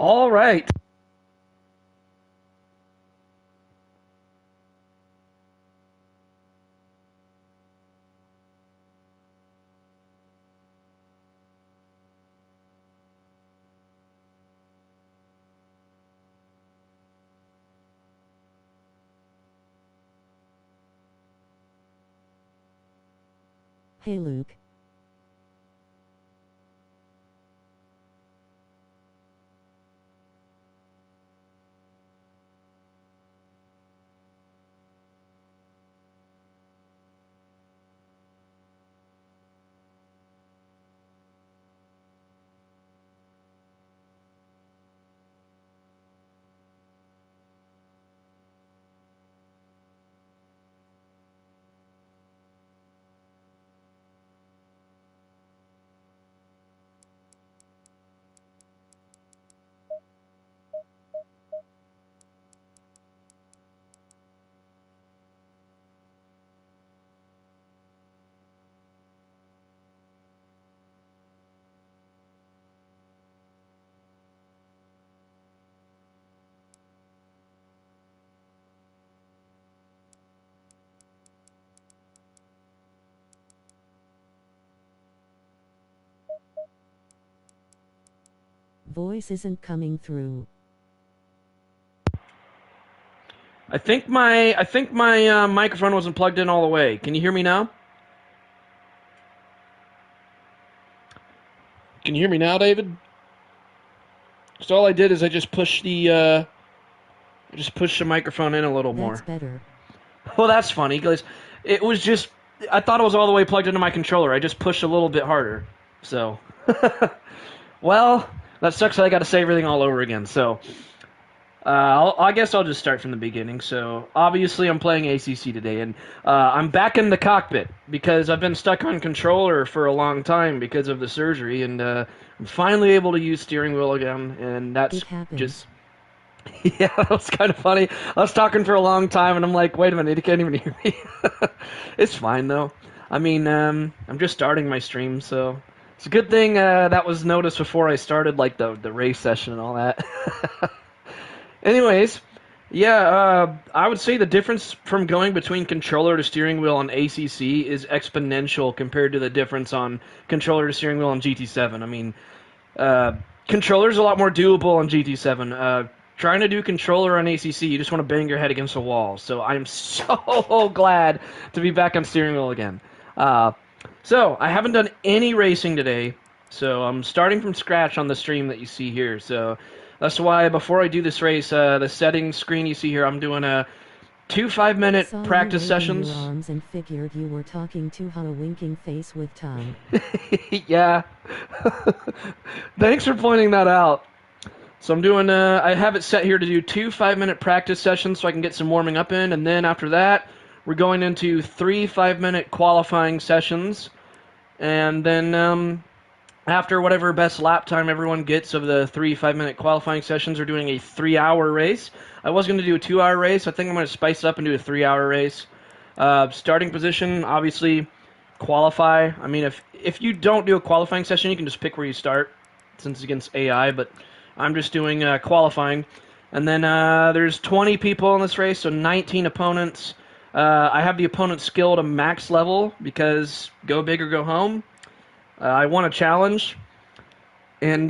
All right. Hey Luke. Voice isn't coming through. I think my microphone wasn't plugged in all the way. Can you hear me now? Can you hear me now, David? Because all I did is I just pushed the microphone in a little That's more. better. Well, that's funny because it was just I thought it was all the way plugged into my controller. I just pushed a little bit harder. So, well, that sucks that I got to say everything all over again. So, I guess I'll just start from the beginning. So, obviously, I'm playing ACC today, and I'm back in the cockpit because I've been stuck on controller for a long time because of the surgery, and I'm finally able to use steering wheel again, and that's It happened. just. Yeah, that was kind of funny. I was talking for a long time, and I'm like, wait a minute, you can't even hear me. It's fine, though. I mean, I'm just starting my stream, so it's a good thing that was noticed before I started, like, the race session and all that. Anyways, yeah, I would say the difference from going between controller to steering wheel on ACC is exponential compared to the difference on controller to steering wheel on GT7. I mean, controller's a lot more doable on GT7. Trying to do controller on ACC, you just want to bang your head against a wall. So I'm so glad to be back on steering wheel again. So I haven't done any racing today, so I'm starting from scratch on the stream that you see here. So that's why before I do this race, the settings screen you see here, I'm doing a 2 5-minute Saw practice you waving sessions. your arms and figured you were talking to a winking face with tongue. Yeah. Thanks for pointing that out. So I'm doing, I have it set here to do 2 5-minute practice sessions so I can get some warming up in, and then after that, we're going into 3 5-minute qualifying sessions, and then after whatever best lap time everyone gets of the 3 5-minute qualifying sessions, we're doing a 3-hour race. I was going to do a 2-hour race. I think I'm going to spice it up and do a 3-hour race. Starting position, obviously, qualify. I mean, if you don't do a qualifying session, you can just pick where you start, since it's against AI, but I'm just doing qualifying. And then there's 20 people in this race, so 19 opponents. I have the opponent skill to max level because go big or go home. I want a challenge. And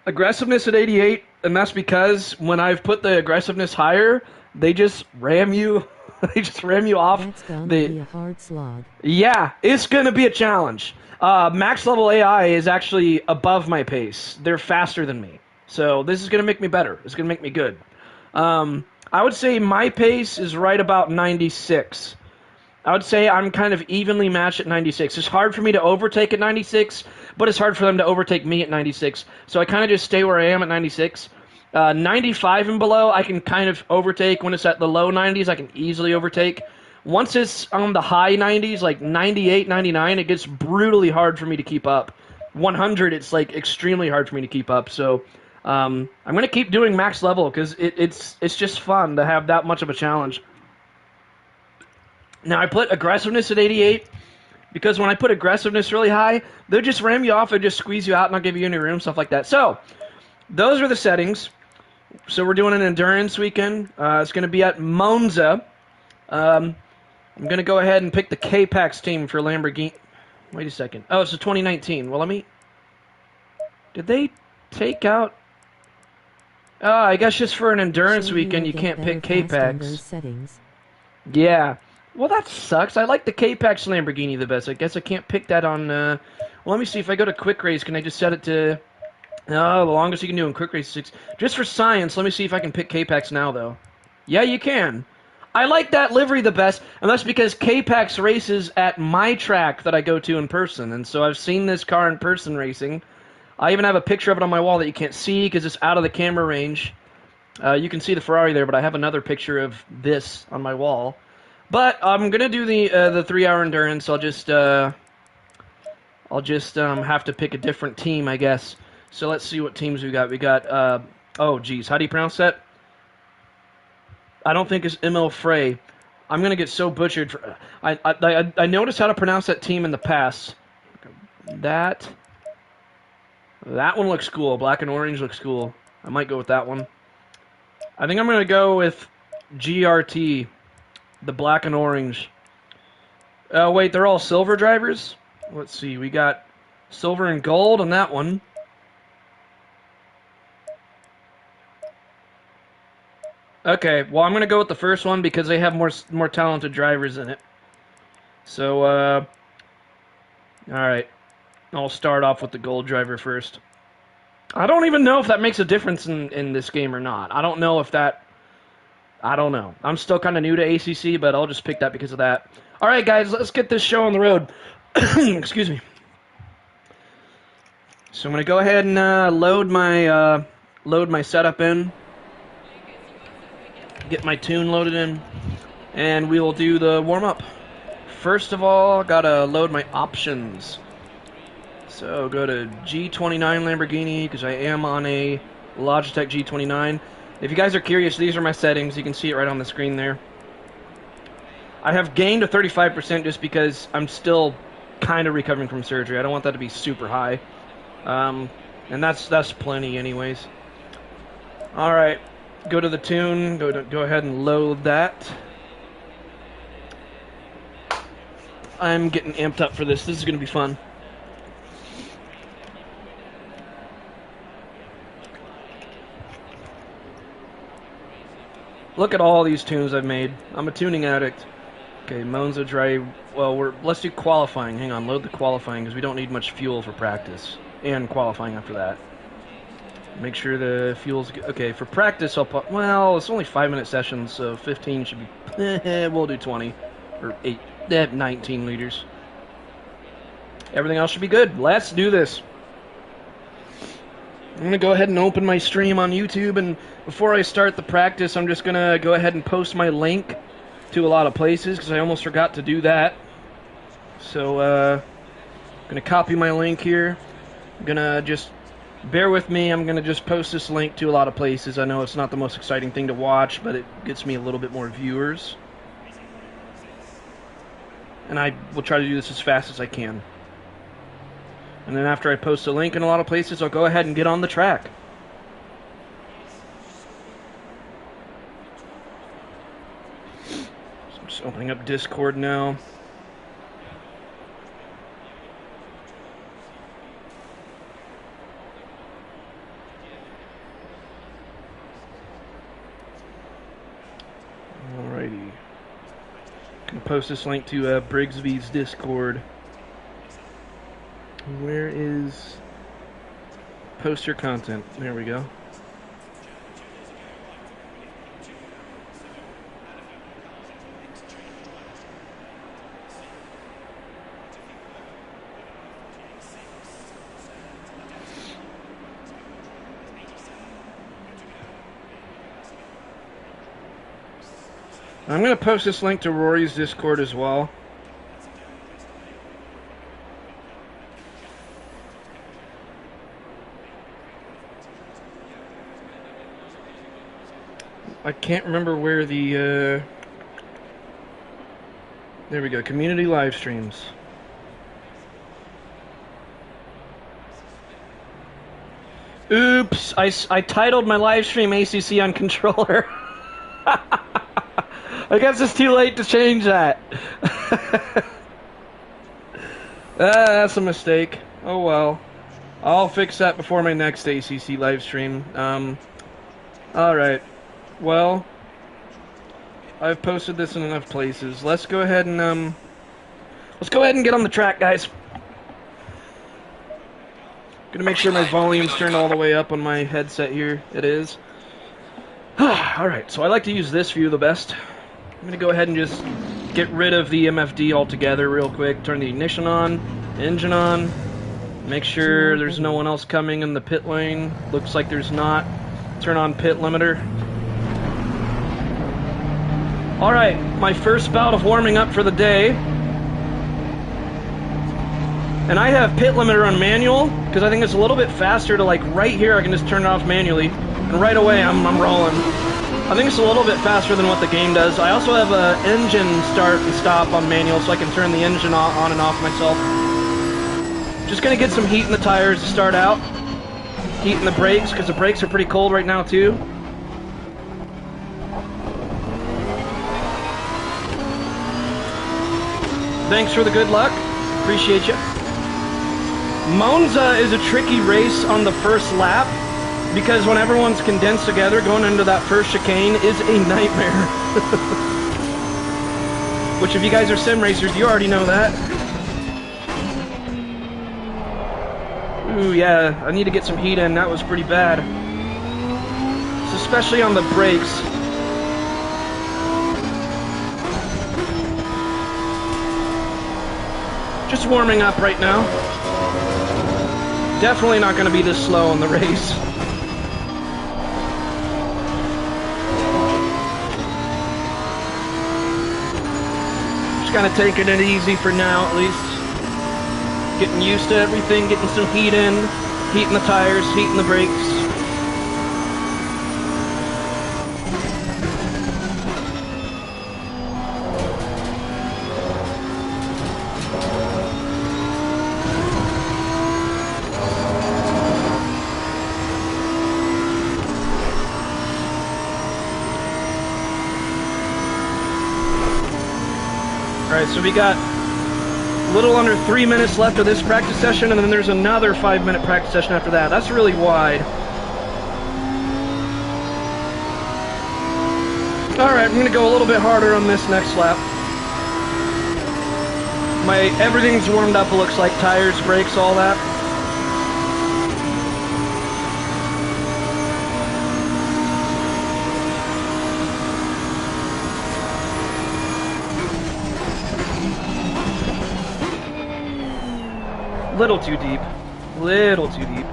aggressiveness at 88, and that's because when I've put the aggressiveness higher, they just ram you. They just ram you off. That's gonna be a hard slog. Yeah, it's going to be a challenge. Max level AI is actually above my pace. They're faster than me. So this is going to make me better. It's going to make me good. I would say my pace is right about 96. I would say I'm kind of evenly matched at 96. It's hard for me to overtake at 96, but it's hard for them to overtake me at 96. So I kind of just stay where I am at 96. 95 and below, I can kind of overtake. When it's at the low 90s, I can easily overtake. Once it's on the high 90s, like 98, 99, it gets brutally hard for me to keep up. 100, it's like extremely hard for me to keep up. So I'm going to keep doing max level because it's just fun to have that much of a challenge. Now, I put aggressiveness at 88 because when I put aggressiveness really high, they'll just ram you off, they'll just squeeze you out, and not give you any room, stuff like that. So those are the settings. So we're doing an endurance weekend. It's going to be at Monza. I'm going to go ahead and pick the K-Pax team for Lamborghini. Wait a second. Oh, it's a 2019. Well, did they take out... Oh, I guess just for an endurance Sure weekend, you you will can't get pick better fast on those K-Pax. settings. Yeah. Well, that sucks. I like the K-Pax Lamborghini the best. I guess I can't pick that on... Well, let me see. If I go to Quick Race, can I just set it to... Oh, the longest you can do in Quick Race is 6. Just for science, let me see if I can pick K-Pax now, though. Yeah, you can. I like that livery the best, and that's because K-Pax races at my track that I go to in person, and so I've seen this car in person racing. I even have a picture of it on my wall that you can't see because it's out of the camera range. You can see the Ferrari there, but I have another picture of this on my wall. But I'm gonna do the 3-hour endurance. I'll just have to pick a different team, I guess. So let's see what teams we got. We got oh geez, how do you pronounce that? I don't think it's ML Frey. I'm gonna get so butchered. I noticed how to pronounce that team in the past. That one looks cool. Black and orange looks cool. I might go with that one. I think I'm gonna go with GRT, the black and orange. Oh wait, they're all silver drivers. Let's see. We got silver and gold on that one. Okay, well, I'm going to go with the first one because they have more talented drivers in it. So, alright. I'll start off with the gold driver first. I don't even know if that makes a difference in this game or not. I don't know if that... I don't know. I'm still kind of new to ACC, but I'll just pick that because of that. Alright, guys, let's get this show on the road. Excuse me. So I'm going to go ahead and load my setup in. Get my tune loaded in, and we will do the warm-up. First of all, gotta load my options. So go to G29 Lamborghini, because I am on a Logitech G29. If you guys are curious, these are my settings. You can see it right on the screen there. I have gained to 35% just because I'm still kind of recovering from surgery. I don't want that to be super high. And that's plenty anyways. Alright. Go to the tune, go ahead and load that. I'm getting amped up for this. This is going to be fun. Look at all these tunes I've made. I'm a tuning addict. Okay, Monza Drive. Well, let's do qualifying. Hang on, load the qualifying because we don't need much fuel for practice. And qualifying after that. Make sure the fuel's good. Okay, for practice, I'll put... Well, it's only 5-minute sessions, so 15 should be... we'll do 20. Or 19 liters. Everything else should be good. Let's do this. I'm going to go ahead and open my stream on YouTube, and before I start the practice, I'm just going to go ahead and post my link to a lot of places, because I almost forgot to do that. So, I'm going to copy my link here. I'm going to just... Bear with me, I'm going to just post this link to a lot of places. I know it's not the most exciting thing to watch, but it gets me a little bit more viewers. And I will try to do this as fast as I can. And then after I post a link in a lot of places, I'll go ahead and get on the track. So I'm just opening up Discord now. Alrighty. Gonna post this link to Brigsby's Discord. Where is... Post your content. There we go. I'm going to post this link to Rory's Discord as well. I can't remember where the... There we go, community live streams. Oops, I titled my live stream ACC on controller. I guess it's too late to change that. That's a mistake. Oh well. I'll fix that before my next ACC live stream. Alright. Well, I've posted this in enough places. Let's go ahead and get on the track, guys. Gonna make sure my volume's turned all the way up on my headset here. It is. Alright, so I like to use this view the best. I'm gonna go ahead and just get rid of the MFD altogether real quick. Turn the ignition on, engine on. Make sure there's no one else coming in the pit lane. Looks like there's not. Turn on pit limiter. Alright, my first bout of warming up for the day. And I have pit limiter on manual, because I think it's a little bit faster to, like, right here I can just turn it off manually. And right away I'm rolling. I think it's a little bit faster than what the game does. I also have a engine start and stop on manual, so I can turn the engine on and off myself. Just gonna get some heat in the tires to start out. Heat in the brakes, because the brakes are pretty cold right now too. Thanks for the good luck. Appreciate you. Monza is a tricky race on the first lap, because when everyone's condensed together, going into that first chicane is a nightmare. Which, if you guys are sim racers, you already know that. Ooh, yeah, I need to get some heat in. That was pretty bad. So especially on the brakes. Just warming up right now. Definitely not going to be this slow in the race. Just kind of taking it easy for now, at least. Getting used to everything, getting some heat in the tires, heat in the brakes. Alright, so we got a little under 3 minutes left of this practice session, and then there's another 5-minute practice session after that. That's really wide. Alright, I'm going to go a little bit harder on this next lap. Everything's warmed up, it looks like. Tires, brakes, all that. Little too deep. Little too deep.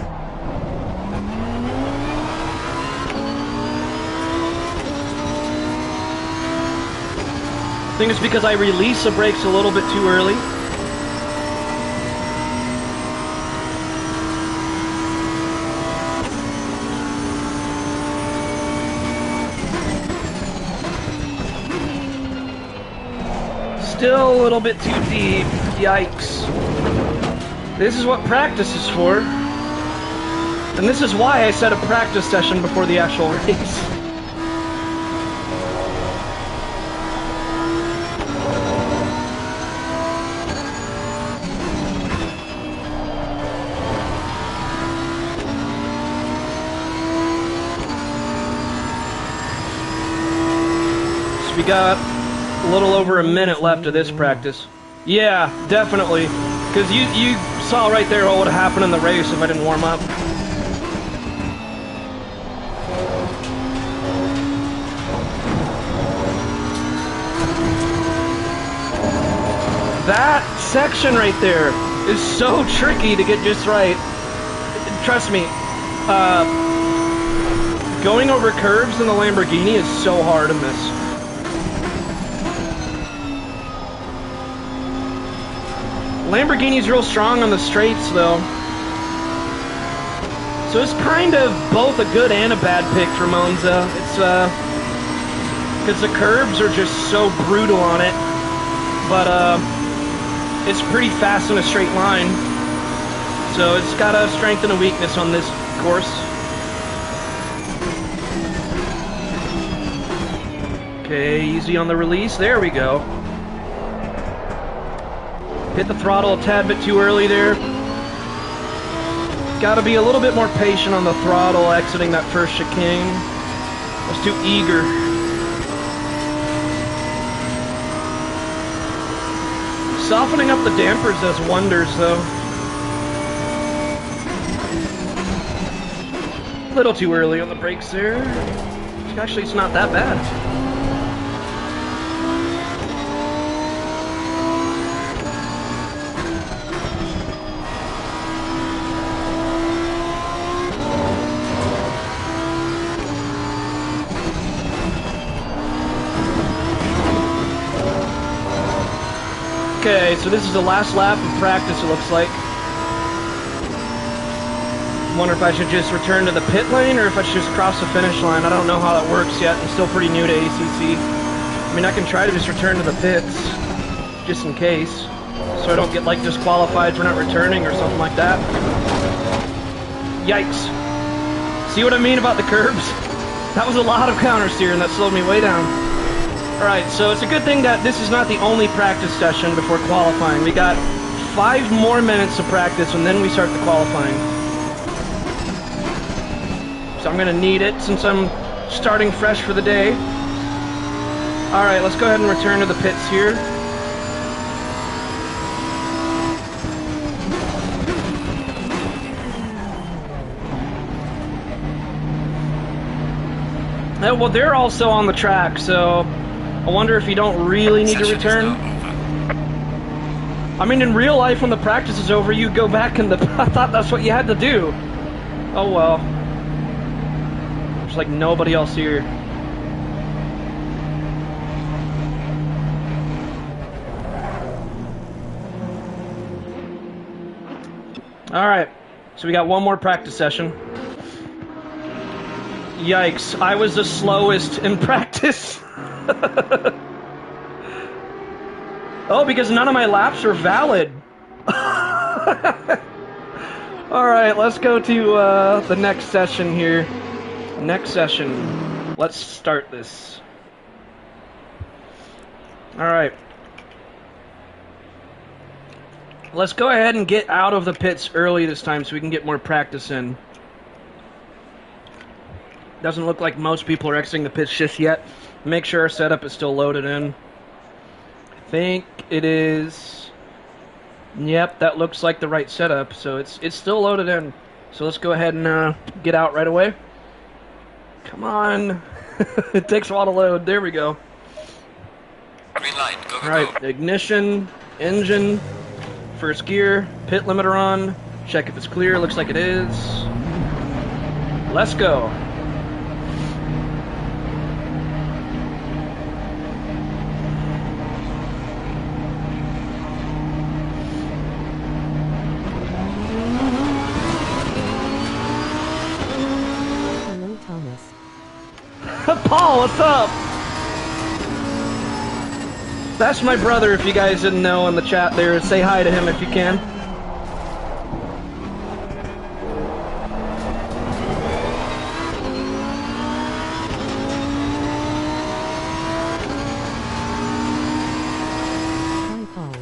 I think it's because I release the brakes a little bit too early. Still a little bit too deep. Yikes. This is what practice is for. And this is why I set a practice session before the actual race. So we got a little over a minute left of this practice. Yeah, definitely. Because you saw right there what would have happened in the race if I didn't warm up. That section right there is so tricky to get just right. Trust me, going over curves in the Lamborghini is so hard in this. Lamborghini's real strong on the straights, though. So it's kind of both a good and a bad pick for Monza. It's, because the curbs are just so brutal on it. But, it's pretty fast in a straight line. So it's got a strength and a weakness on this course. Okay, easy on the release. There we go. Hit the throttle a tad bit too early there. Gotta be a little bit more patient on the throttle exiting that first chicane. I was too eager. Softening up the dampers does wonders, though. A little too early on the brakes there. Actually, it's not that bad. Okay, so this is the last lap of practice, it looks like. Wonder if I should just return to the pit lane or if I should just cross the finish line. I don't know how that works yet. I'm still pretty new to ACC. I mean, I can try to just return to the pits, just in case, so I don't get, like, disqualified for not returning or something like that. Yikes. See what I mean about the curbs? That was a lot of counter steering that slowed me way down. Alright, so it's a good thing that this is not the only practice session before qualifying. We got 5 more minutes of practice and then we start the qualifying. So I'm gonna need it since I'm starting fresh for the day. Alright, let's go ahead and return to the pits here. Well, they're also on the track, so I wonder if you don't really need to return. I mean, in real life, when the practice is over, you go back and I thought that's what you had to do. Oh well. There's like nobody else here. Alright, so we got one more practice session. Yikes, I was the slowest in practice. Oh, because none of my laps are valid. Alright, let's go to the next session here. Next session. Let's start this. Alright. Let's go ahead and get out of the pits early this time so we can get more practice in. Doesn't look like most people are exiting the pits just yet. Make sure our setup is still loaded in. I think it is. Yep, that looks like the right setup. So it's still loaded in. So let's go ahead and get out right away. Come on. It takes a while to load. There we go. Green light, go, go, Alright, go. ignition, engine, first gear, pit limiter on. Check if it's clear. Looks like it is. Let's go. Paul, what's up? That's my brother, if you guys didn't know in the chat there. Say hi to him if you can. Hi, Paul.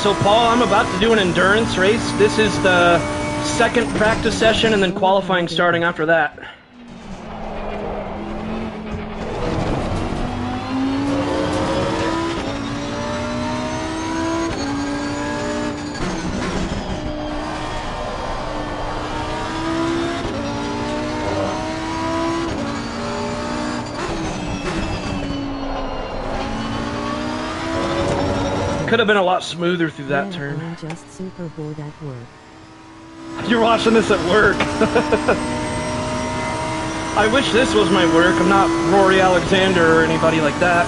So, Paul, I'm about to do an endurance race. This is the second practice session and then qualifying starting after that. Could have been a lot smoother through that Yeah, turn. I'm just super bored at work. You're watching this at work. I wish this was my work. I'm not Rory Alexander or anybody like that.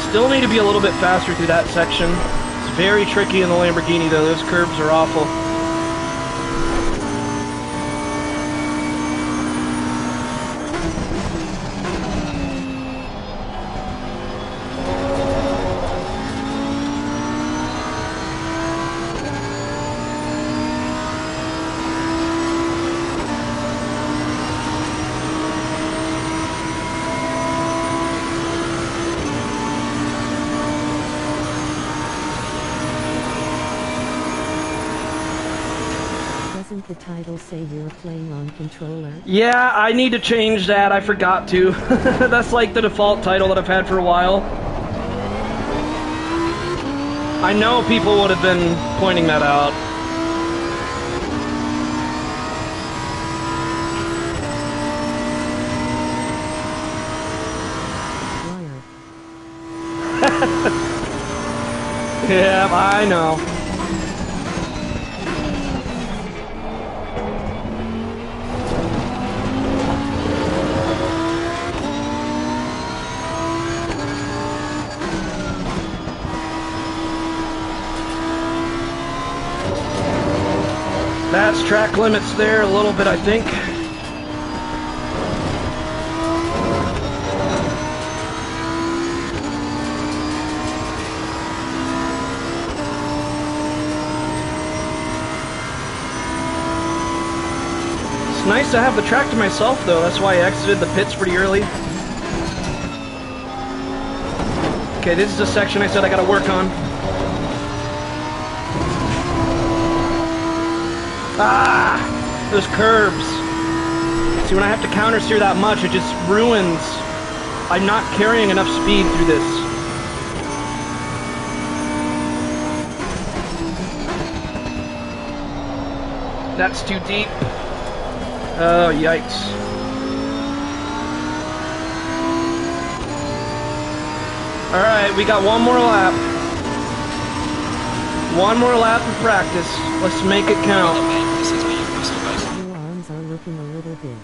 Still need to be a little bit faster through that section. It's very tricky in the Lamborghini though. Those curbs are awful. title say you're playing on controller? Yeah, I need to change that. I forgot to. That's like the default title that I've had for a while. I know people would have been pointing that out. Yeah, I know. That's track limits there a little bit, I think. It's nice to have the track to myself, though. That's why I exited the pits pretty early. Okay, this is a section I said I gotta work on. Ah! Those curbs. See, when I have to countersteer that much, it just ruins. I'm not carrying enough speed through this. That's too deep. Oh, yikes. Alright, we got one more lap. One more lap of practice. Let's make it count. This is me, Mr. Vice. Your arms are looking a little big.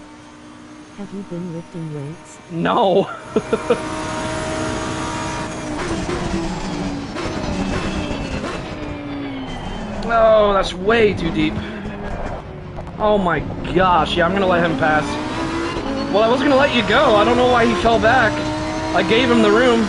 Have you been lifting weights? No. Oh, that's way too deep. Oh my gosh, yeah, I'm gonna let him pass. Well, I was gonna let you go. I don't know why he fell back. I gave him the room.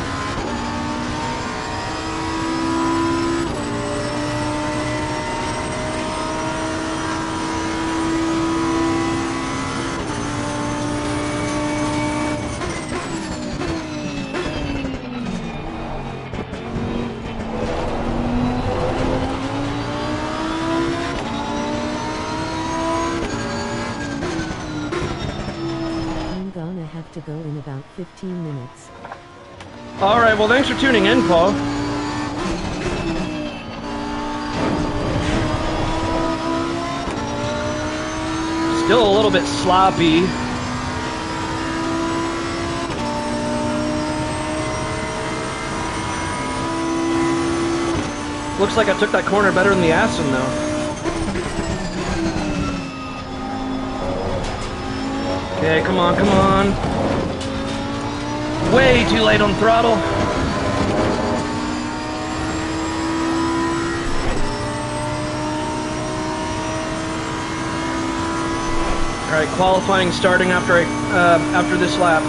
To go in about 15 minutes. Alright, well thanks for tuning in, Paul. Still a little bit sloppy. Looks like I took that corner better than the Aston, though. Okay, come on, come on. Way too late on throttle. All right, qualifying starting after this lap.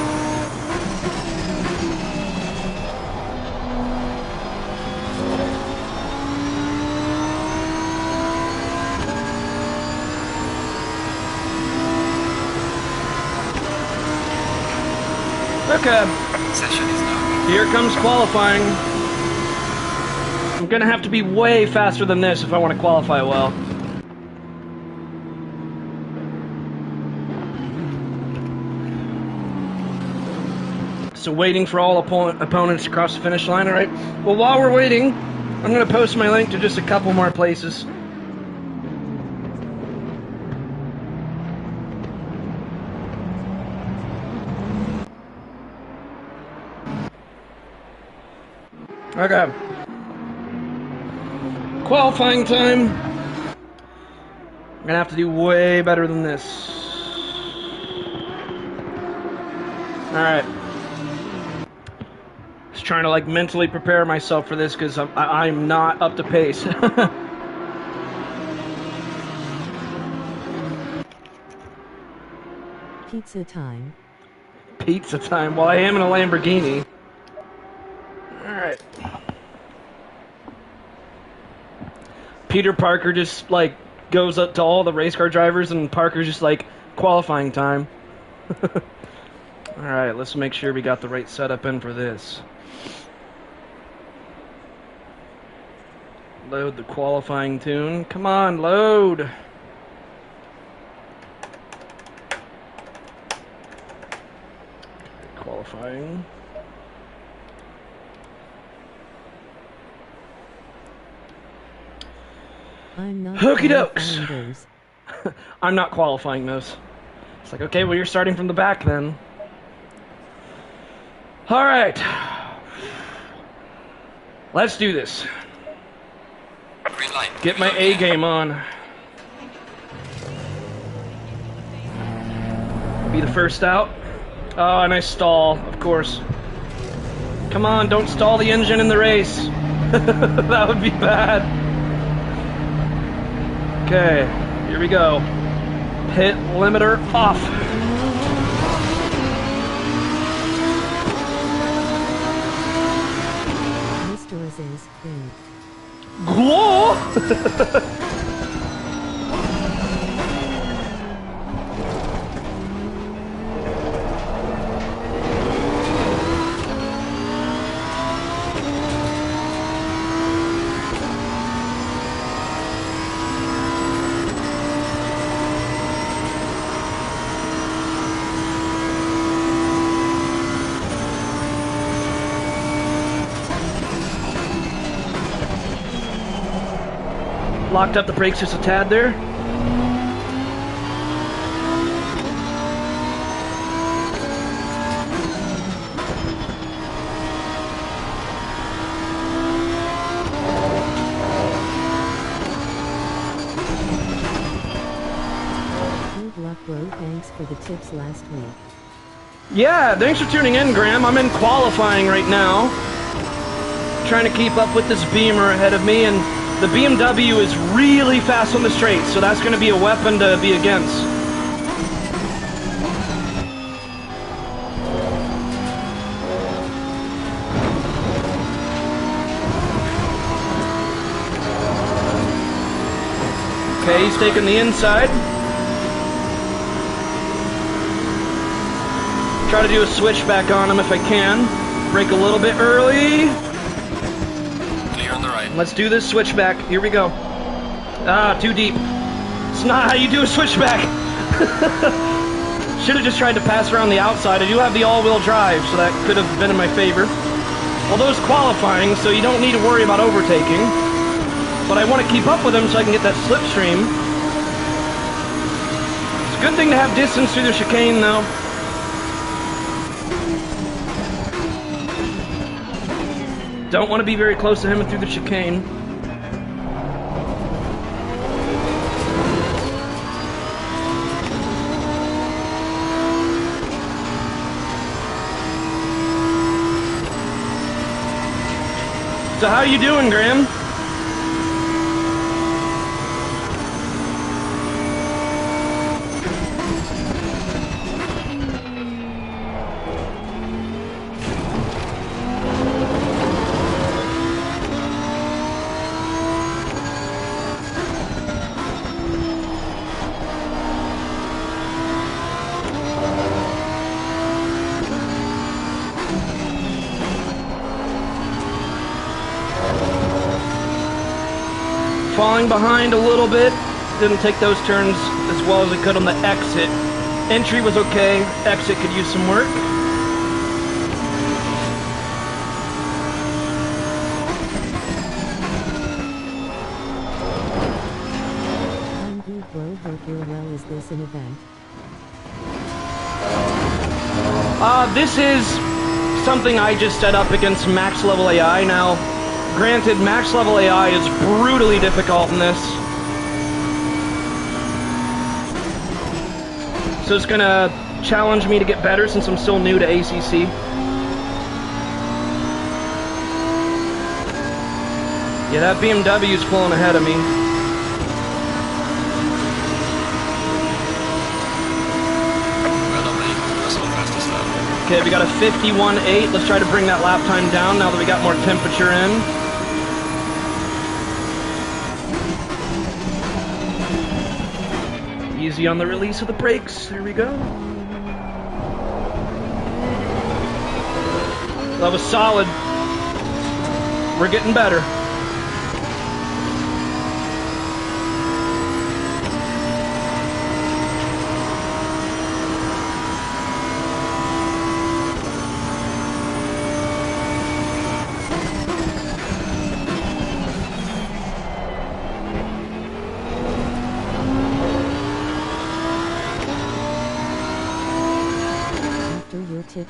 Okay. Session is now. Here comes qualifying. I'm gonna have to be way faster than this if I want to qualify well. So waiting for all opponents to cross the finish line, alright? Well, while we're waiting, I'm gonna post my link to just a couple more places. Okay. Qualifying time. I'm gonna have to do way better than this. Alright. Just trying to like mentally prepare myself for this because I'm not up to pace. Pizza time. Pizza time. Well, I am in a Lamborghini. Alright. Peter Parker just, like, goes up to all the race car drivers, and Parker's just like, qualifying time. Alright, let's make sure we got the right setup in for this. Load the qualifying tune. Come on, load! qualifying. I'm not Hokey dokes. qualifying those. I'm not qualifying those. It's like, okay, well, you're starting from the back then. All right. Let's do this. Green light. Get my A game on. Be the first out. Oh, and I stall, of course. Come on, don't stall the engine in the race. That would be bad. Okay, here we go. Pit limiter off. Mr. Aziz, great. Glow! Locked up the brakes just a tad there. Good luck, bro. Thanks for the tips last week. Yeah, thanks for tuning in, Graham. I'm in qualifying right now. Trying to keep up with this Beamer ahead of me, and the BMW is really fast on the straight, so that's going to be a weapon to be against. Okay, he's taking the inside. Try to do a switchback on him if I can. Brake a little bit early. Clear on the right. Let's do this switchback. Here we go. Ah, too deep. It's not how you do a switchback. Should have just tried to pass around the outside. I do have the all-wheel drive, so that could have been in my favor. Although it's qualifying, so you don't need to worry about overtaking. But I want to keep up with him so I can get that slipstream. It's a good thing to have distance through the chicane, though. Don't want to be very close to him through the chicane. So how you doing, Graham? Falling behind a little bit. Didn't take those turns as well as I could on the exit. Entry was okay. Exit could use some work. I'm good, bro. Hope you're well. Is this an event? This is something I just set up against max level AI. Now, granted, max level AI is brutally difficult in this. So it's gonna challenge me to get better since I'm still new to ACC. Yeah, that BMW's pulling ahead of me. Well done, mate. That's not fast as that. Okay, we got a 51.8. Let's try to bring that lap time down now that we got more temperature in. Easy on the release of the brakes. There we go. That was solid. We're getting better.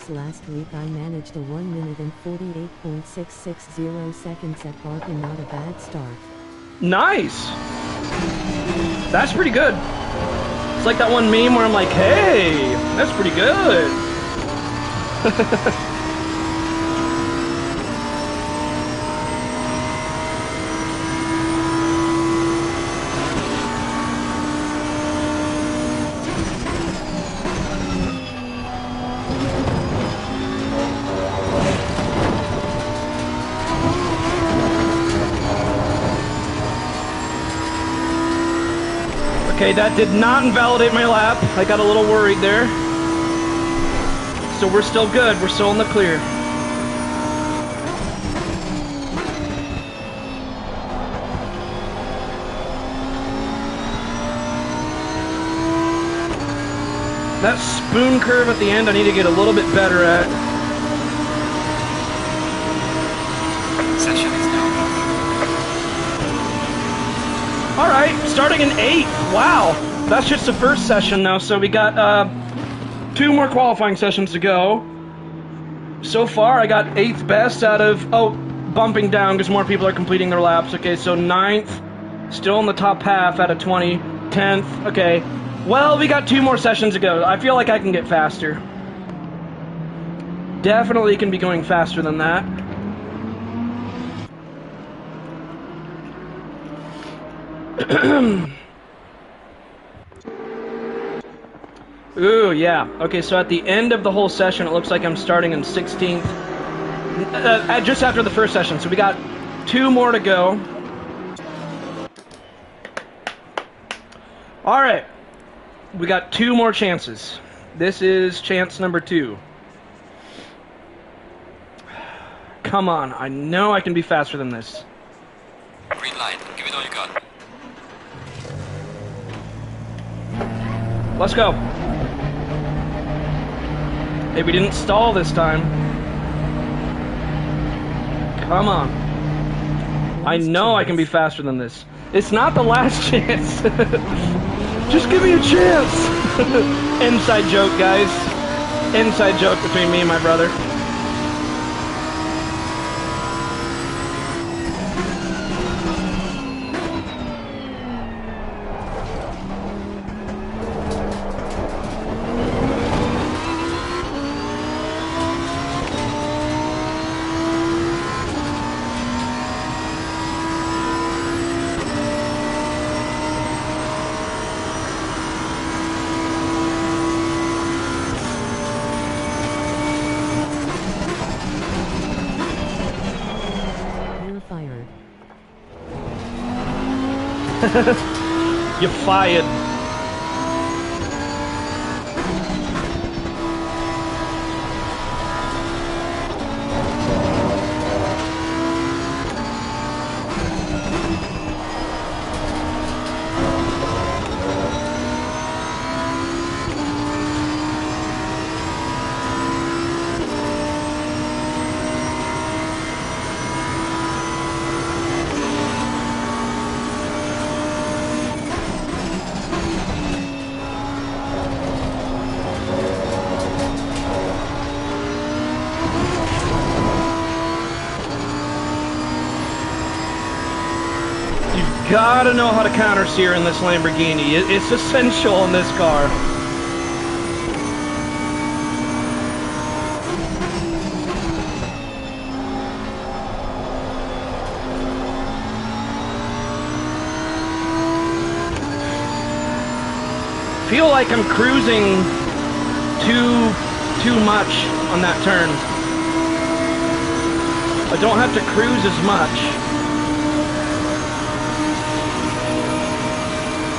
laps last week. I managed a 1 minute and 48.660 seconds at Barkin. Not a bad start. Nice! That's pretty good. It's like that one meme where I'm like, hey, that's pretty good. Okay, that did not invalidate my lap. I got a little worried there. So we're still good. We're still in the clear. That spoon curve at the end, I need to get a little bit better at. Session is now. All right, starting in 8th. Wow, that's just the first session now. So we got 2 more qualifying sessions to go. So far, I got 8th best out of bumping down because more people are completing their laps. Okay, so 9th, still in the top half out of 20. 10th. Okay, well, we got 2 more sessions to go. I feel like I can get faster. Definitely can be going faster than that. Ooh, yeah. Okay, so at the end of the whole session, it looks like I'm starting in 16th. Just after the first session, so we got 2 more to go. Alright. We got 2 more chances. This is chance number 2. Come on, I know I can be faster than this. Green light. Give it all you got. Let's go. Hey, we didn't stall this time. Come on. I know I can be faster than this. It's not the last chance. Just give me a chance. Inside joke, guys. Inside joke between me and my brother. You're fired. Gotta know how to counter steer in this Lamborghini. It's essential in this car. Feel like I'm cruising too much on that turn. I don't have to cruise as much.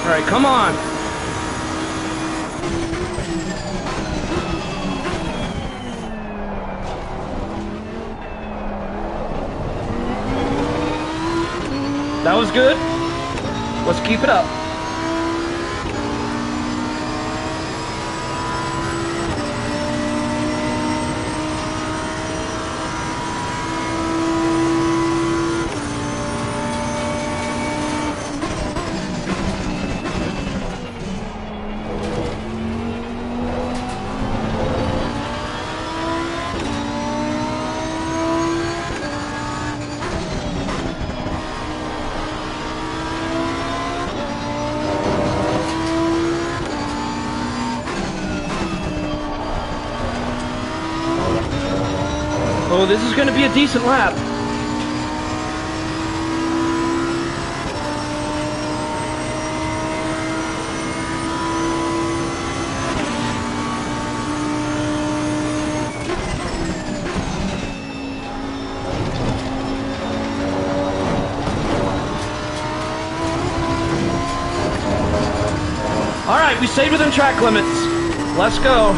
All right, come on. That was good. Let's keep it up. Oh, this is going to be a decent lap. Alright, we stayed within track limits. Let's go.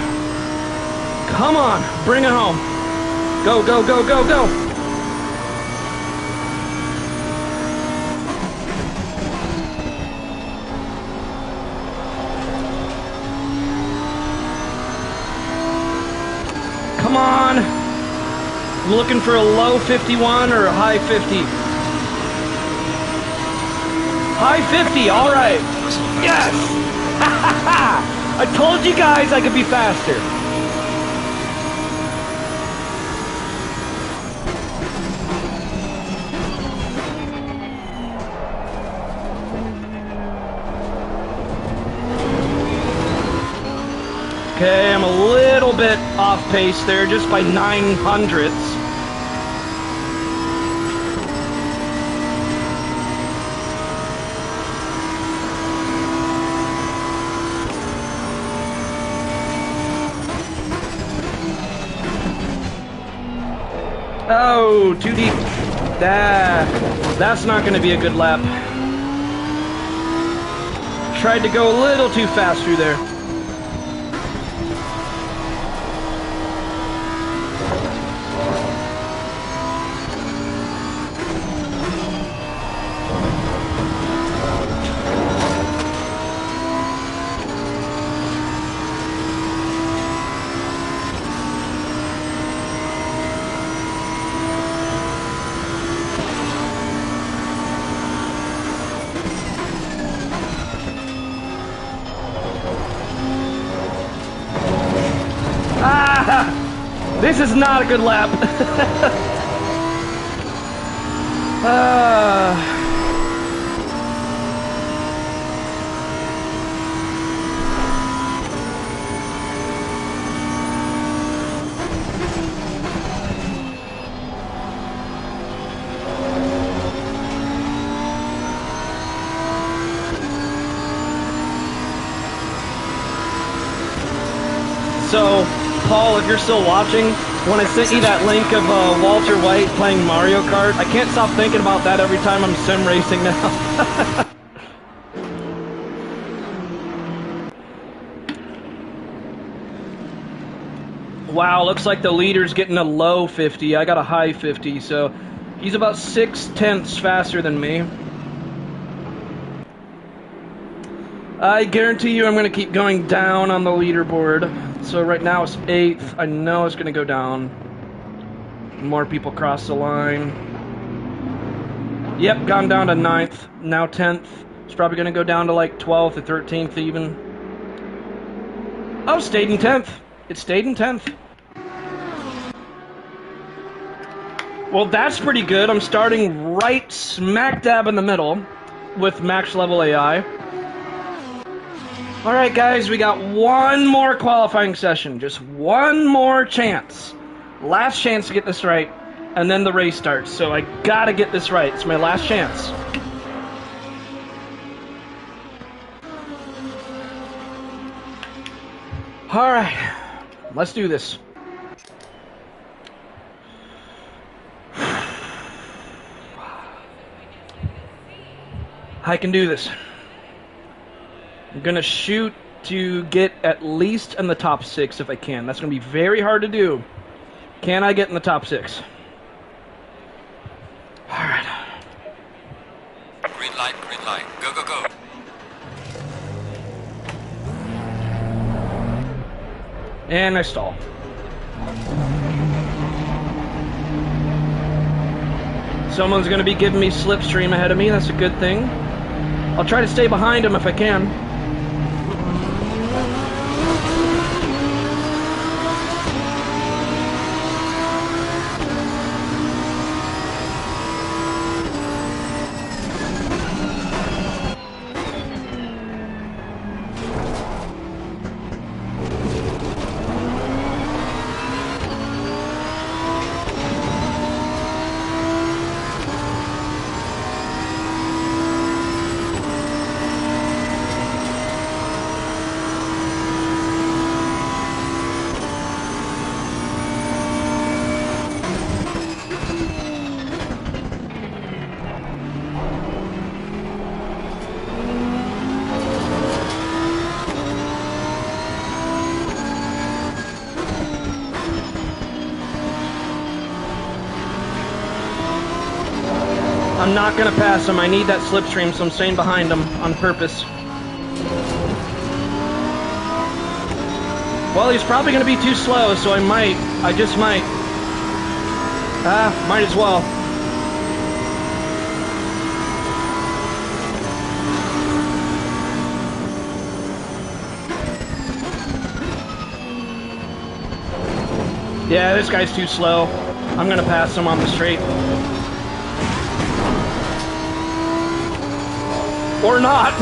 Come on, bring it home. Go, go, go, go, go. Come on. I'm looking for a low 51 or a high 50. High 50, alright. Yes! I told you guys I could be faster. Okay, I'm a little bit off pace there, just by 900ths. Oh, too deep. That's not going to be a good lap. Tried to go a little too fast through there. This is not a good lap. So, Paul, if you're still watching, when I sent you that link of Walter White playing Mario Kart, I can't stop thinking about that every time I'm sim racing now. Wow, looks like the leader's getting a low 50. I got a high 50, so he's about 6/10 faster than me. I guarantee you I'm going to keep going down on the leaderboard. So right now it's 8th. I know it's going to go down. More people cross the line. Yep, gone down to 9th. Now 10th. It's probably going to go down to like 12th or 13th even. Oh, stayed in 10th. It stayed in 10th. Well, that's pretty good. I'm starting right smack dab in the middle with max level AI. Alright guys, we got one more qualifying session. Just one more chance. Last chance to get this right, and then the race starts. So I gotta get this right. It's my last chance. Alright, let's do this. I can do this. I'm gonna shoot to get at least in the top 6 if I can. That's gonna be very hard to do. Can I get in the top 6? Alright. Green light, green light. Go, go, go. And I stall. Someone's gonna be giving me slipstream ahead of me. That's a good thing. I'll try to stay behind him if I can. I'm not gonna pass him. I need that slipstream, so I'm staying behind him on purpose. Well, he's probably gonna be too slow, so I just might. Might as well. Yeah, this guy's too slow. I'm gonna pass him on the straight. Or not.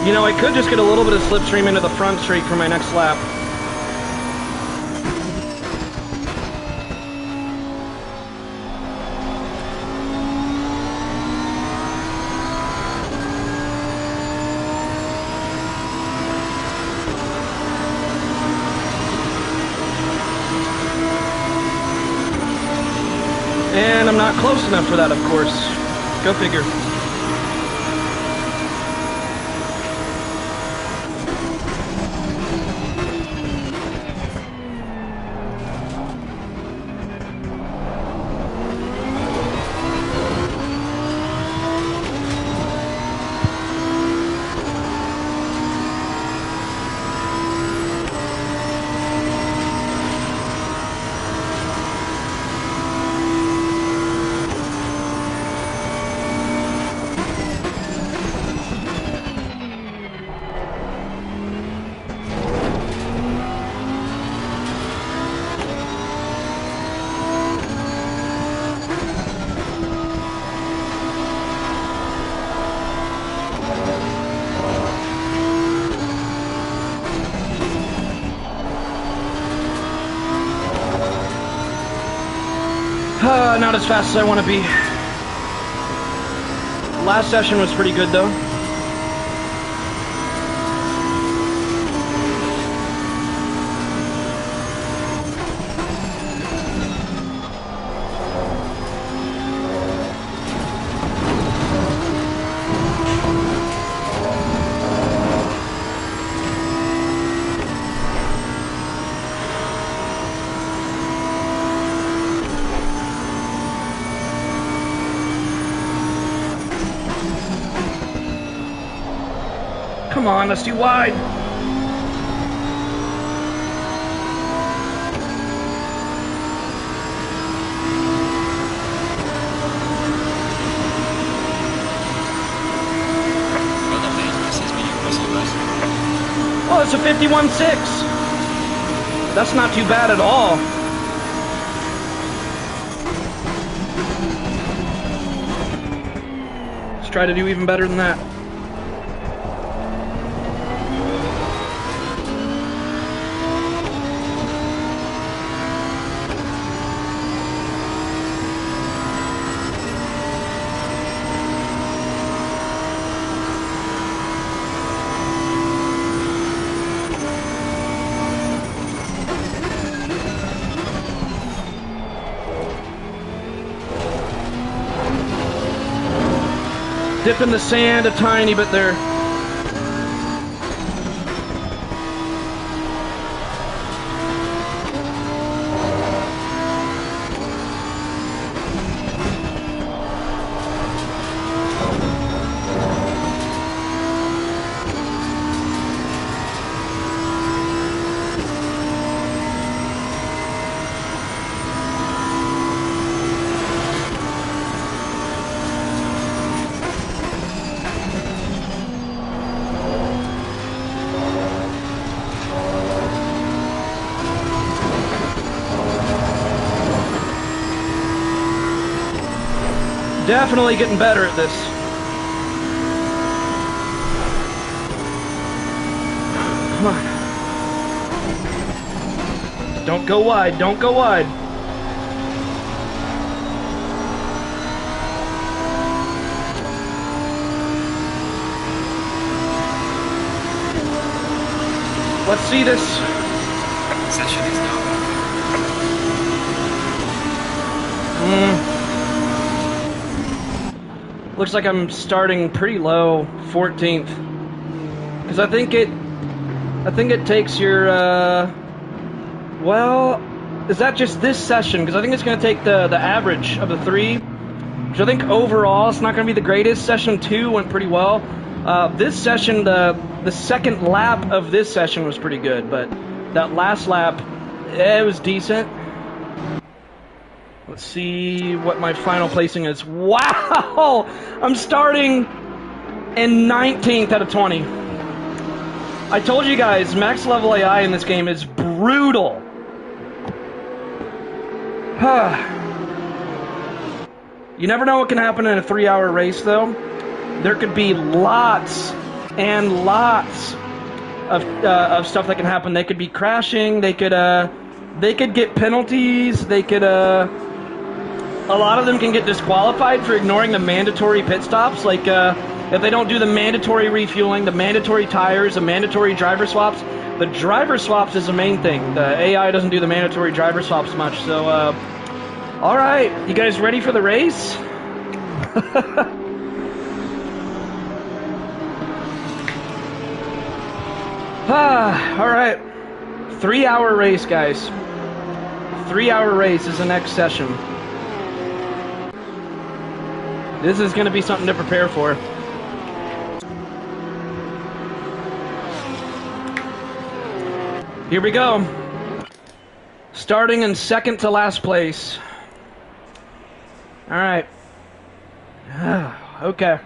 You know, I could just get a little bit of slipstream into the front straight for my next lap. And I'm not close enough for that, of course. Go figure. Not as fast as I want to be. Last session was pretty good, though. Come on, that's too wide. Well done, mate. This has been impressive, guys. Oh, it's a 51.6. That's not too bad at all. Let's try to do even better than that. Dip in the sand a tiny bit there. Definitely getting better at this. Come on. Don't go wide, don't go wide. Let's see this. Session is now. Looks like I'm starting pretty low, 14th. Because I think it takes your, well, is that just this session? Because I think it's going to take the average of the 3. Which I think overall it's not going to be the greatest. Session 2 went pretty well. This session, the second lap of this session was pretty good, but that last lap, it was decent. Let's see what my final placing is. Wow! I'm starting in 19th out of 20. I told you guys, max level AI in this game is brutal. You never know what can happen in a 3-hour race, though. There could be lots and lots of stuff that can happen. They could be crashing. They could get penalties. They could a lot of them can get disqualified for ignoring the mandatory pit stops. Like if they don't do the mandatory refueling, the mandatory tires, the mandatory driver swaps. The driver swaps is the main thing. The AI doesn't do the mandatory driver swaps much. So, all right, you guys ready for the race? All right, 3-hour race, guys. 3-hour race is the next session. This is going to be something to prepare for. Here we go. Starting in second to last place. All right. Okay.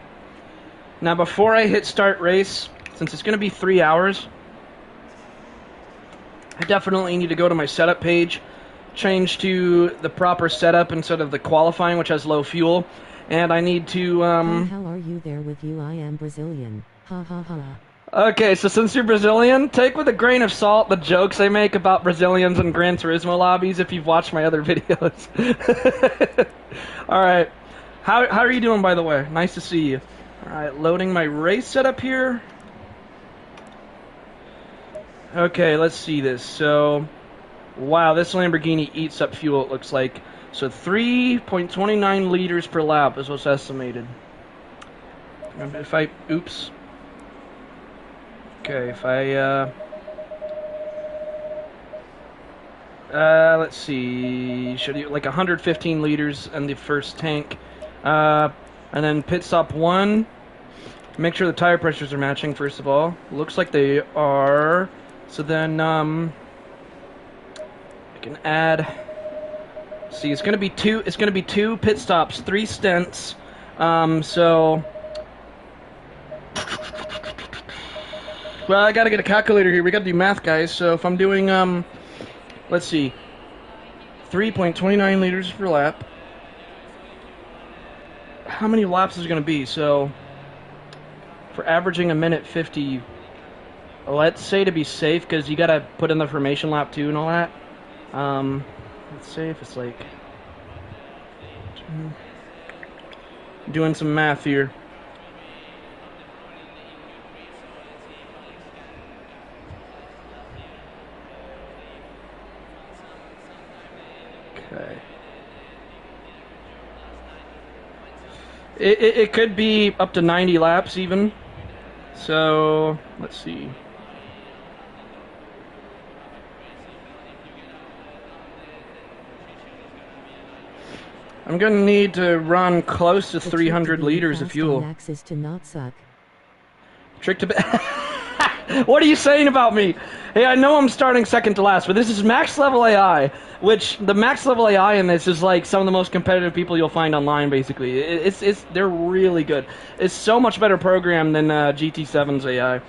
Now, before I hit start race, since it's going to be 3 hours, I definitely need to go to my setup page, change to the proper setup instead of the qualifying, which has low fuel. And I need to, How are you there with you? I am Brazilian. Ha ha ha. Okay, so since you're Brazilian, take with a grain of salt the jokes I make about Brazilians and Gran Turismo lobbies if you've watched my other videos. Alright. How are you doing, by the way? Nice to see you. Alright, loading my race setup here. Okay, let's see this. So, wow, this Lamborghini eats up fuel, it looks like. So 3.29 liters per lap is what's estimated. If I, oops. Okay, if I, let's see, should you, like 115 liters in the first tank. And then pit stop 1. Make sure the tire pressures are matching, first of all. Looks like they are. So then, I can add, see, it's gonna be two pit stops, 3 stints. So, well, I gotta get a calculator here. We gotta do math, guys. So if I'm doing, let's see, 3.29 liters per lap. How many laps is it gonna be? So, for averaging a minute 50, let's say to be safe, because you gotta put in the formation lap too and all that. Let's say if it's like, doing some math here. Okay. It could be up to 90 laps even. So, let's see. I'm going to need to run close to 300 liters of fuel. Access to not suck. Trick to What are you saying about me? Hey, I know I'm starting second to last, but this is max level AI, which the max level AI in this is like some of the most competitive people you'll find online, basically. They're really good. It's so much better programmed than GT7's AI. It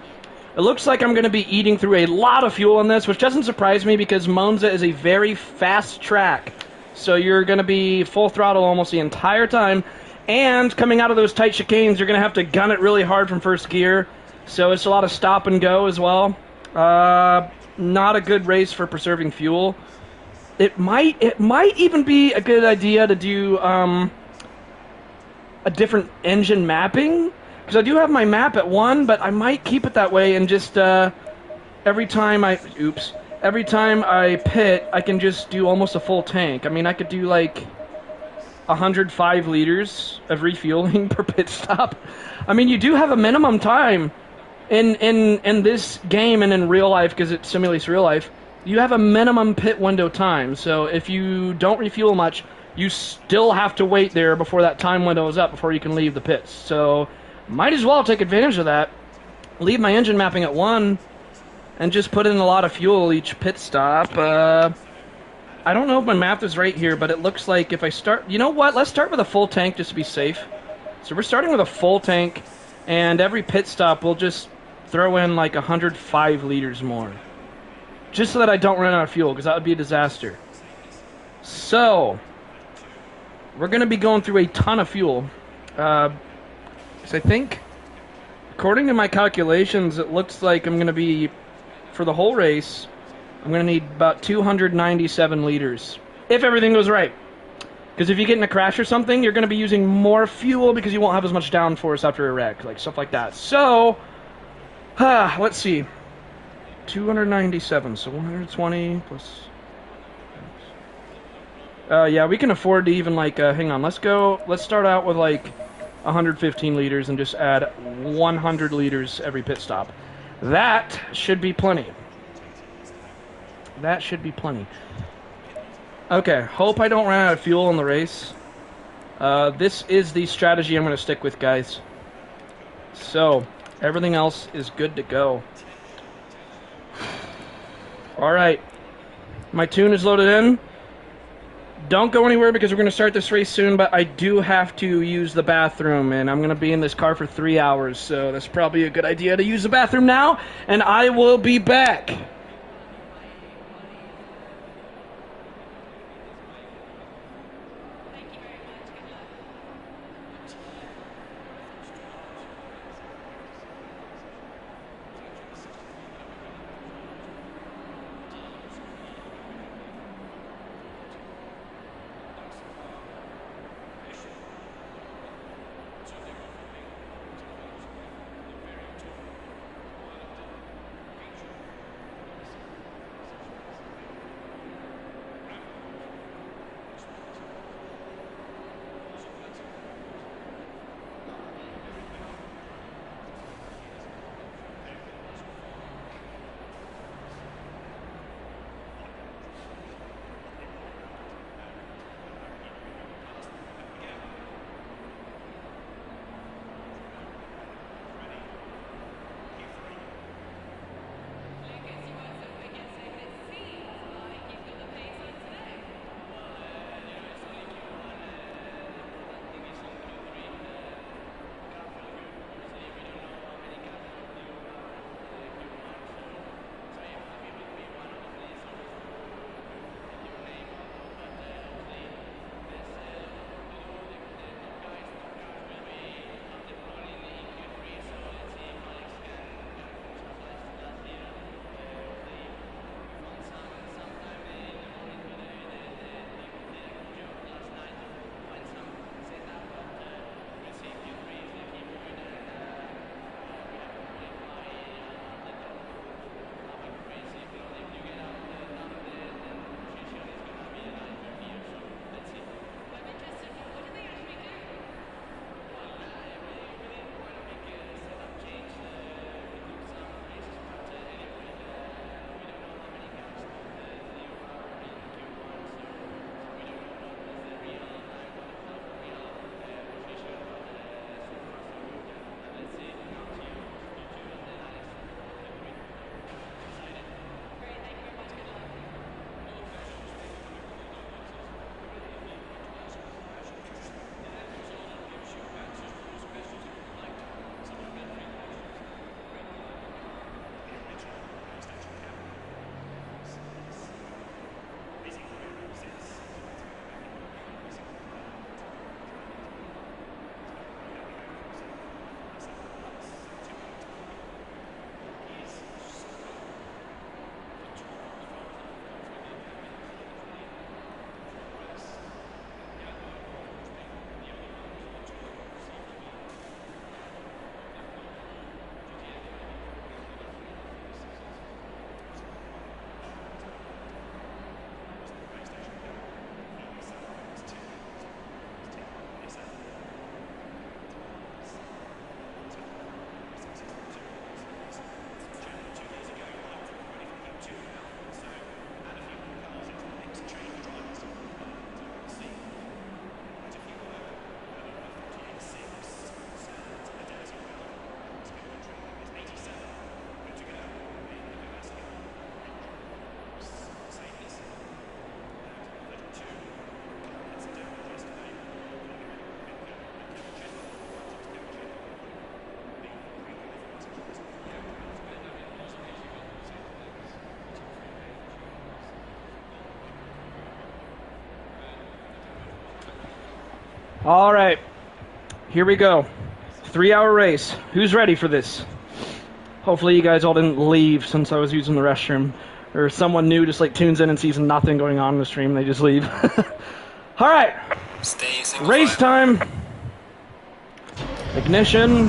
looks like I'm going to be eating through a lot of fuel in this, which doesn't surprise me because Monza is a very fast track. So you're going to be full throttle almost the entire time. And coming out of those tight chicanes, you're going to have to gun it really hard from first gear. So it's a lot of stop and go as well. Not a good race for preserving fuel. It might even be a good idea to do a different engine mapping. Because I do have my map at 1, but I might keep it that way and just every time I pit, I can just do almost a full tank. I mean, I could do like 105 liters of refueling per pit stop. I mean, you do have a minimum time in this game and in real life, because it simulates real life. you have a minimum pit window time. So if you don't refuel much, you still have to wait there before that time window is up before you can leave the pits. So might as well take advantage of that. Leave my engine mapping at 1 and just put in a lot of fuel each pit stop. I don't know if my map is right here, but it looks like if I start... You know what? Let's start with a full tank just to be safe. So we're starting with a full tank, and every pit stop we'll just throw in like 105 liters more. Just so that I don't run out of fuel, because that would be a disaster. So, we're going to be going through a ton of fuel. So I think, according to my calculations, it looks like I'm going to be, for the whole race, I'm going to need about 297 liters, if everything goes right. Because if you get in a crash or something, you're going to be using more fuel because you won't have as much downforce after a wreck, like stuff like that. So, let's see. 297, so 120 plus... yeah, we can afford to even, like, hang on, let's start out with, like, 115 liters and just add 100 liters every pit stop. That should be plenty. That should be plenty. Okay, hope I don't run out of fuel in the race. This is the strategy I'm going to stick with, guys. So, everything else is good to go. Alright, my tune is loaded in. Don't go anywhere because we're going to start this race soon, but I do have to use the bathroom, and I'm going to be in this car for 3 hours, so that's probably a good idea to use the bathroom now, and I will be back. All right, here we go. 3-hour race. Who's ready for this? Hopefully you guys all didn't leave since I was using the restroom. Or someone new just like tunes in and sees nothing going on in the stream, they just leave. All right, Stay in single race file. time. Ignition.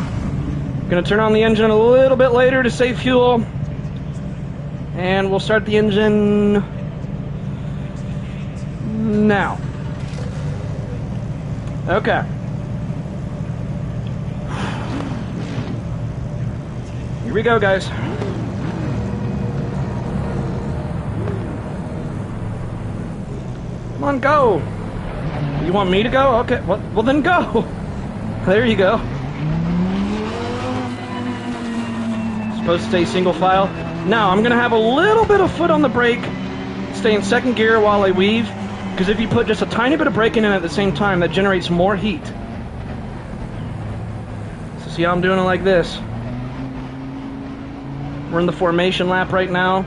Gonna turn on the engine a little bit later to save fuel. And we'll start the engine now. Okay. Here we go, guys. Come on, go. You want me to go? Okay, well then go. There you go. Supposed to stay single file. Now, I'm going to have a little bit of foot on the brake. Stay in second gear while I weave. Because if you put just a tiny bit of braking in at the same time, that generates more heat. So see how I'm doing it like this? We're in the formation lap right now.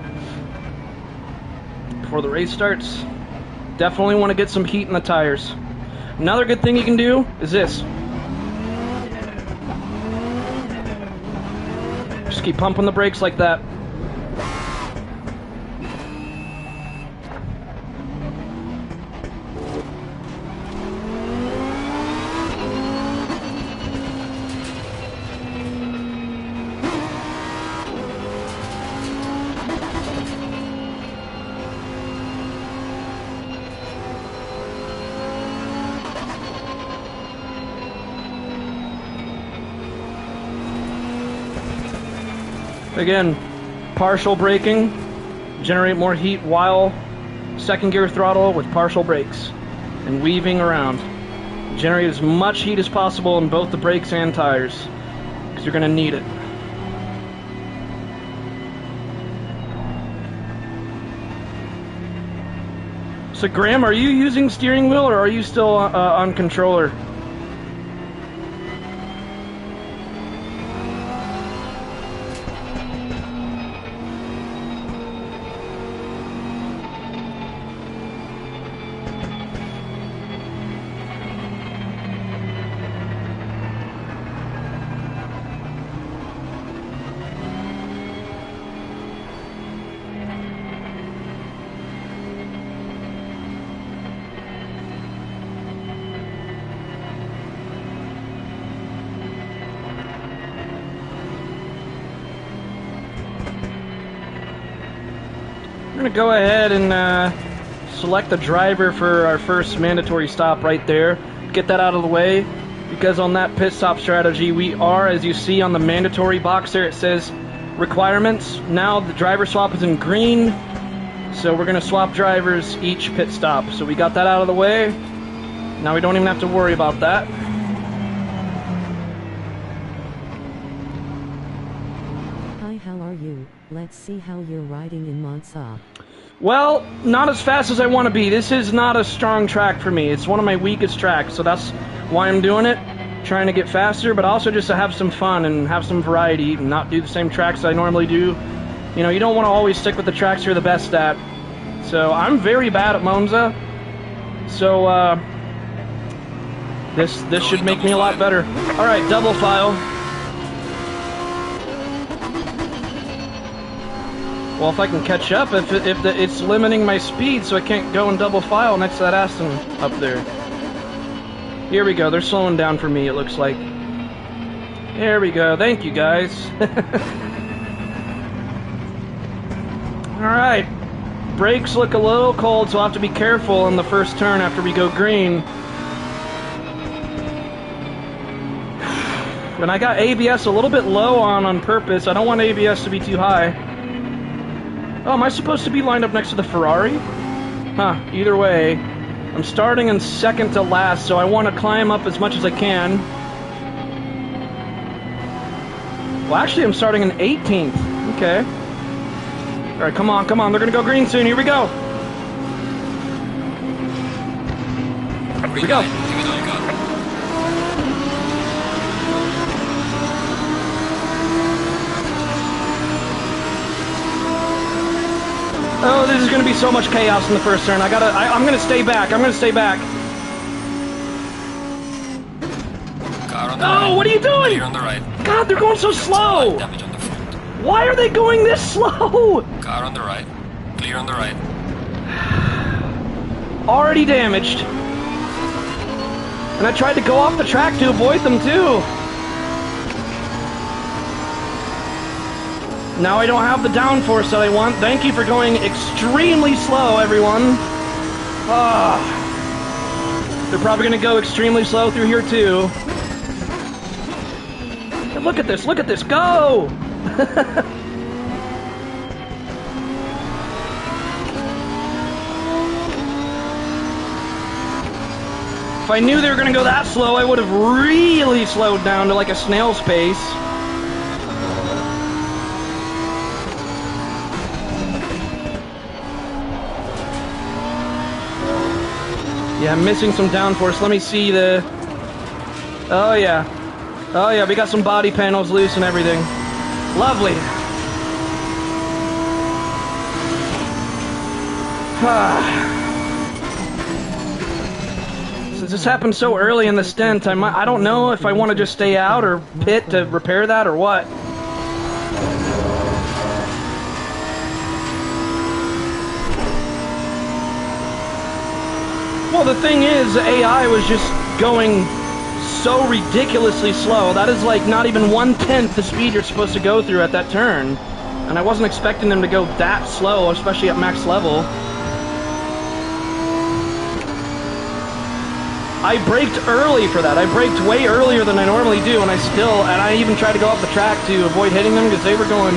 Before the race starts. Definitely want to get some heat in the tires. Another good thing you can do is this. Just keep pumping the brakes like that. Again, partial braking, generate more heat while second gear throttle with partial brakes and weaving around. Generate as much heat as possible in both the brakes and tires because you're going to need it. So Graham, are you using steering wheel or are you still on controller? We're going to go ahead and select the driver for our first mandatory stop right there. Get that out of the way, because on that pit stop strategy, we are, as you see on the mandatory box there, it says requirements. Now the driver swap is in green, so we're going to swap drivers each pit stop. So we got that out of the way. Now we don't even have to worry about that. Hi, how are you? Let's see how you're riding in Monza. Well, not as fast as I want to be. This is not a strong track for me. It's one of my weakest tracks, so that's why I'm doing it. Trying to get faster, but also just to have some fun and have some variety and not do the same tracks I normally do. You know, you don't want to always stick with the tracks you're the best at. So I'm very bad at Monza. So this should make me a lot better. All right, double file. Well, if I can catch up, if it's limiting my speed, so I can't go in double file next to that Aston up there. Here we go. They're slowing down for me, it looks like. There we go. Thank you, guys. All right. Brakes look a little cold, so I'll have to be careful in the first turn after we go green. And I got ABS a little bit low on purpose. I don't want ABS to be too high. Oh, am I supposed to be lined up next to the Ferrari? Huh, either way. I'm starting in second to last, so I want to climb up as much as I can. Well, actually, I'm starting in 18th. Okay. All right, come on, come on. They're going to go green soon. Here we go. Here we go. Here we go, you go. Oh, this is going to be so much chaos in the first turn. I'm going to stay back. I'm going to stay back. on the Oh, right. what are you doing? Clear on the right. God, they're going so slow. Damage on the front. Why are they going this slow? Car on the right. Clear on the right. Already damaged. And I tried to go off the track to avoid them too. Now I don't have the downforce that I want. Thank you for going extremely slow, everyone. They're probably going to go extremely slow through here too. Look at this, go! If I knew they were going to go that slow, I would have really slowed down to like a snail's pace. Yeah, I'm missing some downforce. Let me see the... Oh yeah, we got some body panels loose and everything. Lovely. Since this happened so early in the stint, I don't know if I want to just stay out or pit to repair that or what. Well, the thing is, AI was just going so ridiculously slow. That is like not even 1/10 the speed you're supposed to go through at that turn. And I wasn't expecting them to go that slow, especially at max level. I braked early for that. I braked way earlier than I normally do, and I even tried to go off the track to avoid hitting them because they were going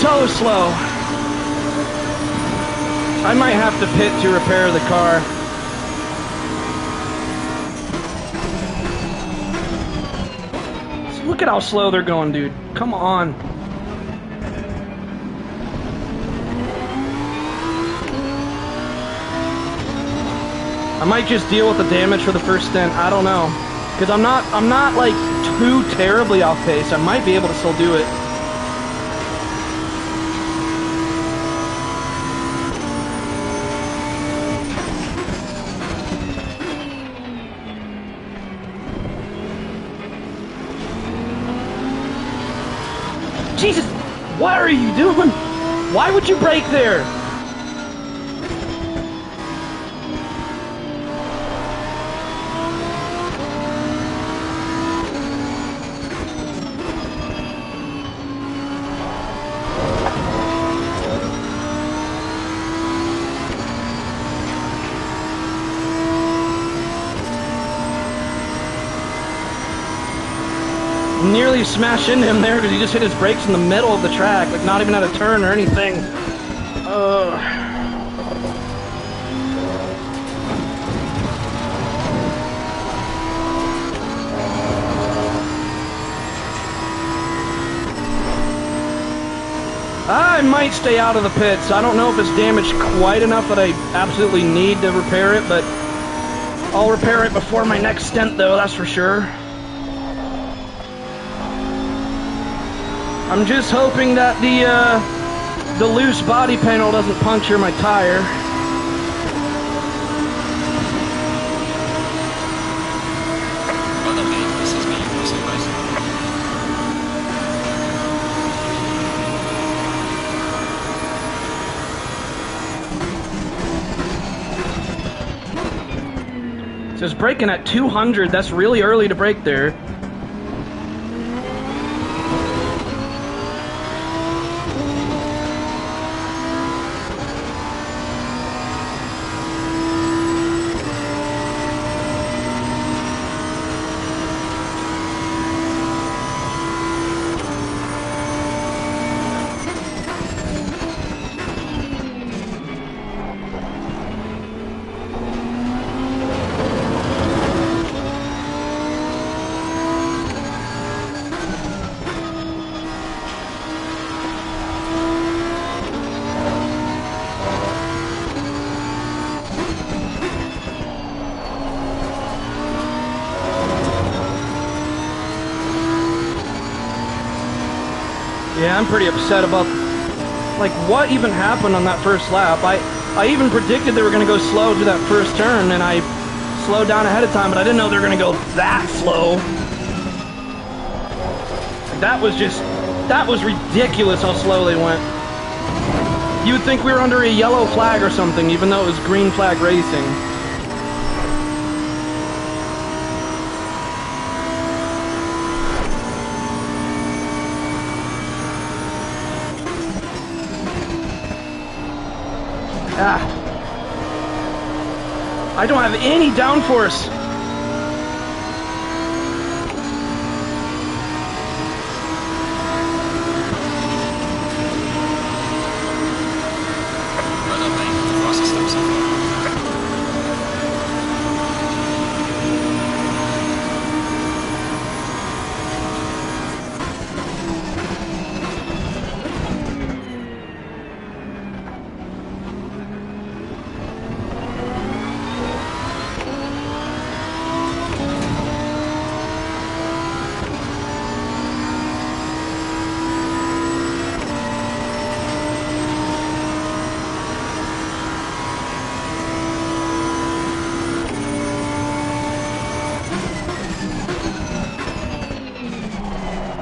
so slow. I might have to pit to repair the car. Look at how slow they're going, dude. Come on. I might just deal with the damage for the first stint. I don't know. Because I'm not like too terribly off pace. I might be able to still do it. Jesus, what are you doing? Why would you brake there? Nearly smashed into him there because he just hit his brakes in the middle of the track, like not even at a turn or anything. I might stay out of the pits. I don't know if it's damaged quite enough that I absolutely need to repair it, but I'll repair it before my next stint though, that's for sure. I'm just hoping that the loose body panel doesn't puncture my tire. Brother mate, this is me, so guys. It says braking at 200, that's really early to brake there. Yeah, I'm pretty upset about, like, what even happened on that first lap. I even predicted they were going to go slow to that first turn, and I slowed down ahead of time, but I didn't know they were going to go that slow. That was ridiculous how slow they went. You would think we were under a yellow flag or something, even though it was green flag racing. Ah. I don't have any downforce. Well done, mate. The fastest lap so far.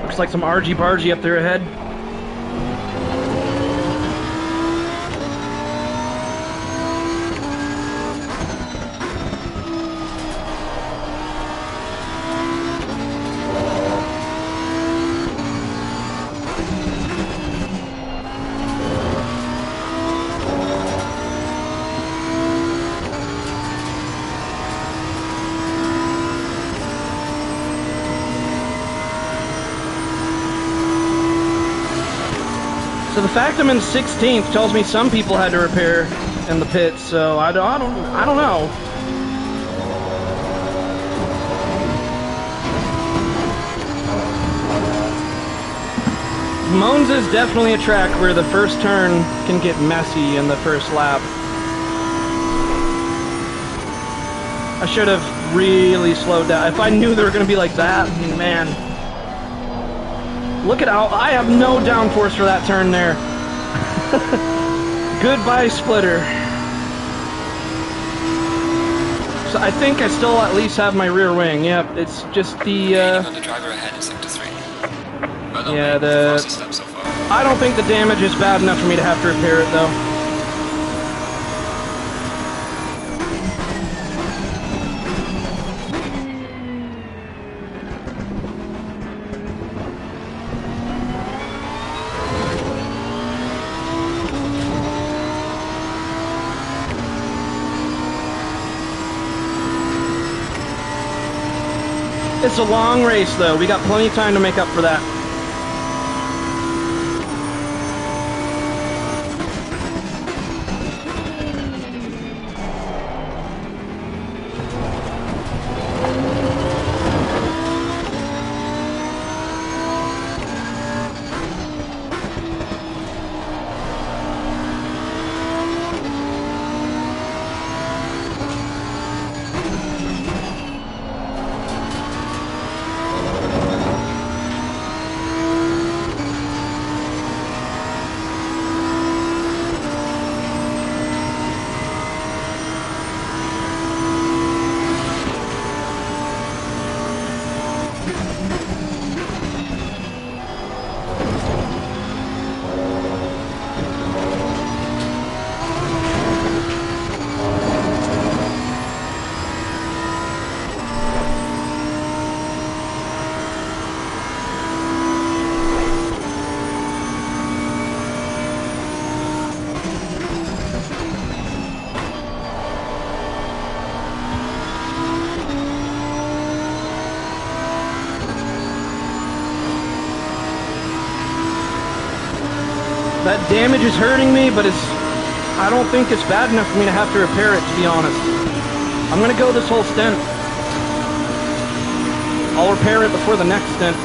Looks like some argy-bargy up there ahead. So the fact I'm in 16th tells me some people had to repair in the pits, so I don't know. Monza is definitely a track where the first turn can get messy in the first lap. I should have really slowed down. If I knew they were going to be like that, man. Look at how I have no downforce for that turn there. Goodbye, splitter. So I think I still at least have my rear wing. Yep, it's just the On the driver ahead in sector 3. Well done, yeah, mate. The fastest lap so far. I don't think the damage is bad enough for me to have to repair it though. It's a long race, though. We got plenty of time to make up for that. That damage is hurting me, but I don't think it's bad enough for me to have to repair it, to be honest. I'm gonna go this whole stint. I'll repair it before the next stint.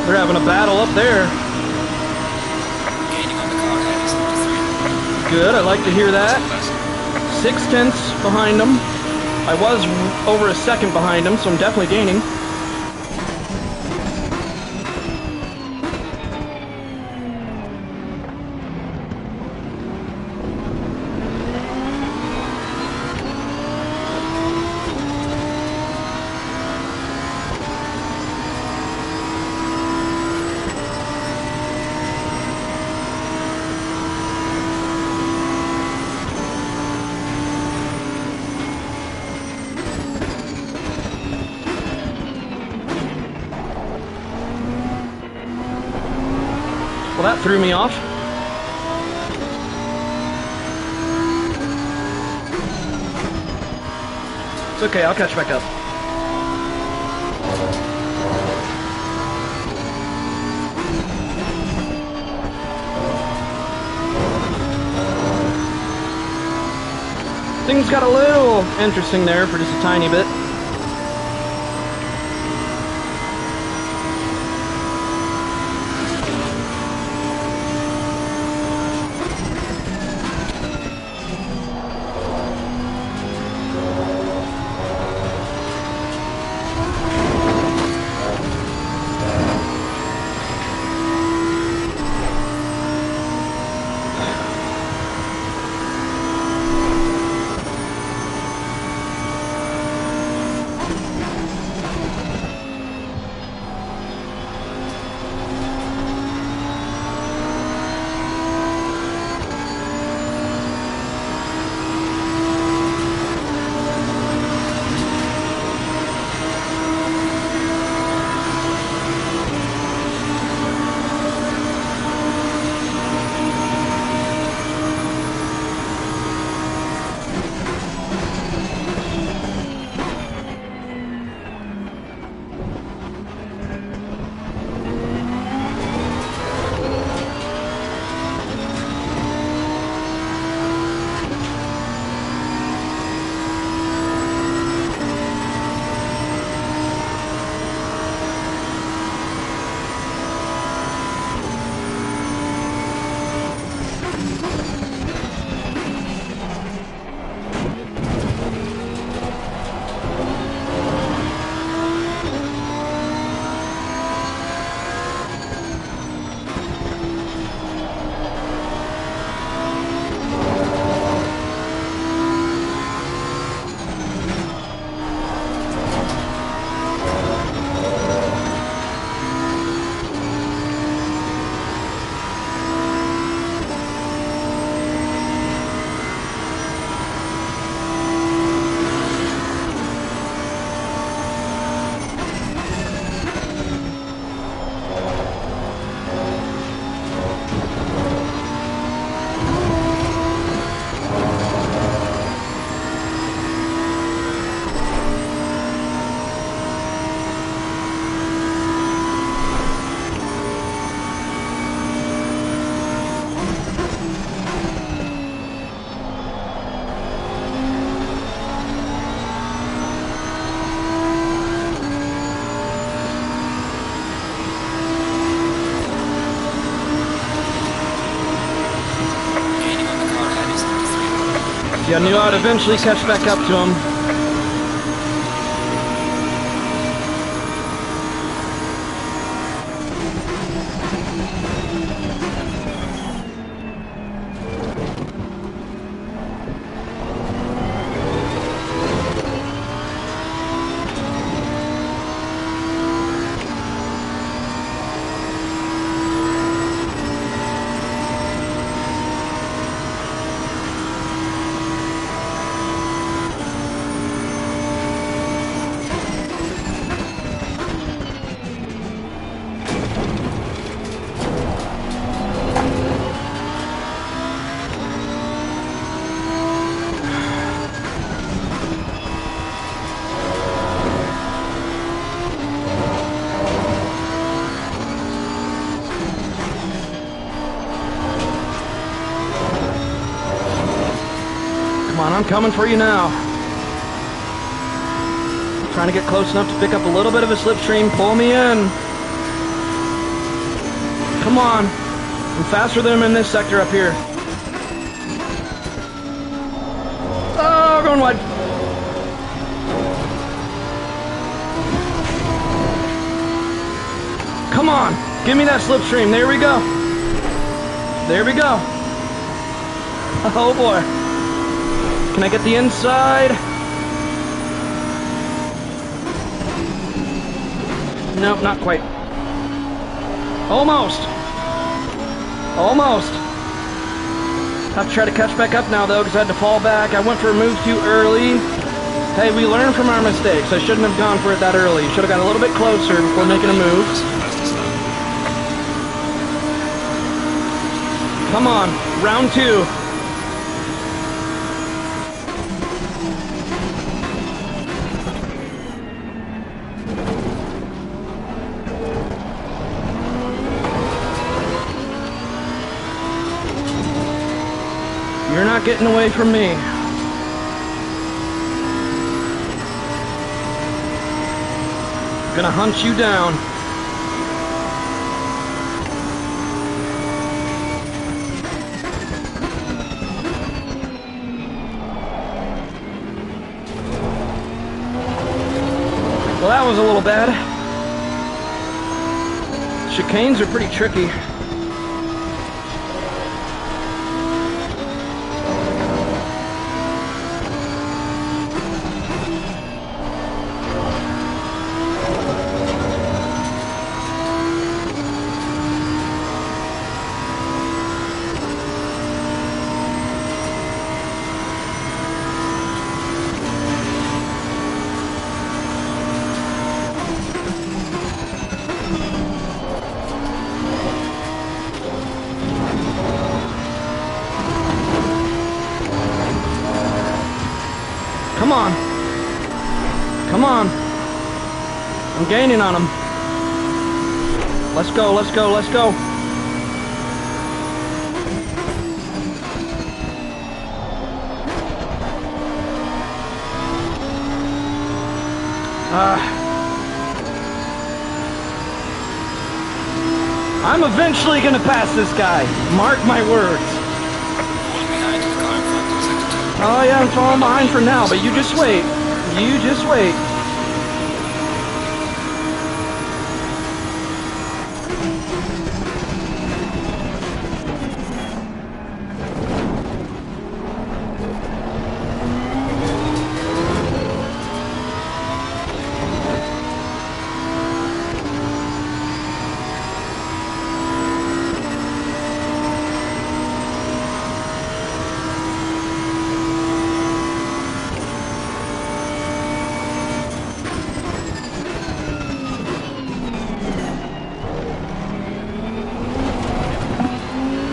They're having a battle up there. Gaining on the car ahead is 33. Good, I like to hear that. Left. 6/10 behind them. I was over a second behind them, so I'm definitely gaining. Well, that threw me off. It's okay, I'll catch back up. Things got a little interesting there for just a tiny bit. Yeah, I knew I'd eventually catch back up to him. Come on, I'm coming for you now. Trying to get close enough to pick up a little bit of a slipstream. Pull me in. Come on. I'm faster than him in this sector up here. Oh, going wide. Come on. Give me that slipstream. There we go. There we go. Oh boy. Can I get the inside? Nope, not quite. Almost. Almost. Have to try to catch back up now though, because I had to fall back. I went for a move too early. Hey, we learn from our mistakes. I shouldn't have gone for it that early. Should have got a little bit closer before making a move. Come on, round 2. You're not getting away from me. Gonna hunt you down. Well, that was a little bad. Chicanes are pretty tricky. Come on. Come on. I'm gaining on him. Let's go, let's go, let's go. I'm eventually gonna pass this guy. Mark my words. Oh yeah, I'm falling behind for now, but you just wait. You just wait.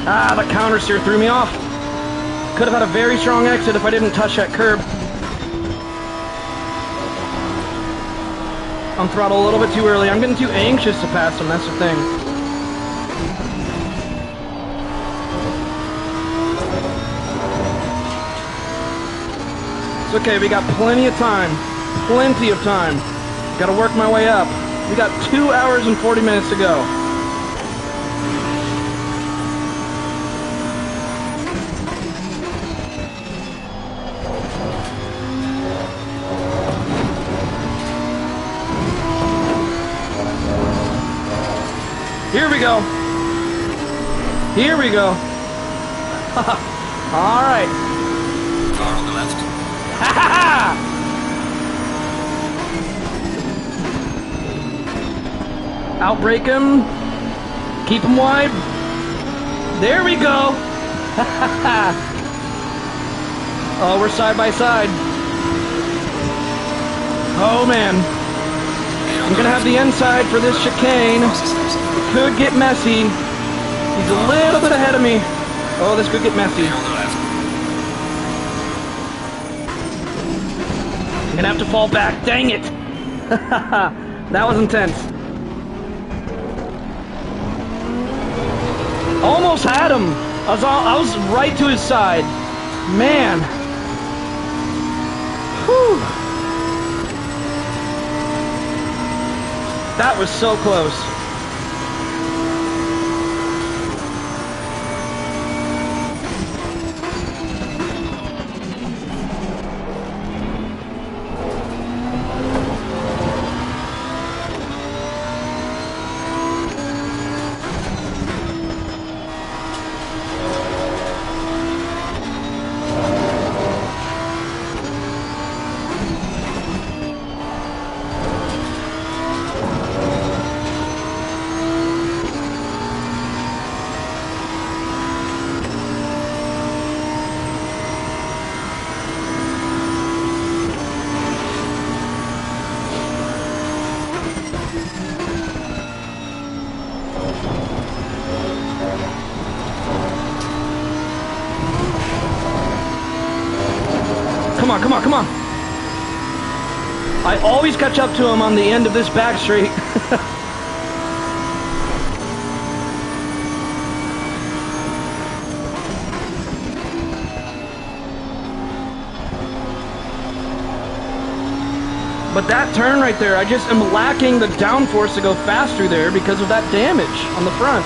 Ah, the counter steer threw me off. Could have had a very strong exit if I didn't touch that curb. I'm throttled a little bit too early. I'm getting too anxious to pass him, that's the thing. It's okay, we got plenty of time. Plenty of time. Gotta work my way up. We got 2 hours and 40 minutes to go. Here we go. Here we go. All right. Car on the left. Ha ha ha! Outbrake him. Keep him wide. There we go. Ha ha ha! Oh, we're side by side. Oh man. I'm gonna have the inside for this chicane. It could get messy. He's a little bit ahead of me. Oh, this could get messy. I'm gonna have to fall back. Dang it! That was intense. Almost had him. I was right to his side. Man. Whew. That was so close. on, come on, come on. I always catch up to him on the end of this back straight. But that turn right there, I just am lacking the downforce to go fast through there because of that damage on the front.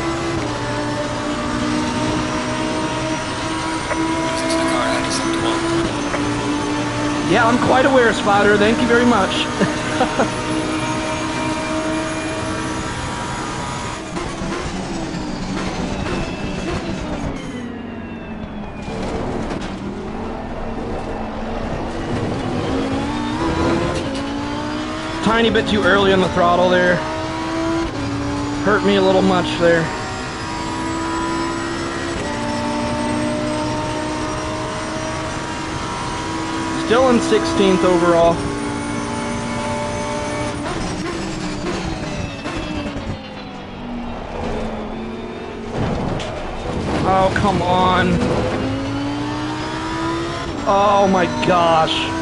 Losing to the car at except one. Yeah, I'm quite aware, Spotter. Thank you very much. Tiny bit too early on the throttle there. Hurt me a little much there. Still in 16th overall. Oh, come on. Oh my gosh.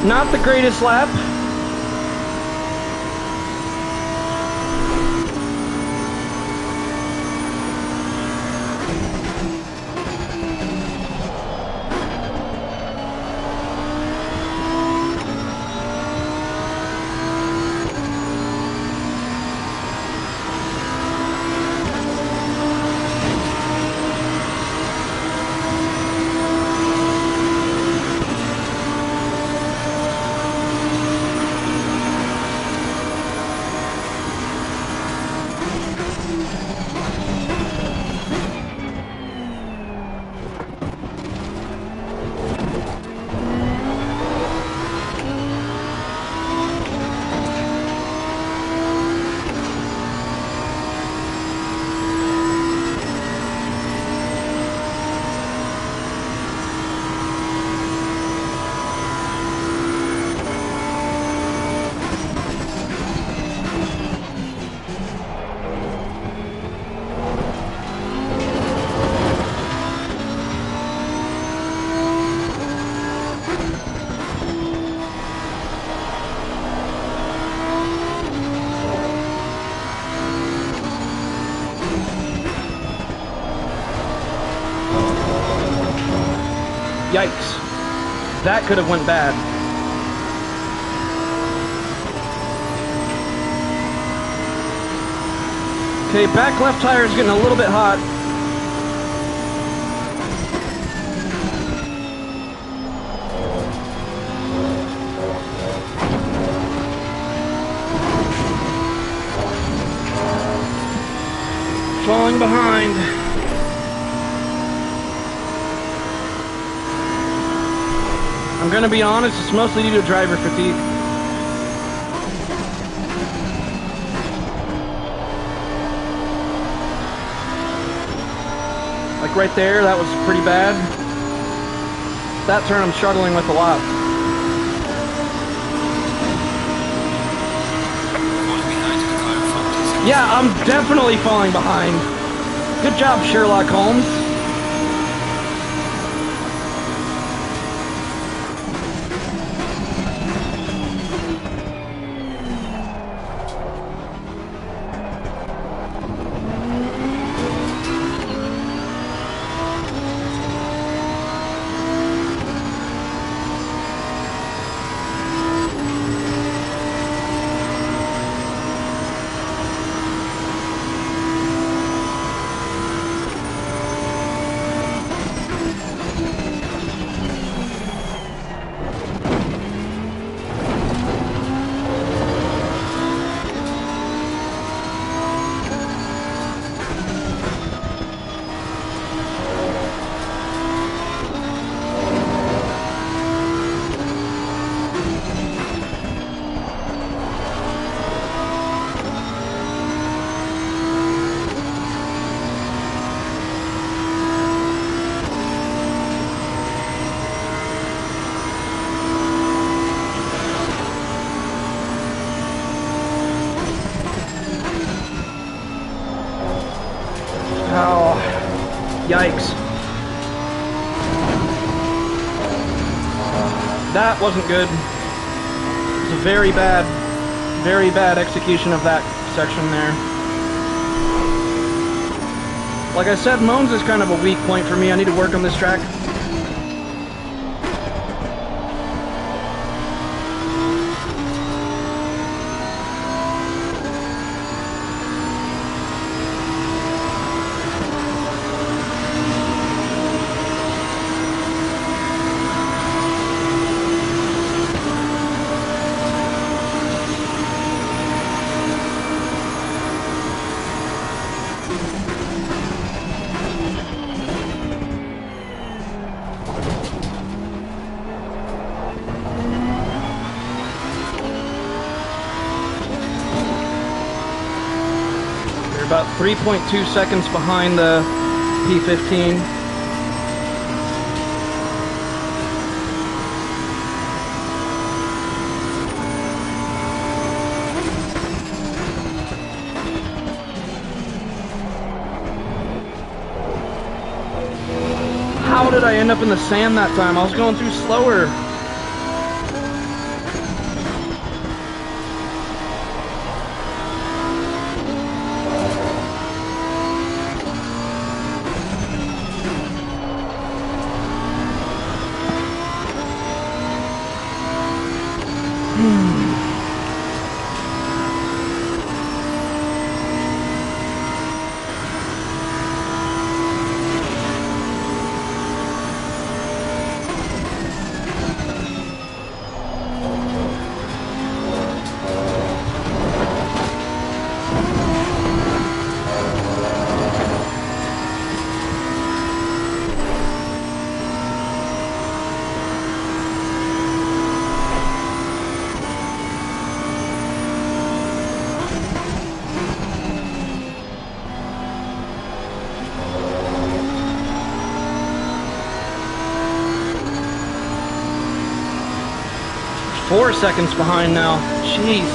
Not the greatest lap. Yikes. That could have went bad. Okay, back left tire is getting a little bit hot. Falling behind. I'm gonna be honest, it's mostly due to driver fatigue. Like right there, that was pretty bad. That turn I'm struggling with a lot. Falling behind to the car in front. Yeah, I'm definitely falling behind. Good job, Sherlock Holmes. Yikes. That wasn't good. It was a very bad execution of that section there. Like I said, Moans is kind of a weak point for me. I need to work on this track. About 3.2 seconds behind the P15. How did I end up in the sand that time? I was going through slower. Four seconds behind now. Jeez.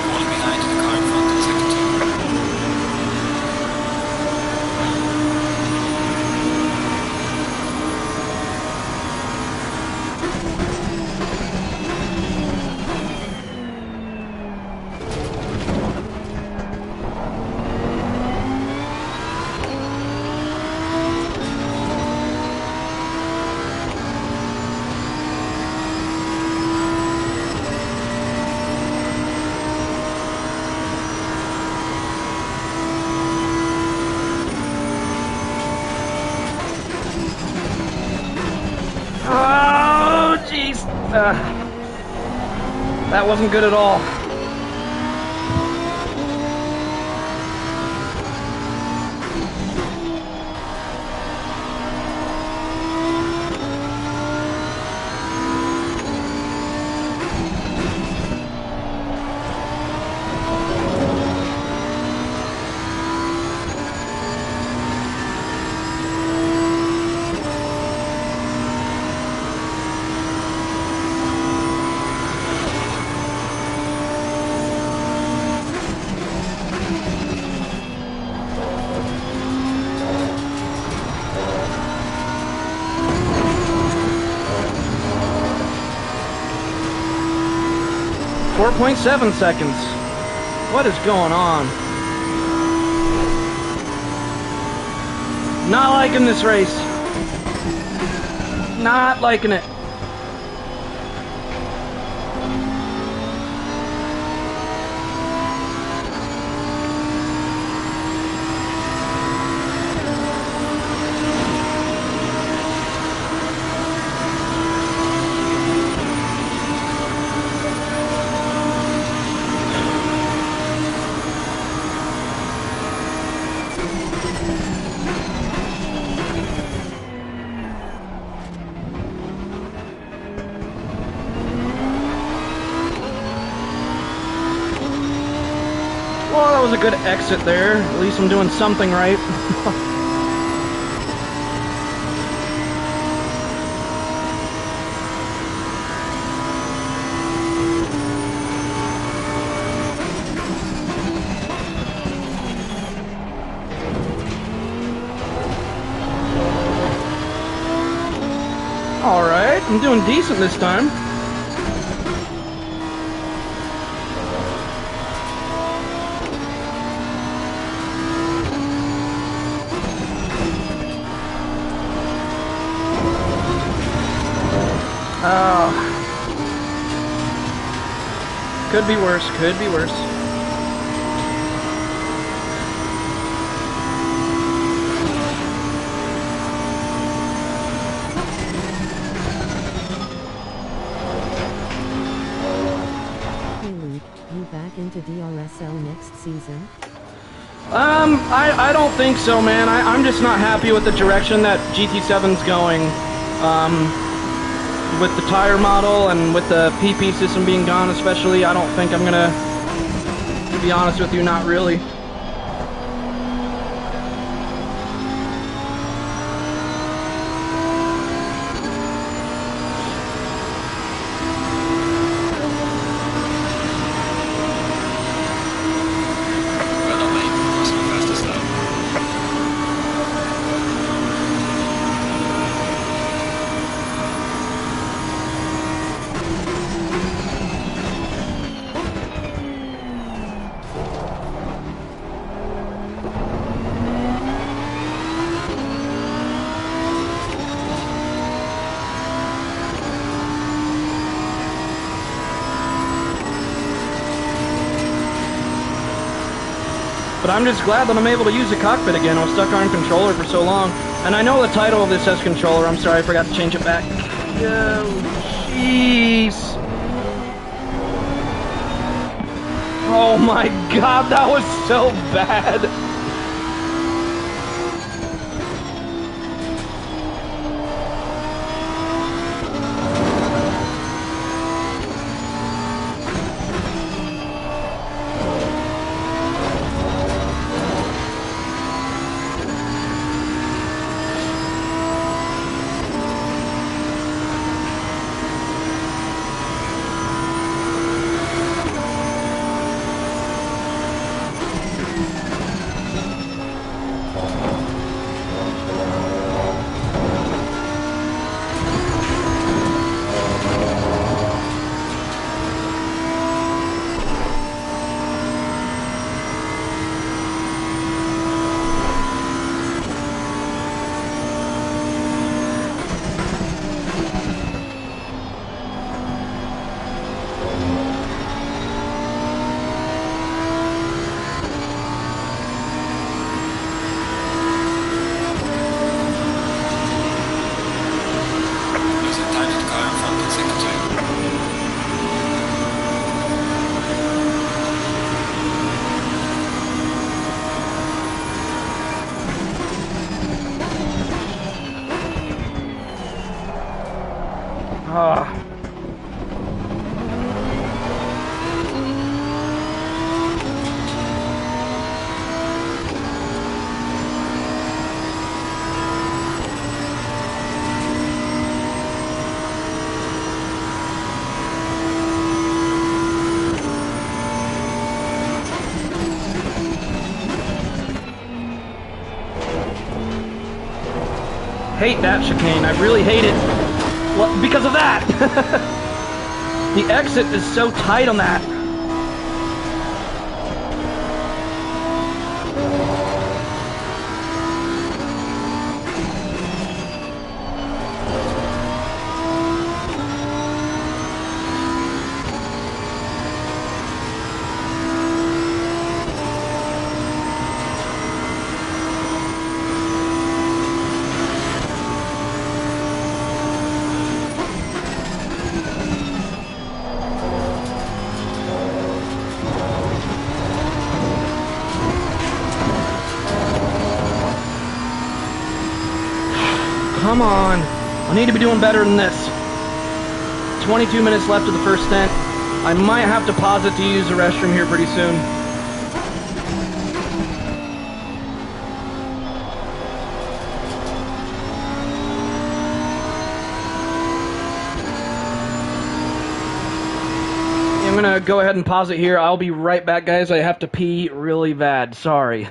Falling behind the car in front in second two. Oh, jeez. That wasn't good at all. .7 seconds. What is going on? Not liking this race. Not liking it. Well, that was a good exit there. At least I'm doing something right. I'm doing decent this time. Oh. Could be worse, could be worse. Hey Luke, you back into DRSL next season? I don't think so, man. I'm just not happy with the direction that GT7's going. With the tire model and with the PP system being gone especially, I don't think I'm gonna, to be honest with you, not really. Well done, mate. That's my fastest lap. But I'm just glad that I'm able to use the cockpit again. I was stuck on controller for so long. And I know the title of this says controller. I'm sorry, I forgot to change it back. Oh, jeez. Oh my god, that was so bad. Losing time to the car in front in second turn. Ah. Hate that chicane. I really hate it. Well, because of that. The exit is so tight on that. Come on. I need to be doing better than this. 22 minutes left of the first stint. I might have to pause it to use the restroom here pretty soon. I'm gonna go ahead and pause it here. I'll be right back, guys. I have to pee really bad. Sorry.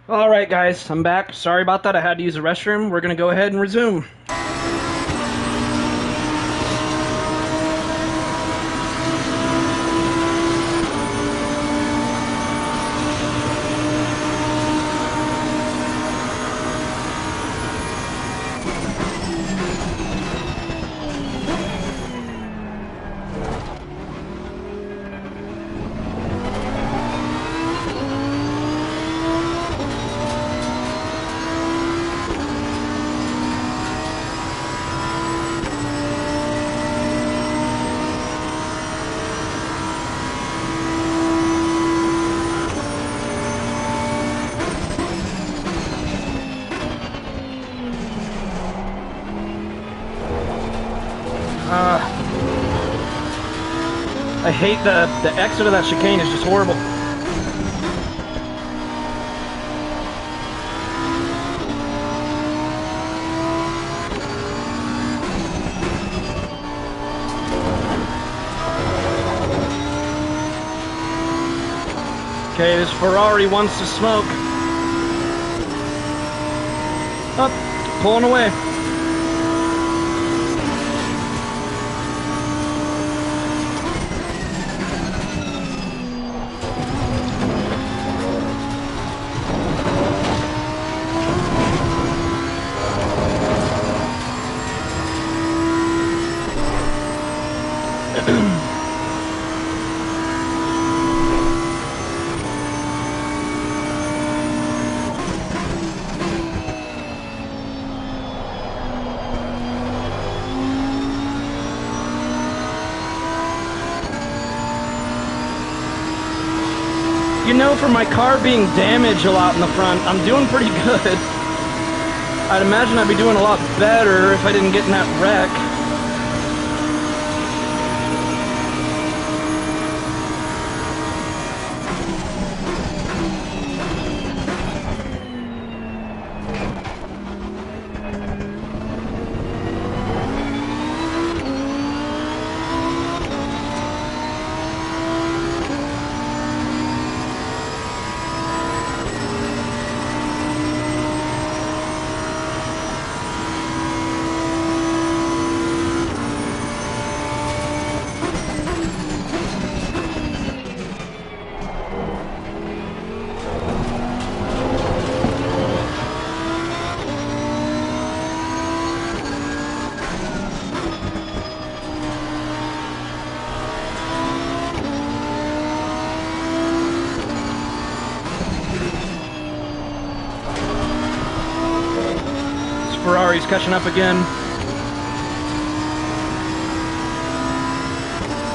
Alright guys, I'm back. Sorry about that, I had to use the restroom. We're gonna go ahead and resume. I hate the exit of that chicane is just horrible. Okay, this Ferrari wants to smoke. Up, pulling away. You know, for my car being damaged a lot in the front, I'm doing pretty good. I'd imagine I'd be doing a lot better if I didn't get in that wreck. Ferrari's catching up again.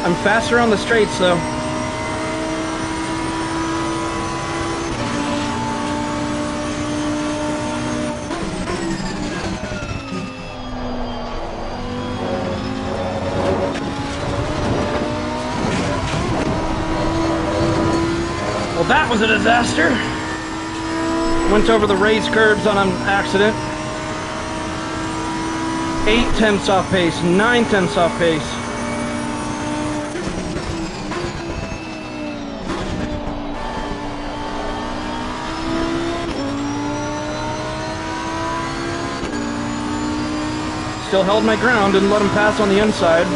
I'm faster on the straights though. Well, that was a disaster. Went over the raised curbs on an accident. 8/10 off pace, 9/10 off pace. Still held my ground, didn't let him pass on the inside.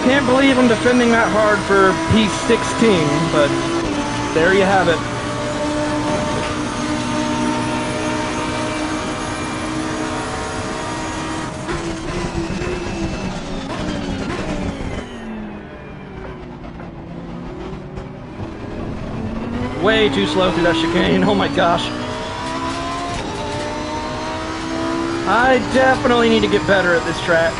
Can't believe I'm defending that hard for P16, but there you have it. Way too slow through that chicane, oh my gosh. I definitely need to get better at this track.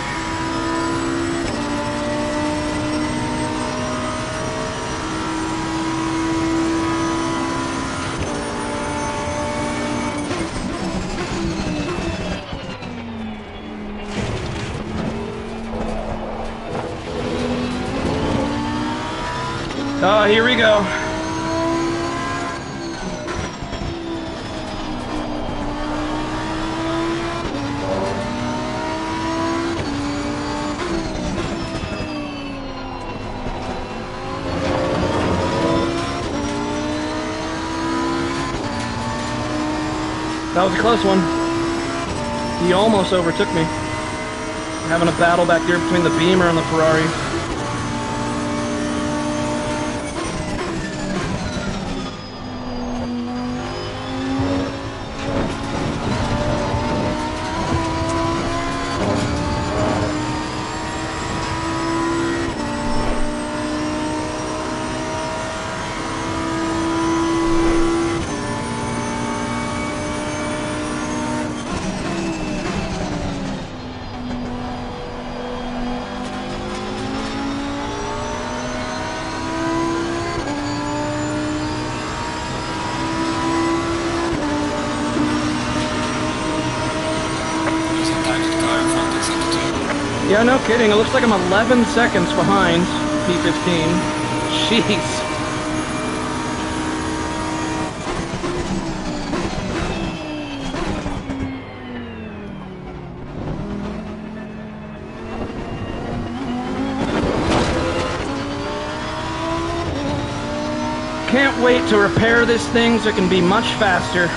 Oh, here we go. That was a close one. He almost overtook me. Having a battle back there between the Beamer and the Ferrari. Yeah, no kidding. It looks like I'm 11 seconds behind P15. Jeez. Can't wait to repair this thing so it can be much faster.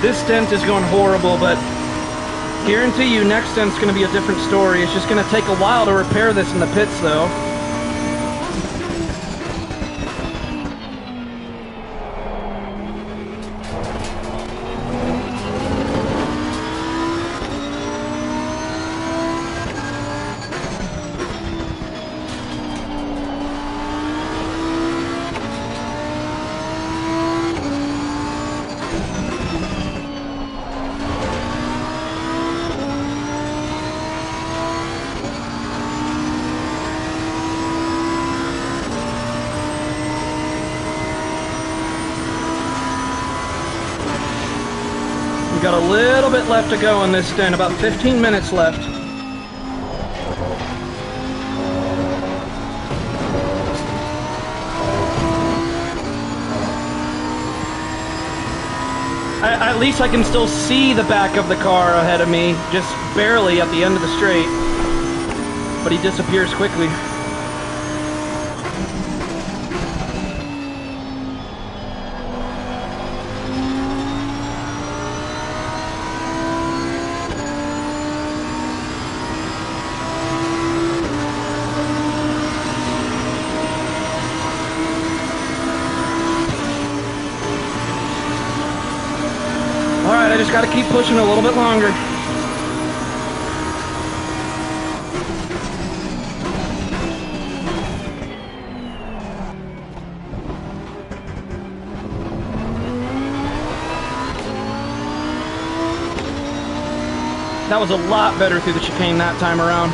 This stint is going horrible, but guarantee you next stint's going to be a different story. It's just going to take a while to repair this in the pits, though. Got a little bit left to go in this stint, about 15 minutes left. At least I can still see the back of the car ahead of me, just barely at the end of the straight. But he disappears quickly. I just got to keep pushing a little bit longer. That was a lot better through the chicane that time around.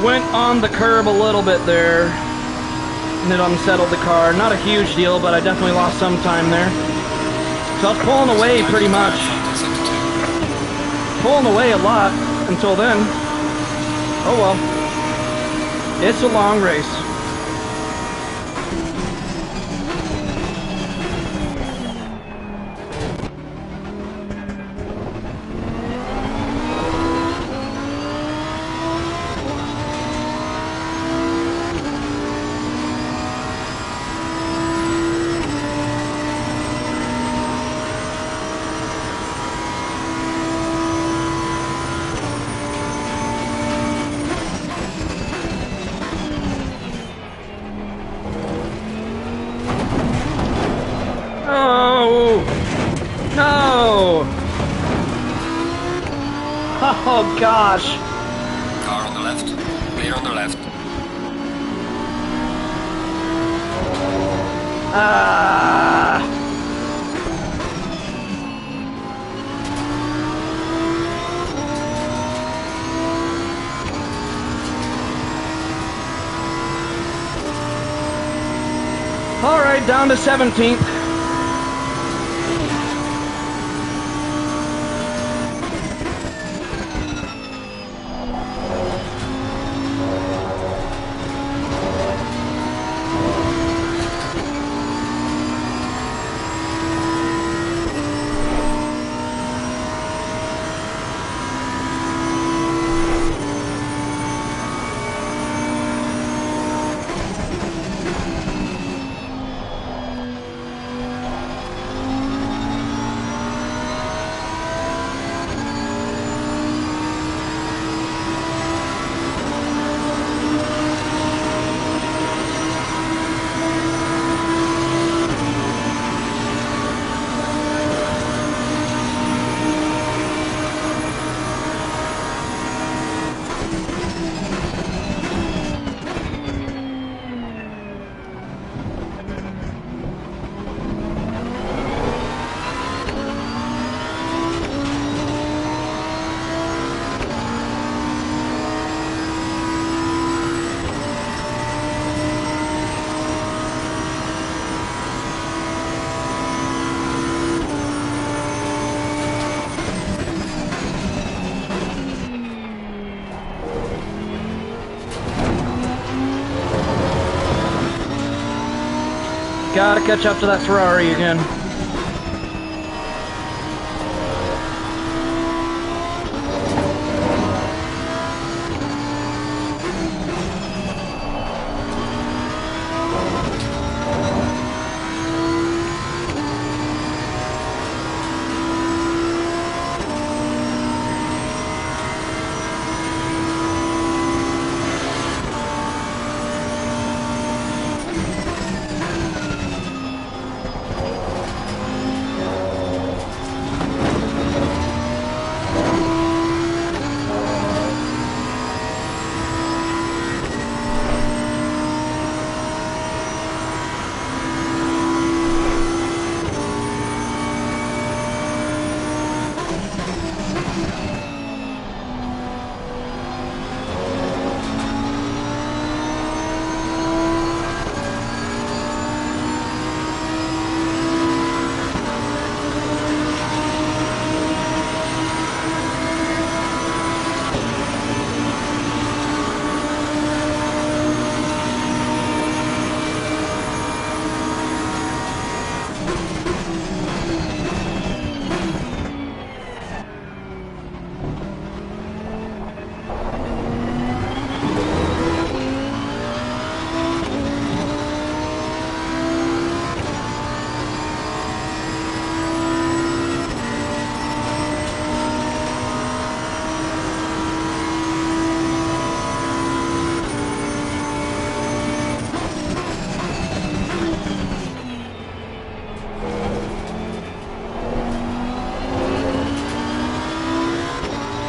Went on the curb a little bit there, and it unsettled the car. Not a huge deal, but I definitely lost some time there. So I was pulling away pretty much. Pulling away a lot until then. Oh well. It's a long race. Oh gosh. Car on the left. Clear on the left. Ah. All right, down to 17th. Gotta catch up to that Ferrari again.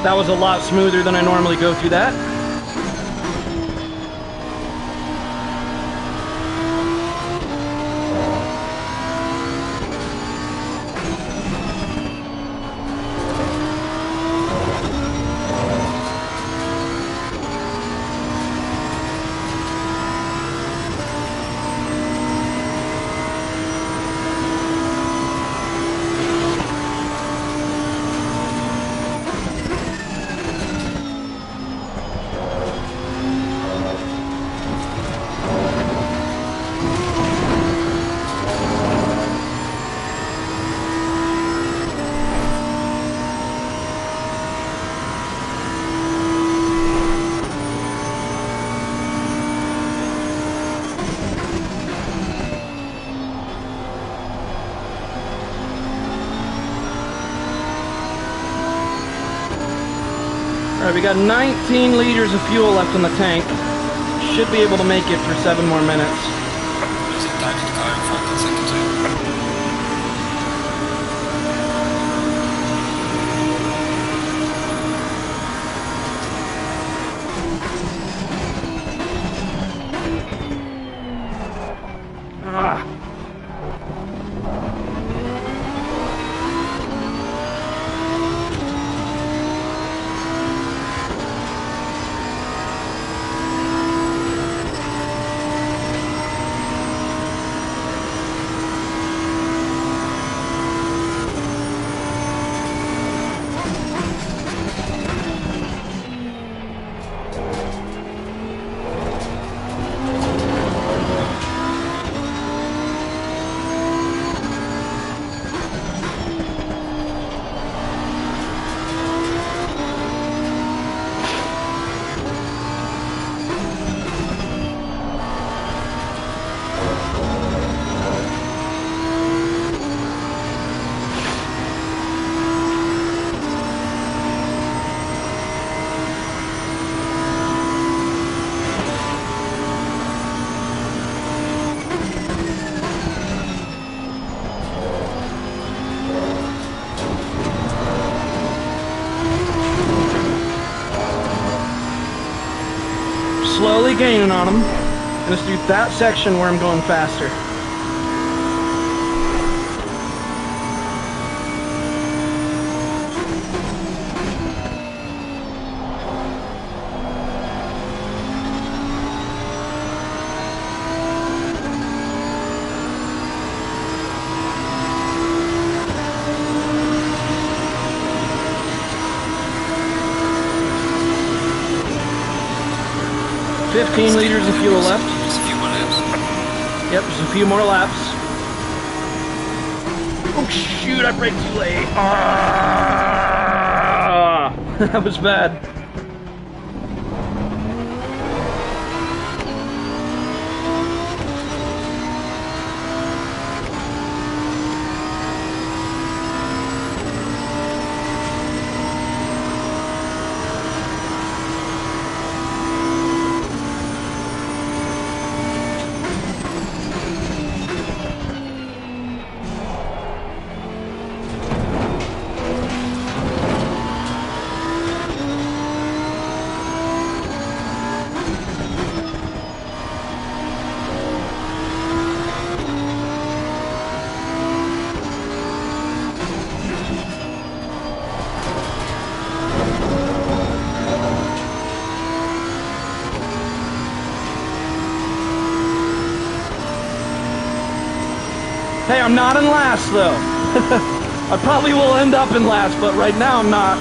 That was a lot smoother than I normally go through that. Alright, we got 19 liters of fuel left in the tank. Should be able to make it for 7 more minutes. Losing time to the car in front in second 2. Ah. Slowly gaining on them. And it's through that section where I'm going faster. $15 liters of fuel left. Just a few more laps. Yep, just a few more laps. Oh shoot, I braked too late. Ah, that was bad. Hey, I'm not in last though. I probably will end up in last, but right now I'm not.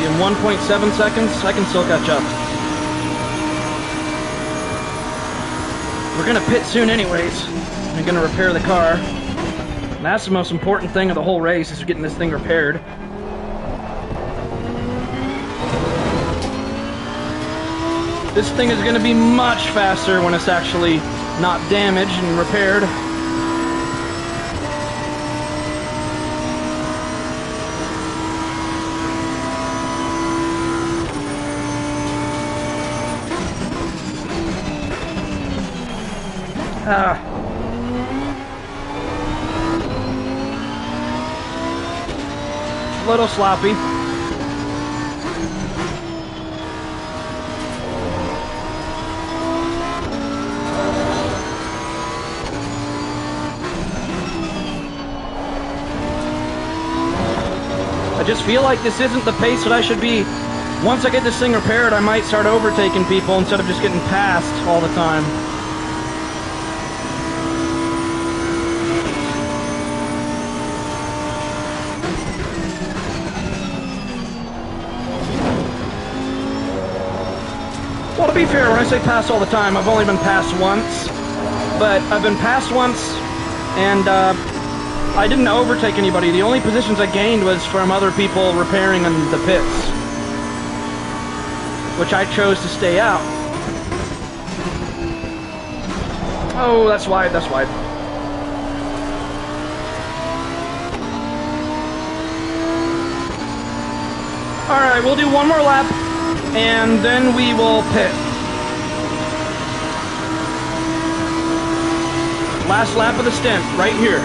In 1.7 seconds, I can still catch up. We're gonna pit soon anyways. I'm gonna repair the car. And that's the most important thing of the whole race, is getting this thing repaired. This thing is gonna be much faster when it's actually not damaged and repaired. A little sloppy. I just feel like this isn't the pace that I should be. Once I get this thing repaired, I might start overtaking people instead of just getting passed all the time. Well, to be fair, when I say pass all the time, I've only been passed once. But I've been passed once, and I didn't overtake anybody. The only positions I gained was from other people repairing in the pits, which I chose to stay out. Oh, that's wide, that's wide. Alright, we'll do one more lap, and then we will pit. Last lap of the stint, right here.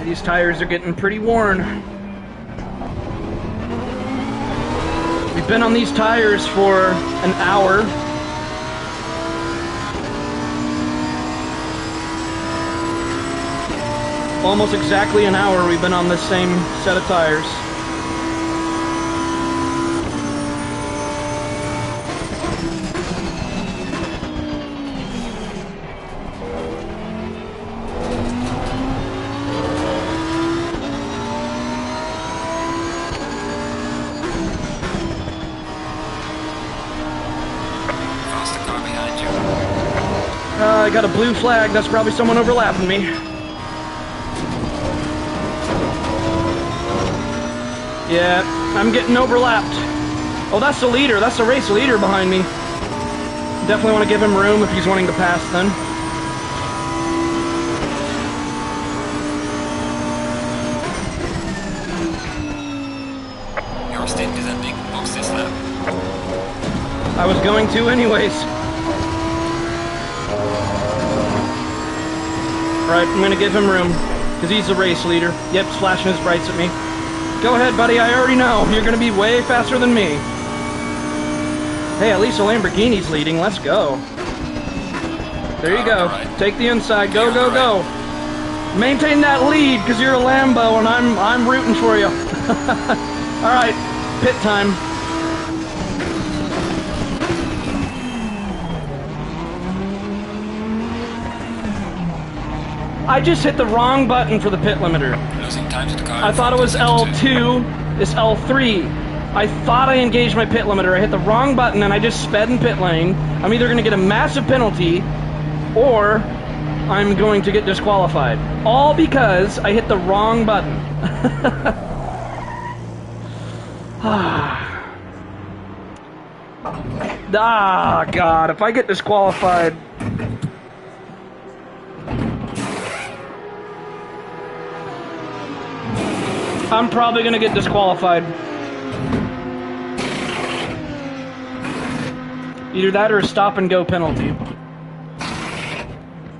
These tires are getting pretty worn. We've been on these tires for an hour. Almost exactly an hour we've been on this same set of tires. Faster car behind you. I got a blue flag. That's probably someone overlapping me. Yeah, I'm getting overlapped. Oh, that's the leader. That's the race leader behind me. Definitely want to give him room if he's wanting to pass then. Your stint is ending. Box this lap. I was going to anyways. Right, I'm going to give him room, because he's the race leader. Yep, flashing his brights at me. Go ahead, buddy, I already know. You're going to be way faster than me. Hey, at least the Lamborghini's leading. Let's go. There you go. Take the inside. Go, go, go. Maintain that lead, because you're a Lambo, and I'm rooting for you. All right, pit time. I just hit the wrong button for the pit limiter. Losing time to the car. I thought it was L2, it's L3. I thought I engaged my pit limiter. I hit the wrong button and I just sped in pit lane. I'm either going to get a massive penalty or I'm going to get disqualified. All because I hit the wrong button. Ah, God, if I get disqualified... I'm probably gonna get disqualified. Either that or a stop and go penalty.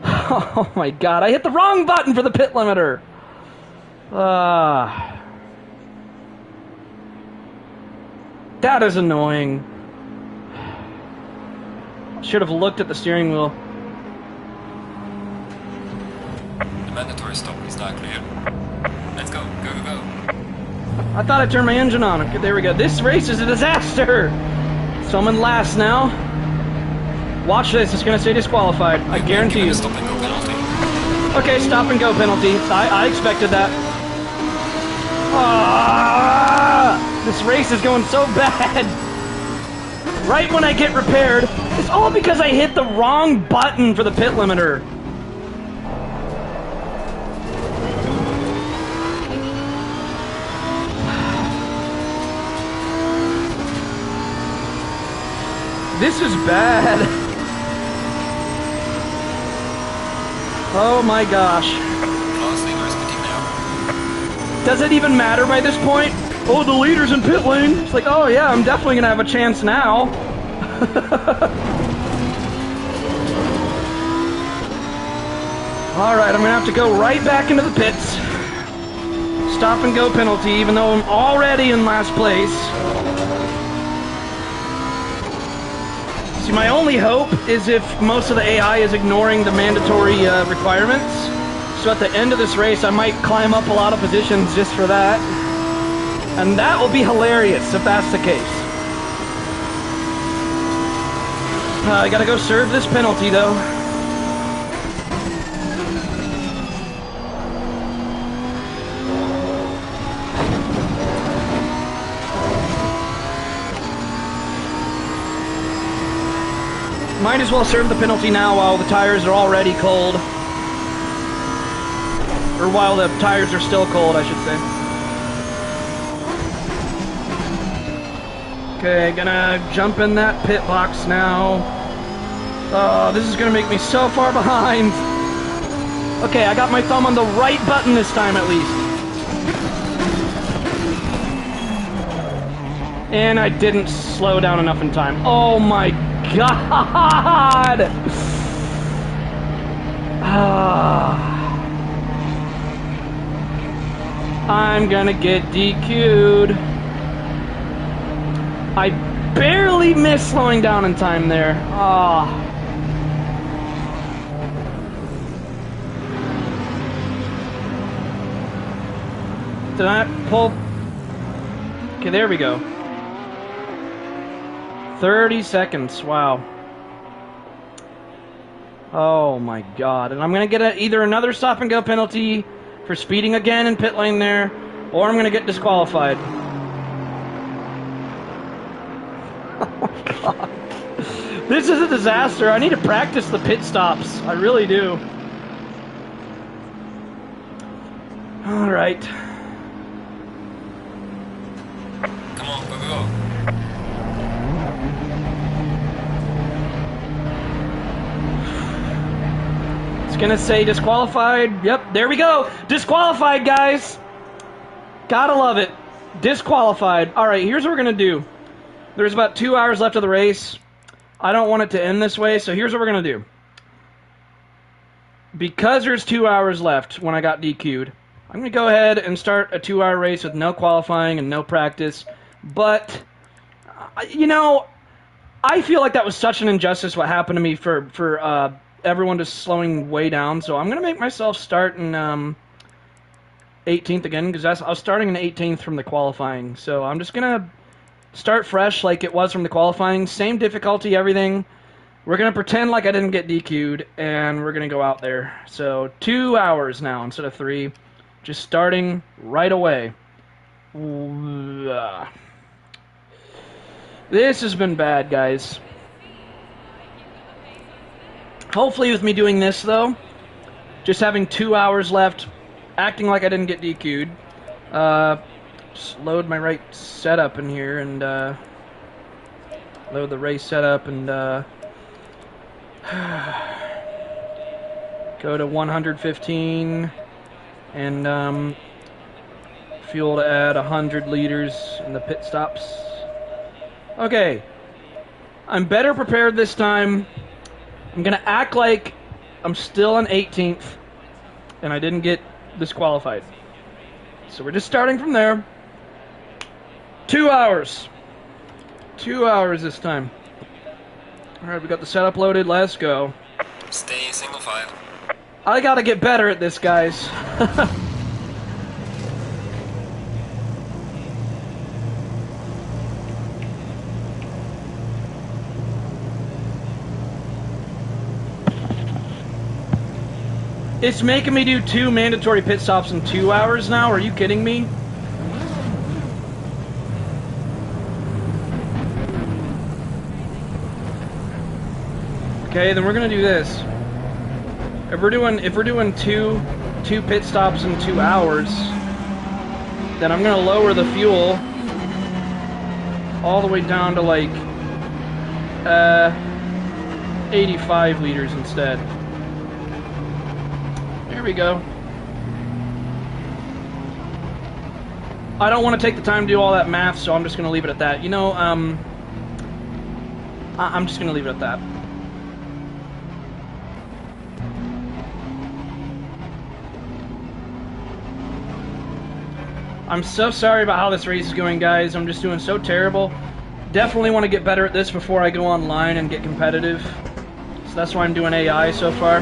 Oh my God, I hit the wrong button for the pit limiter. That is annoying. Should have looked at the steering wheel. The mandatory stop is now clear. Let's go, go, go, go. I thought I turned my engine on. Okay, there we go. This race is a disaster. So I'm in last now. Watch this. It's going to say disqualified. I guarantee you. Stop and go penalty. Okay, stop and go penalty. I expected that. This race is going so bad. Right when I get repaired, it's all because I hit the wrong button for the pit limiter. This is bad. Oh my gosh. Class leader is pitting now. Does it even matter by this point? Oh, the leader's in pit lane. It's like, oh yeah, I'm definitely gonna have a chance now. Alright, I'm gonna have to go right back into the pits. Stop and go penalty, even though I'm already in last place. See, my only hope is if most of the AI is ignoring the mandatory requirements. So at the end of this race, I might climb up a lot of positions just for that. And that will be hilarious if that's the case. I gotta go serve this penalty, though. Might as well serve the penalty now while the tires are already cold. Or while the tires are still cold, I should say. Okay, gonna jump in that pit box now. Oh, this is gonna make me so far behind. Okay, I got my thumb on the right button this time at least. And I didn't slow down enough in time. Oh my god! I'm gonna get DQ'd. I barely missed slowing down in time there. Did I pull? Okay, there we go. 30 seconds, wow. Oh my god. And I'm gonna get either another stop and go penalty for speeding again in pit lane there, or I'm gonna get disqualified. Oh my god. This is a disaster. I need to practice the pit stops. I really do. Alright. Come on, go, go, go. It's gonna say disqualified. Yep, there we go. Disqualified, guys. Gotta love it. Disqualified. Alright, here's what we're gonna do. There's about 2 hours left of the race. I don't want it to end this way, so here's what we're gonna do. Because there's 2 hours left when I got DQ'd, I'm gonna go ahead and start a 2-hour race with no qualifying and no practice. But, you know, I feel like that was such an injustice what happened to me for everyone just slowing way down. So I'm going to make myself start in 18th again, because I was starting in 18th from the qualifying. So I'm just going to start fresh like it was from the qualifying. Same difficulty, everything. We're going to pretend like I didn't get DQ'd, and we're going to go out there. So 2 hours now instead of 3. Just starting right away. This has been bad, guys. Hopefully with me doing this, though, just having 2 hours left, acting like I didn't get DQ'd, just load my right setup in here and load the race setup and go to 115 and fuel to add 100 liters in the pit stops. Okay, I'm better prepared this time. I'm gonna act like I'm still in 18th and I didn't get disqualified. So we're just starting from there. 2 hours. 2 hours this time. Alright, we got the setup loaded. Let's go. Stay single file. I gotta get better at this, guys. It's making me do 2 mandatory pit stops in 2 hours now. Are you kidding me? Okay, then we're gonna do this. If we're doing two pit stops in 2 hours, then I'm gonna lower the fuel all the way down to like 85 liters instead. There we go. I don't want to take the time to do all that math, so I'm just going to leave it at that. You know, I'm just going to leave it at that. I'm so sorry about how this race is going, guys. I'm just doing so terrible. Definitely want to get better at this before I go online and get competitive. So that's why I'm doing AI so far.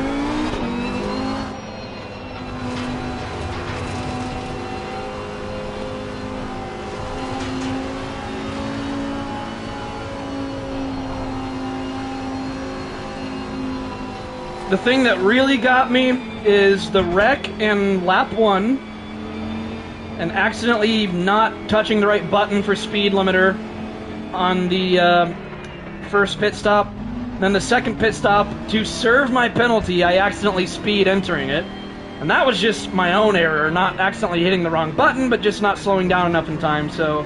The thing that really got me is the wreck in lap 1 and accidentally not touching the right button for speed limiter on the first pit stop. Then the second pit stop, to serve my penalty, I accidentally speed entering it. And that was just my own error, not accidentally hitting the wrong button, but just not slowing down enough in time, so...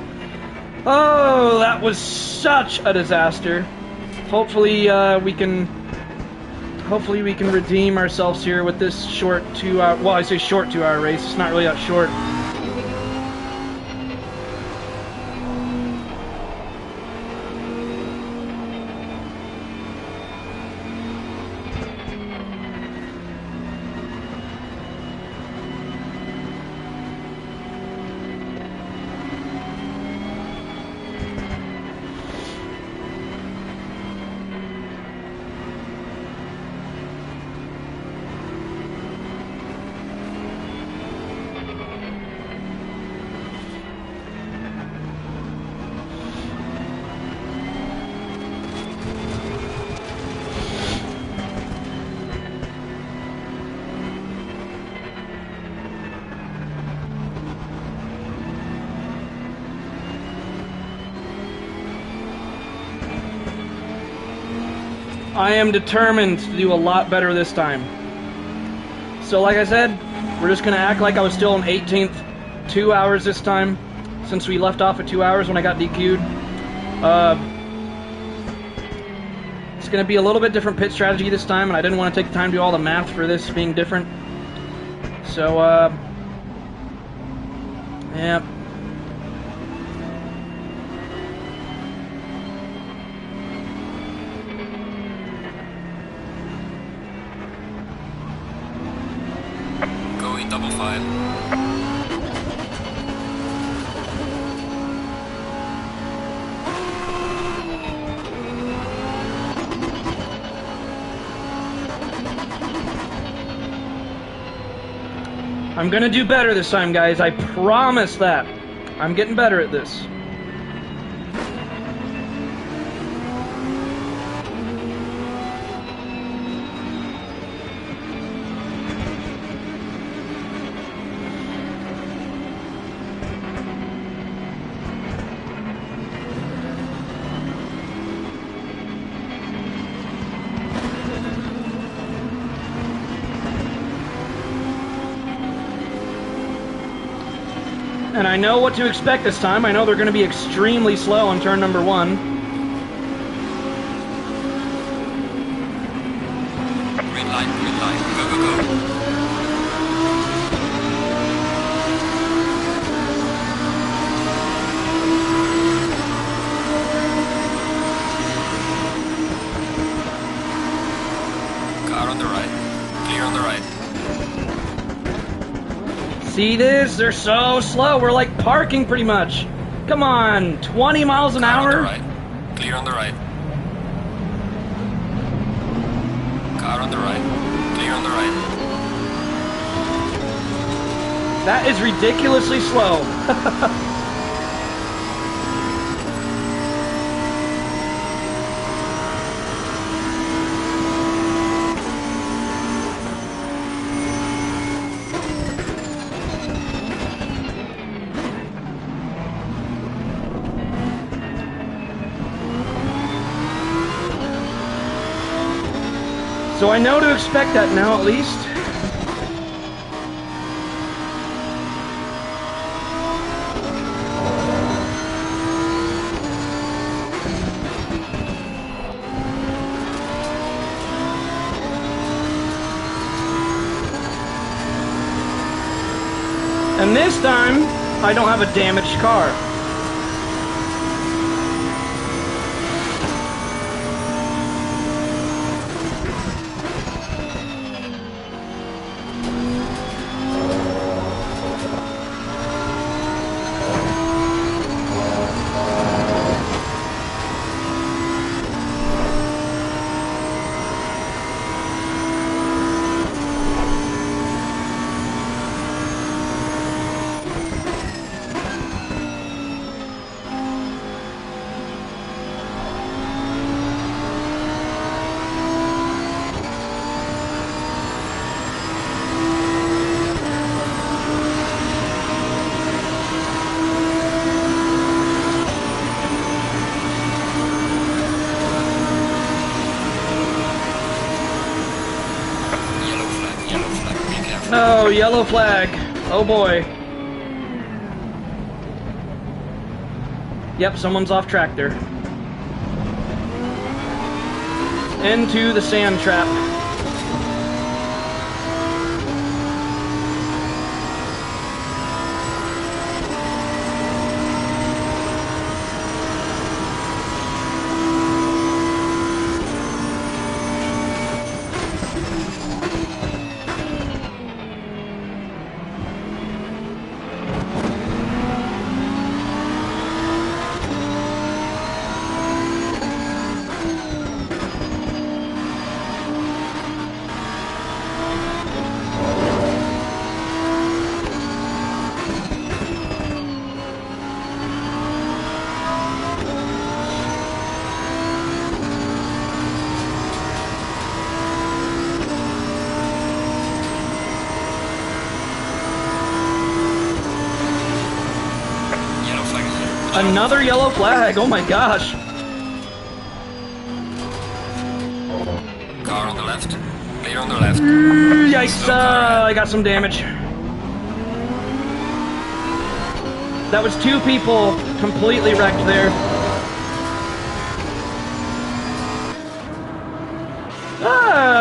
Oh, that was such a disaster. Hopefully, we can redeem ourselves here with this short 2-hour... Well, I say short 2-hour race. It's not really that short. I am determined to do a lot better this time. So like I said, we're just going to act like I was still in 18th. 2 hours this time, since we left off at 2 hours when I got DQ'd. It's going to be a little bit different pit strategy this time, and I didn't want to take the time to do all the math for this being different. So, yeah. Going double file. I'm gonna do better this time, guys. I promise that. I'm getting better at this. And I know what to expect this time. I know they're going to be extremely slow on turn number 1. Green light, go, go, go. Car on the right, clear on the right. See this? They're so slow. We're like parking pretty much. Come on, 20 miles an Car on the hour? right, clear on the right. Car on the right, clear on the right. That is ridiculously slow. So I know to expect that now, at least. And this time, I don't have a damaged car. Oh, yellow flag. Oh boy. Yep, someone's off track there. Into the sand trap. Yellow flag ahead. Watch out. Another yellow flag. Oh my gosh. Car on the left. Clear on the left. Yikes. Slow car I got some damage. That was 2 people completely wrecked there.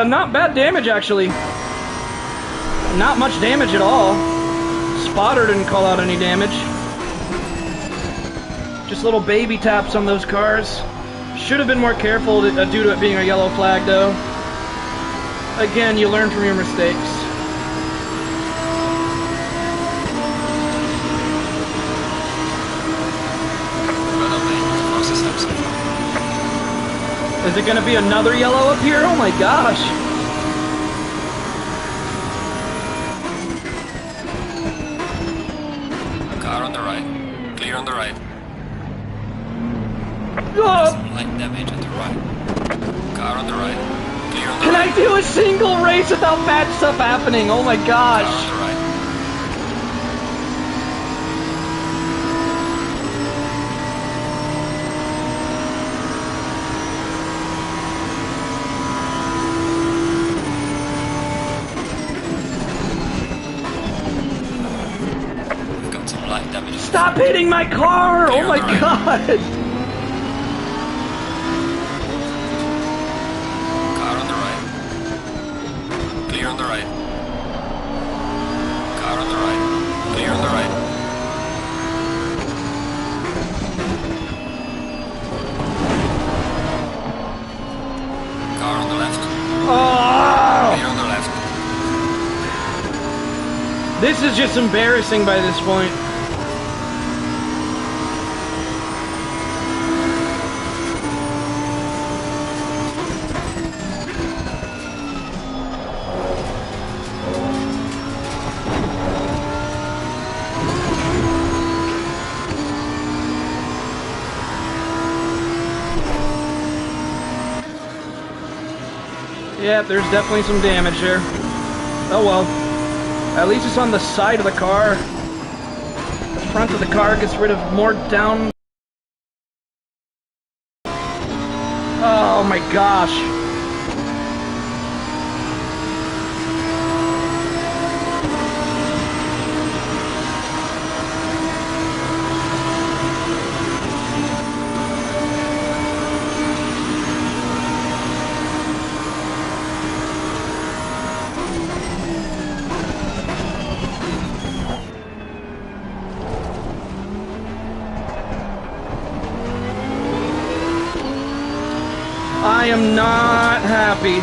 Not bad damage actually. Not much damage at all. Spotter didn't call out any damage. Just little baby taps on those cars. Should have been more careful due to it being a yellow flag though. Again, you learn from your mistakes. Well done, mate. Closest step so far. Is it gonna be another yellow up here? Oh my gosh. Car on the right. Clear on the right. Oh, Some light damage at the right. Car on the right. Clear on the can right. I do a single race without bad stuff happening? Oh my Car gosh. on the right. We've got some light damage. Stop hitting my car! Oh my god! Car on the right. Clear on the right. Car on the right. Clear on the right. Car on the left. Oh! Clear on the left. This is just embarrassing by this point. Yeah, there's definitely some damage there. Oh well. At least it's on the side of the car. The front of the car gets rid of more down. Oh my gosh. I am not happy.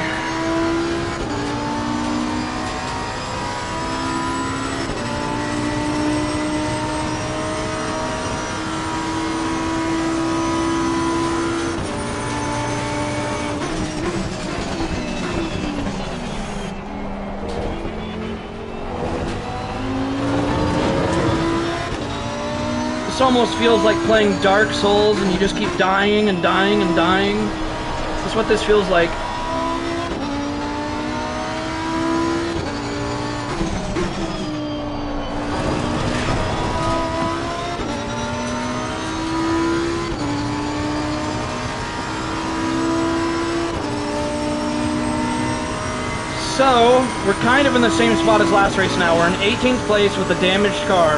This almost feels like playing Dark Souls and you just keep dying and dying and dying. That's what this feels like. So, we're kind of in the same spot as last race now. We're in 18th place with a damaged car.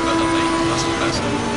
Well done, mate. That's all better.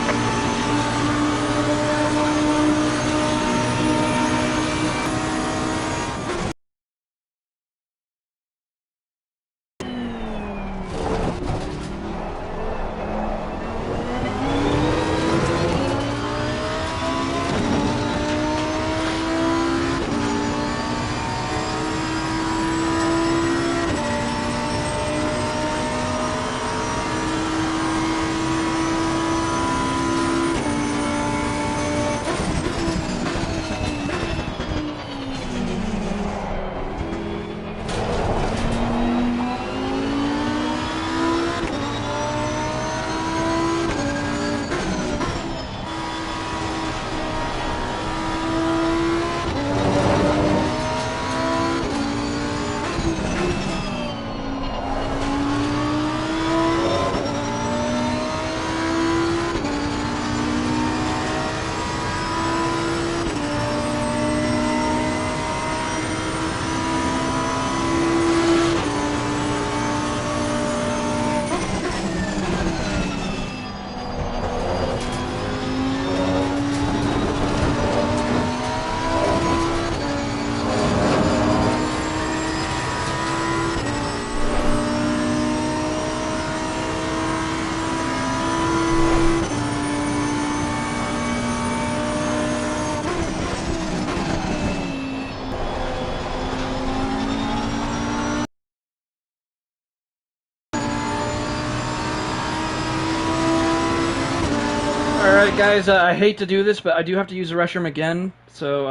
Alright, guys, I hate to do this, but I do have to use the restroom again, so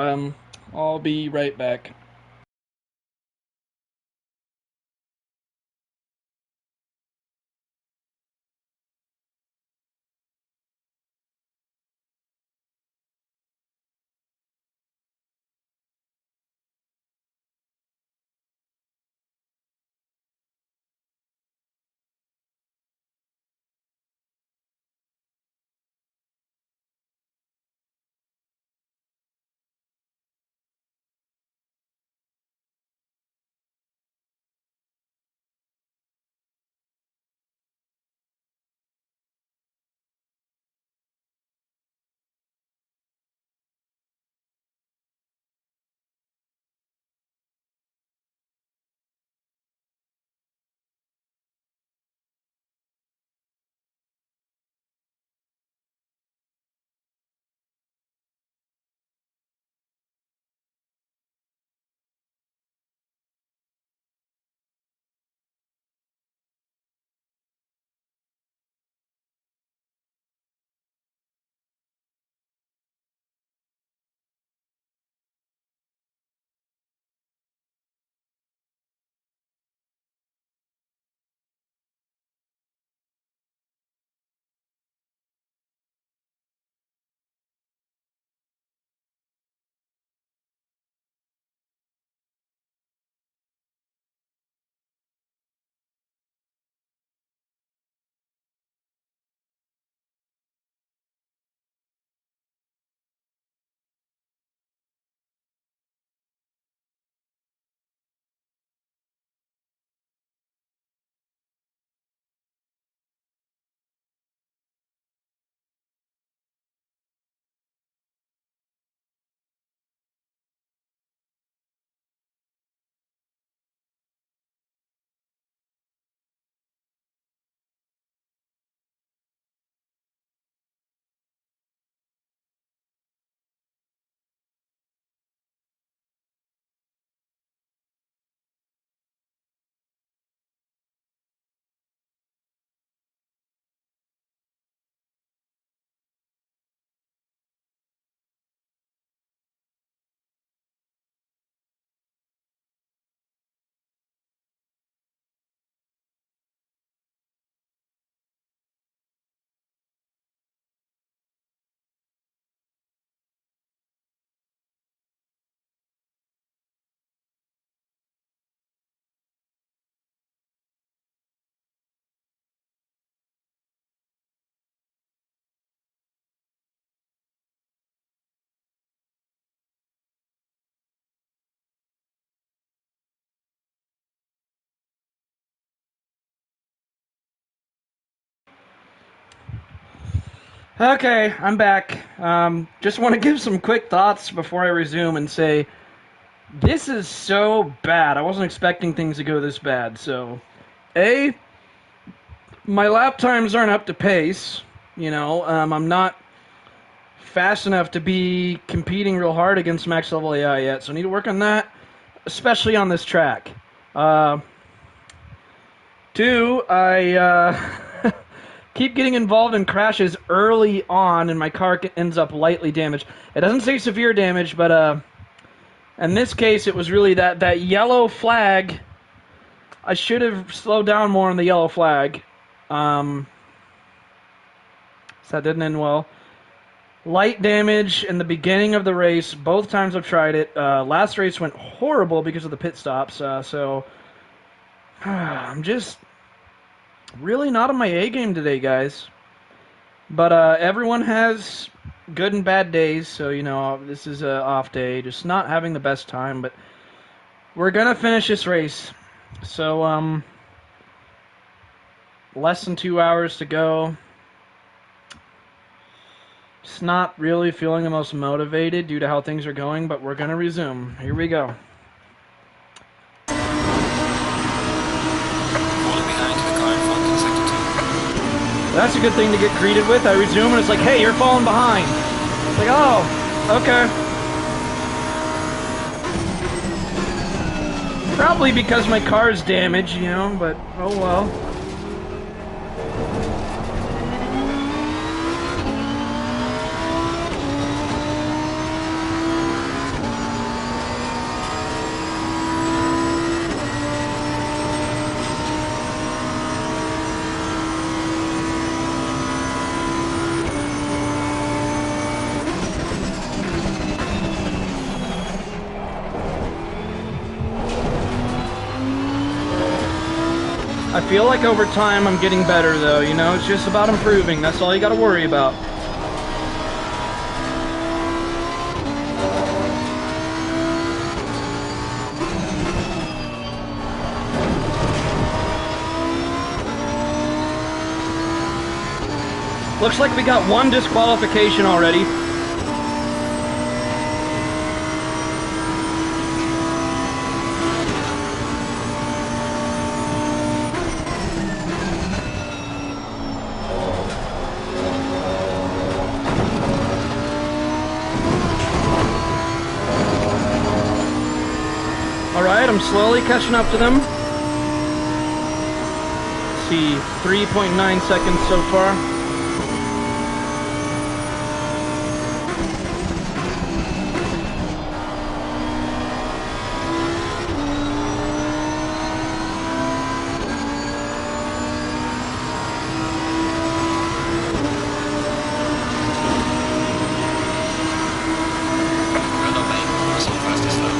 I'll be right back. Okay, I'm back. Just want to give some quick thoughts before I resume and say this is so bad. I wasn't expecting things to go this bad. So, A, my lap times aren't up to pace. I'm not fast enough to be competing real hard against max level AI yet, so I need to work on that, especially on this track. Two, I keep getting involved in crashes early on, and my car ends up lightly damaged. It doesn't say severe damage, but in this case, it was really that yellow flag. I should have slowed down more on the yellow flag. So that didn't end well. Light damage in the beginning of the race. Both times I've tried it. Last race went horrible because of the pit stops. So I'm just really not on my A game today, guys. But everyone has good and bad days. So, this is an off day. Just not having the best time. But we're going to finish this race. So, less than 2 hours to go. Just not really feeling the most motivated due to how things are going, but we're going to resume. Here we go. Falling behind the car in front in sector 2. That's a good thing to get greeted with. I resume and it's like, hey, you're falling behind. It's like, oh, okay. Probably because my car's damaged, but oh well. I feel like over time I'm getting better though, it's just about improving. That's all you gotta worry about. Looks like we got one disqualification already. Alright, I'm slowly catching up to them. Let's see, 3.9 seconds so far. Well done, mate. You're so fast and slow.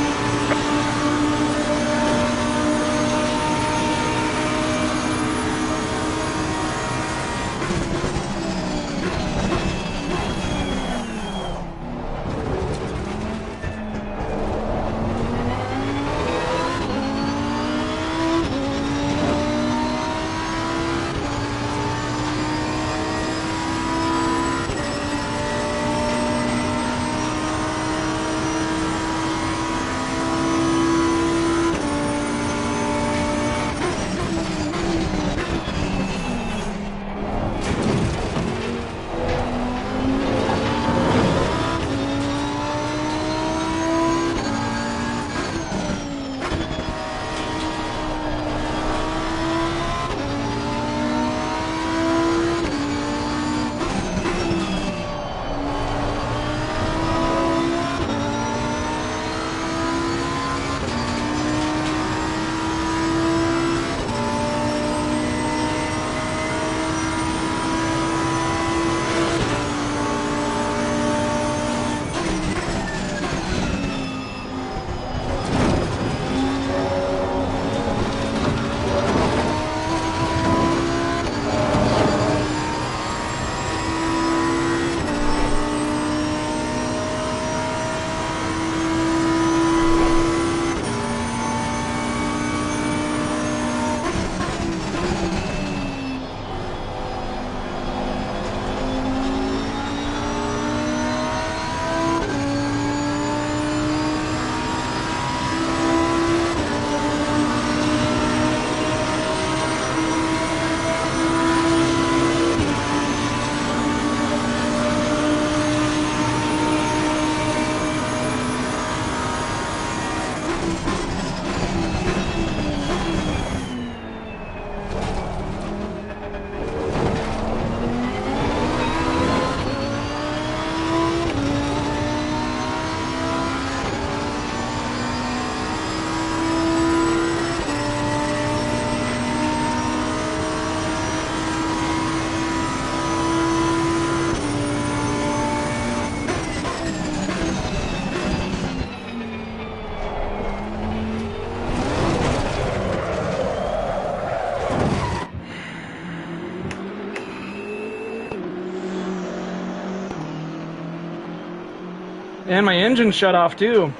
And my engine shut off too.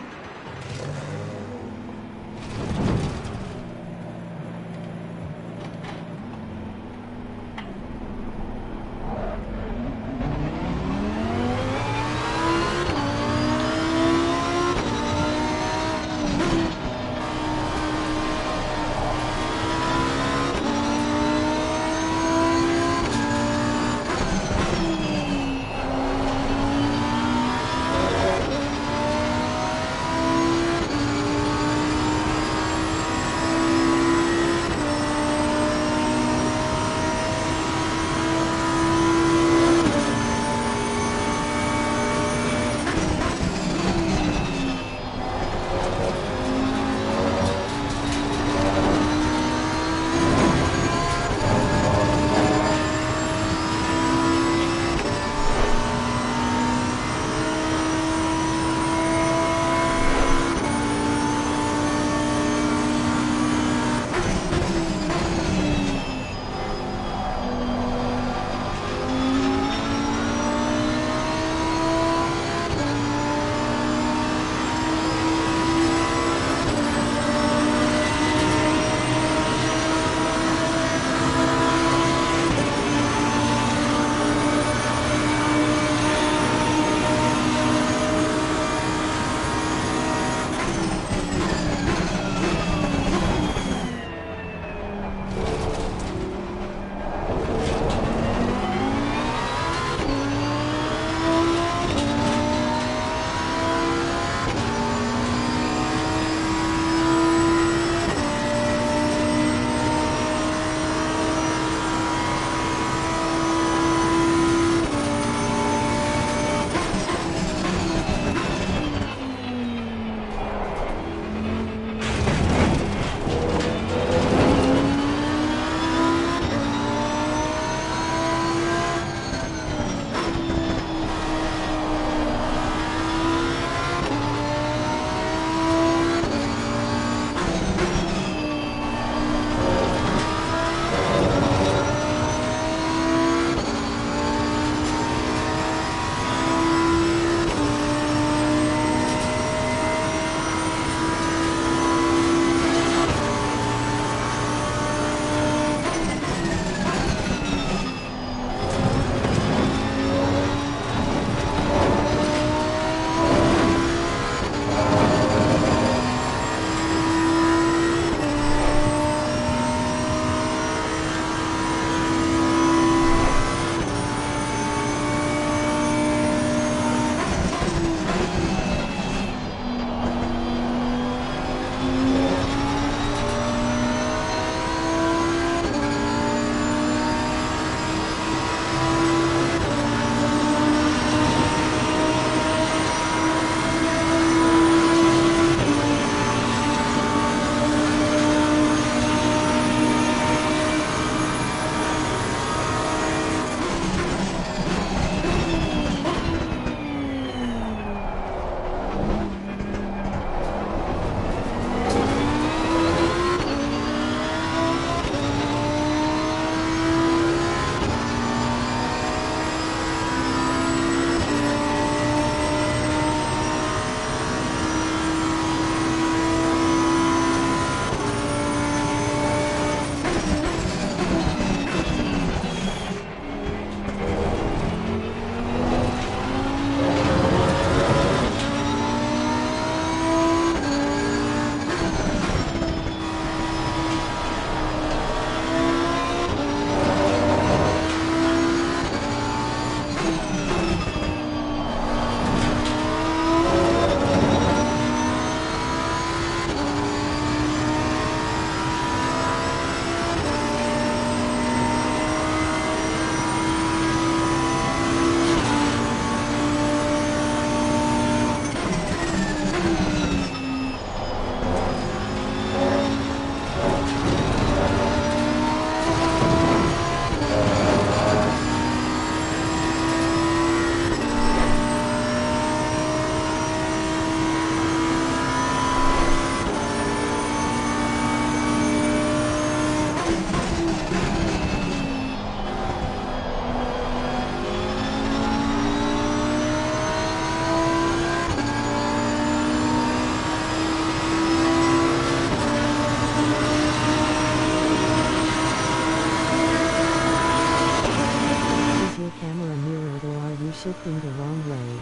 shifting the wrong way.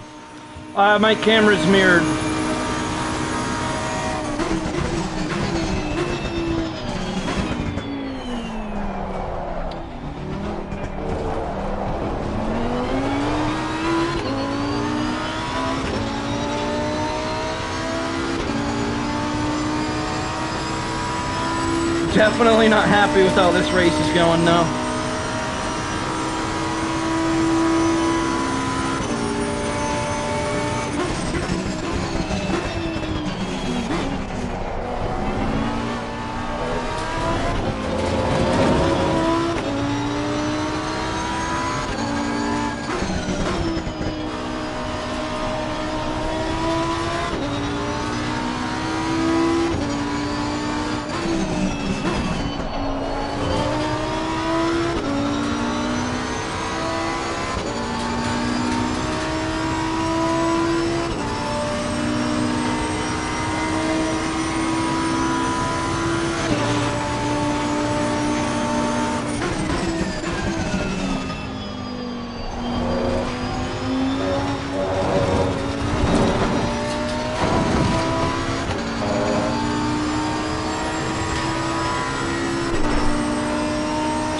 My camera's mirrored. Definitely not happy with how this race is going now.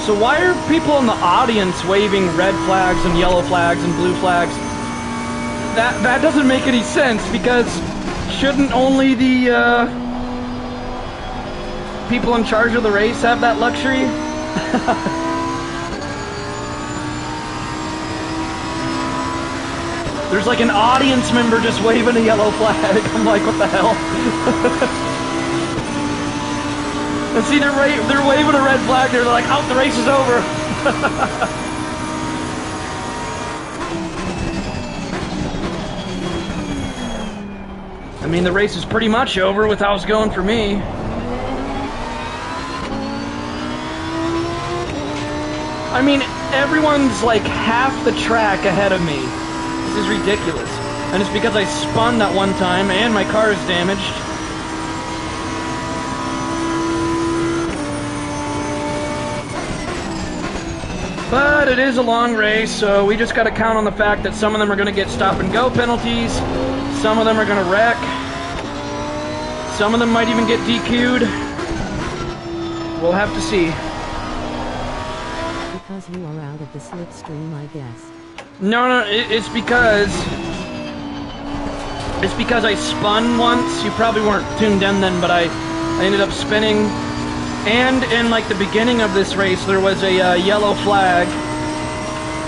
So why are people in the audience waving red flags and yellow flags and blue flags? That doesn't make any sense, because shouldn't only the people in charge of the race have that luxury? There's like an audience member just waving a yellow flag. I'm like, what the hell? And see, they're waving a red flag. They're like, oh, the race is over. I mean, the race is pretty much over with how it's going for me. I mean, everyone's like half the track ahead of me. This is ridiculous. And it's because I spun that one time and my car is damaged. But it is a long race, so we just got to count on the fact that some of them are going to get stop and go penalties, some of them are going to wreck, some of them might even get DQ'd. We'll have to see. Because you are out of the slipstream, I guess. No, it's because I spun once. You probably weren't tuned in then, but I ended up spinning. And in like the beginning of this race, there was a yellow flag,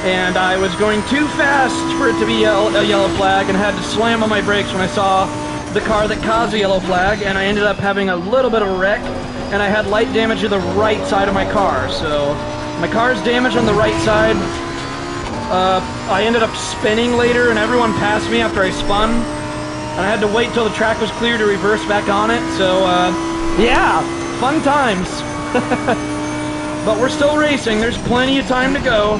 and I was going too fast for it to be a yellow flag, and had to slam on my brakes when I saw the car that caused the yellow flag, and I ended up having a little bit of a wreck, and I had light damage to the right side of my car. So my car's damaged on the right side. I ended up spinning later, and everyone passed me after I spun, and I had to wait till the track was clear to reverse back on it. So yeah. Fun times. But we're still racing. There's plenty of time to go.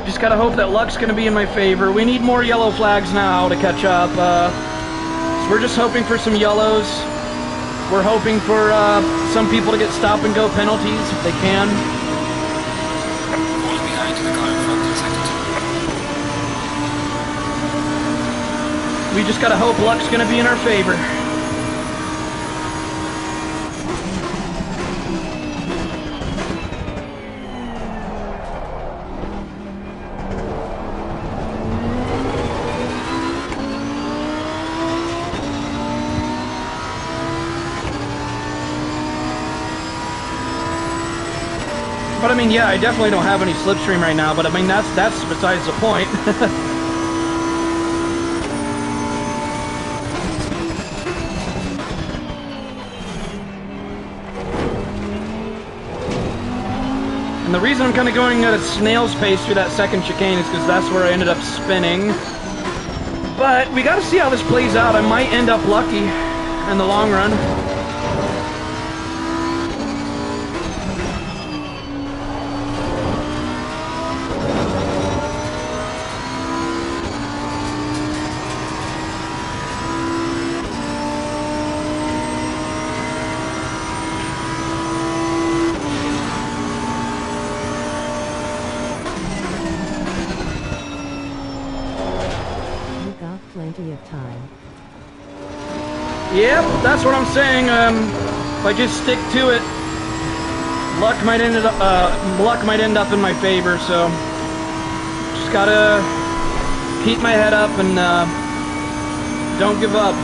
Just gotta hope that luck's gonna be in my favor. We need more yellow flags now to catch up. So we're just hoping for some yellows. We're hoping for some people to get stop and go penalties if they can. Falling behind the car in front in sector 2. We just gotta hope luck's gonna be in our favor. But I mean, yeah, I definitely don't have any slipstream right now, but I mean, that's besides the point. And the reason I'm kind of going at a snail's pace through that second chicane is because that's where I ended up spinning. But we got to see how this plays out. I might end up lucky in the long run. plenty of time. Yep, that's what I'm saying. If I just stick to it, luck might end up in my favor. So just gotta keep my head up and don't give up.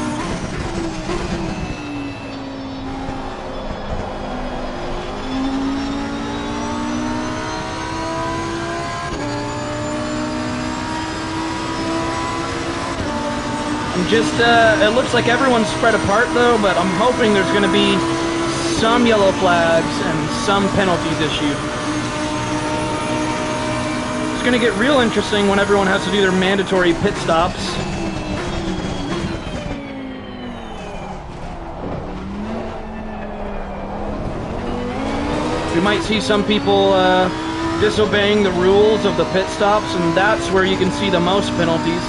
It looks like everyone's spread apart though, but I'm hoping there's going to be some yellow flags and some penalties issued. It's going to get real interesting when everyone has to do their mandatory pit stops. We might see some people disobeying the rules of the pit stops, and that's where you can see the most penalties.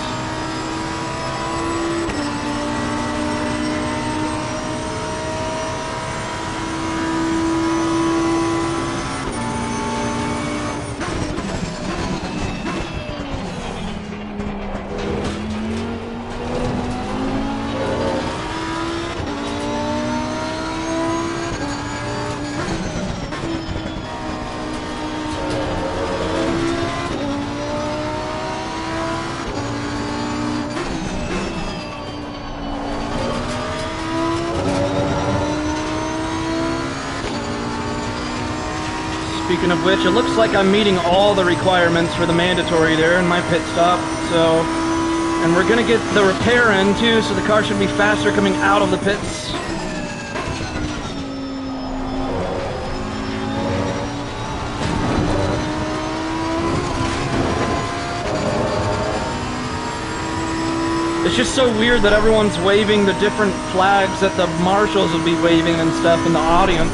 Speaking of which, it looks like I'm meeting all the requirements for the mandatory there in my pit stop. So, and we're gonna get the repair in too, so the car should be faster coming out of the pits. It's just so weird that everyone's waving the different flags that the marshals would be waving and stuff in the audience.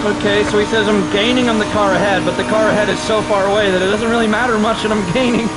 Okay, so he says I'm gaining on the car ahead, but the car ahead is so far away that it doesn't really matter much that I'm gaining.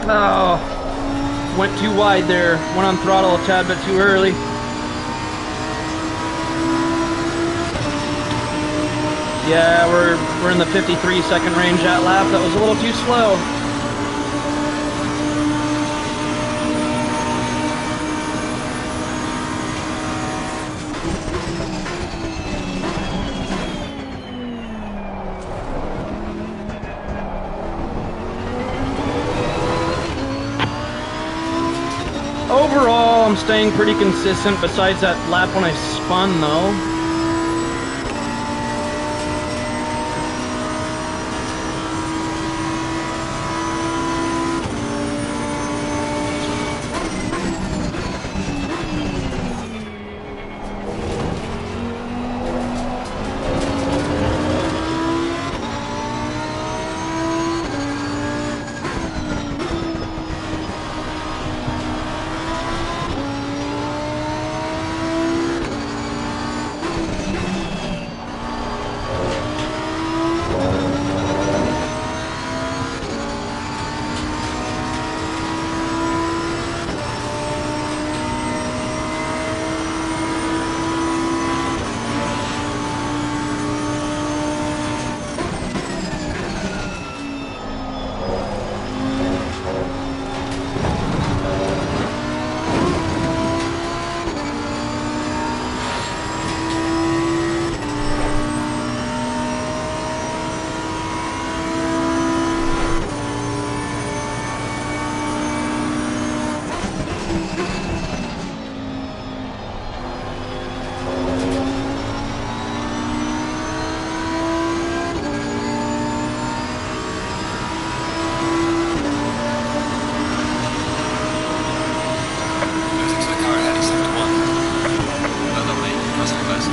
Oh, went too wide there. Went on throttle a tad bit too early. Yeah, we're in the 53-second range that lap. That was a little too slow. Overall, I'm staying pretty consistent besides that lap when I spun, though.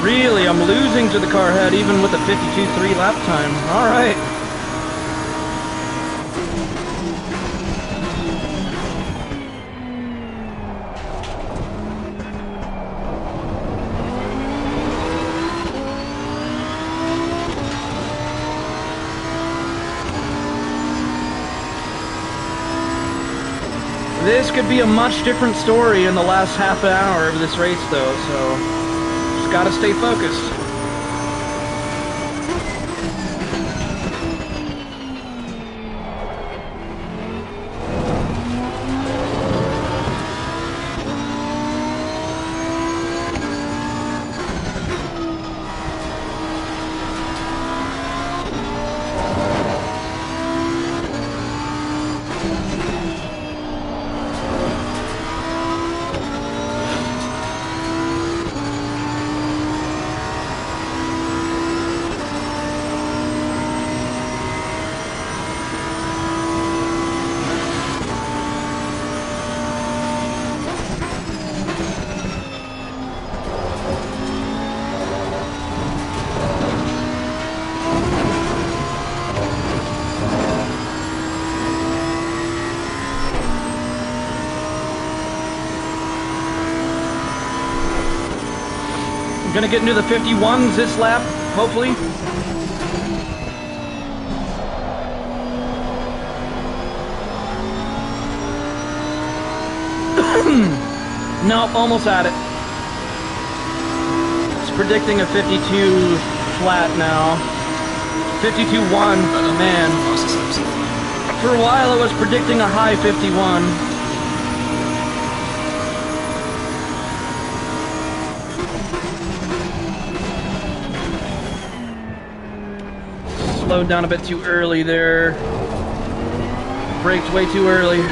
Really, I'm losing to the car ahead even with a 52.3 lap time. All right. This could be a much different story in the last half an hour of this race, though, so just gotta stay focused. Gonna get into the 51s this lap, hopefully. Nope, almost at it. It's predicting a 52 flat now. 52.1, man. For a while it was predicting a high 51. Slowed down a bit too early there. Braked way too early.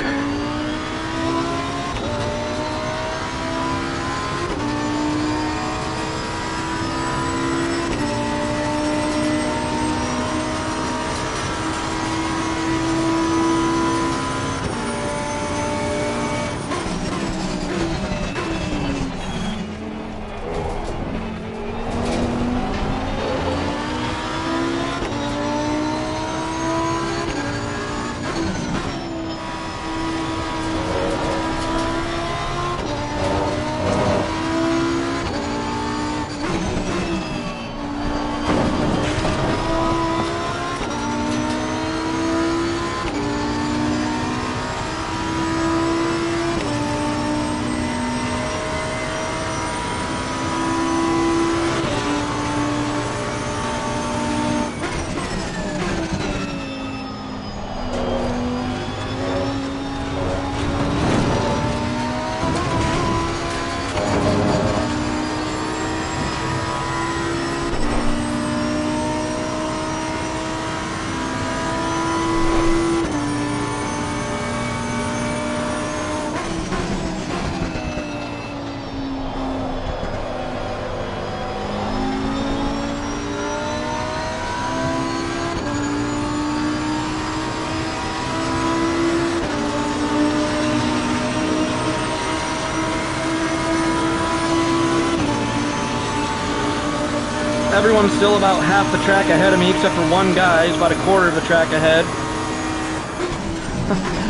Everyone's still about half the track ahead of me, except for one guy who's about a quarter of the track ahead.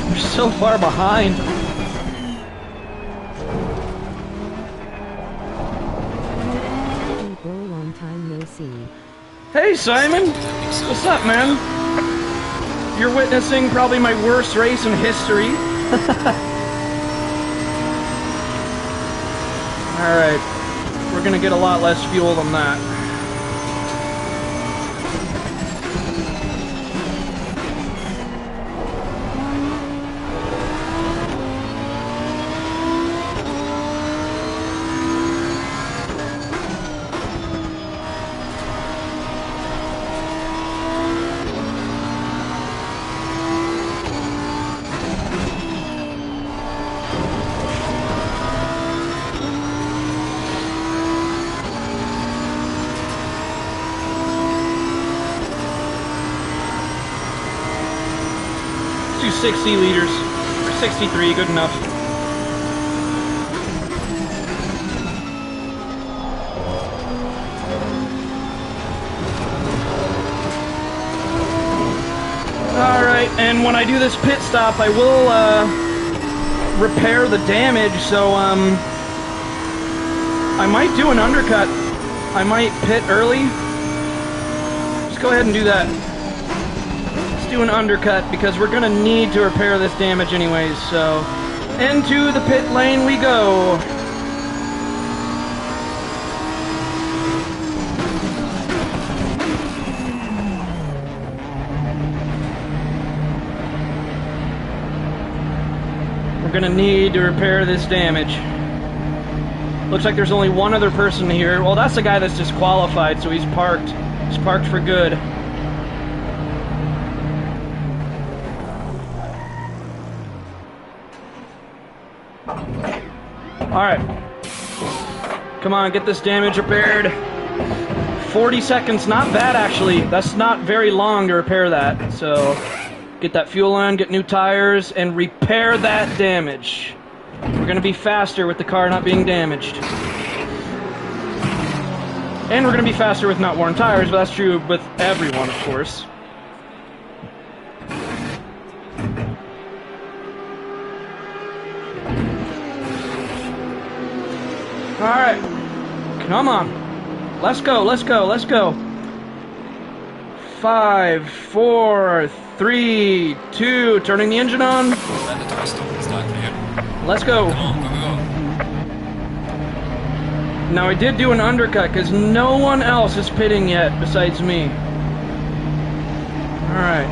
They're so far behind. Bro, long time no see. Hey Simon! What's up, man? You're witnessing probably my worst race in history. Alright, we're gonna get a lot less fuel than that. Do 60 liters, or 63, good enough. And when I do this pit stop, I will repair the damage, so I might do an undercut. I might pit early. Just go ahead and do that. Let's do an undercut because we're gonna need to repair this damage anyways, so into the pit lane we go. We're gonna need to repair this damage. Looks like there's only one other person here. Well, that's the guy that's disqualified, so he's parked. He's parked for good. Alright. Come on, get this damage repaired. 40 seconds, not bad actually. That's not very long to repair that. So, get that fuel in, get new tires, and repair that damage. We're going to be faster with the car not being damaged. And we're going to be faster with not worn tires, but that's true with everyone, of course. Alright. Come on. Let's go, let's go, let's go. 5, 4, 3, 2, turning the engine on. Mandatory stop is now clear. Let's go. Come on, go, go, go. Now I did do an undercut because no one else is pitting yet besides me. Alright.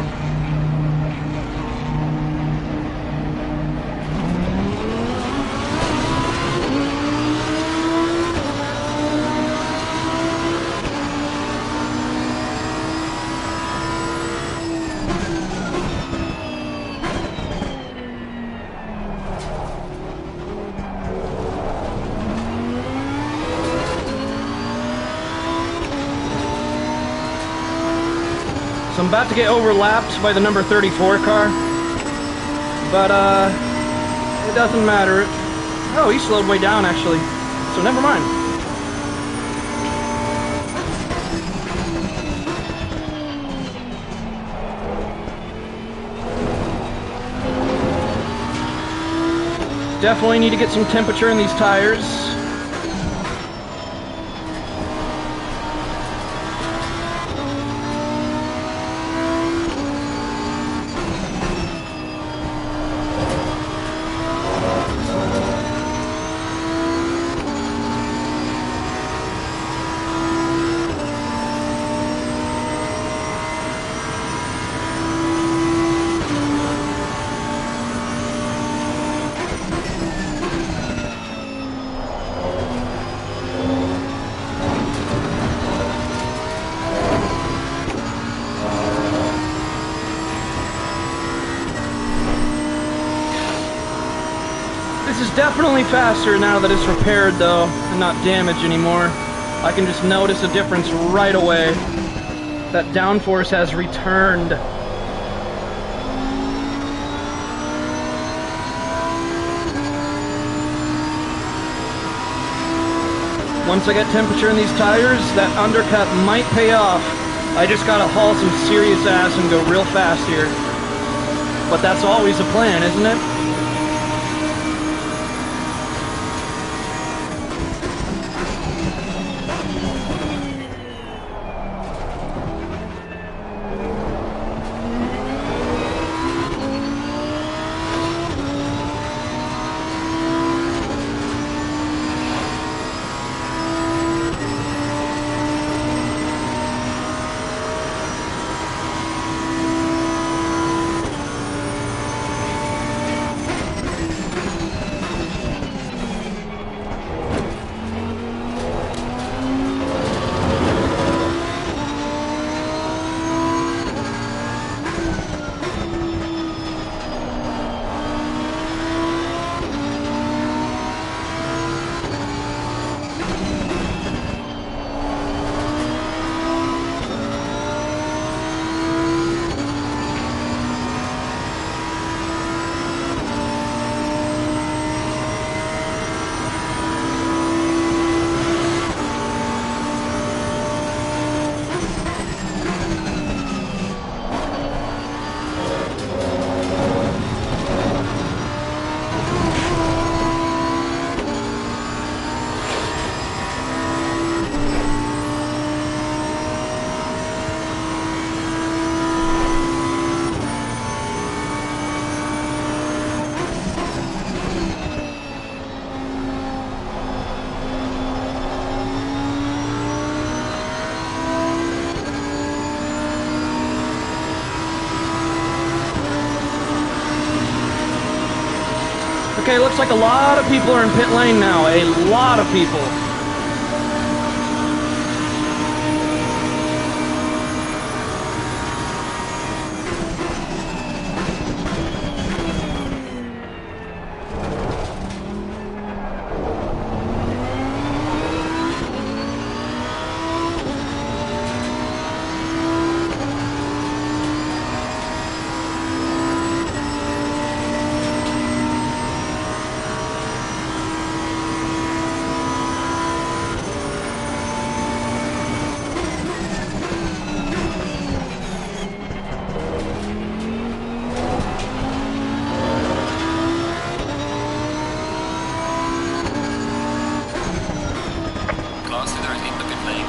So I'm about to get overlapped by the number 34 car, but it doesn't matter. Oh, he slowed way down actually, so never mind. Definitely need to get some temperature in these tires. This is definitely faster now that it's repaired though, and not damaged anymore. I can just notice a difference right away. That downforce has returned. Once I get temperature in these tires, that undercut might pay off. I just gotta haul some serious ass and go real fast here. But that's always the plan, isn't it? Okay, looks like a lot of people are in pit lane now. A lot of people. Class leader in the pit lane.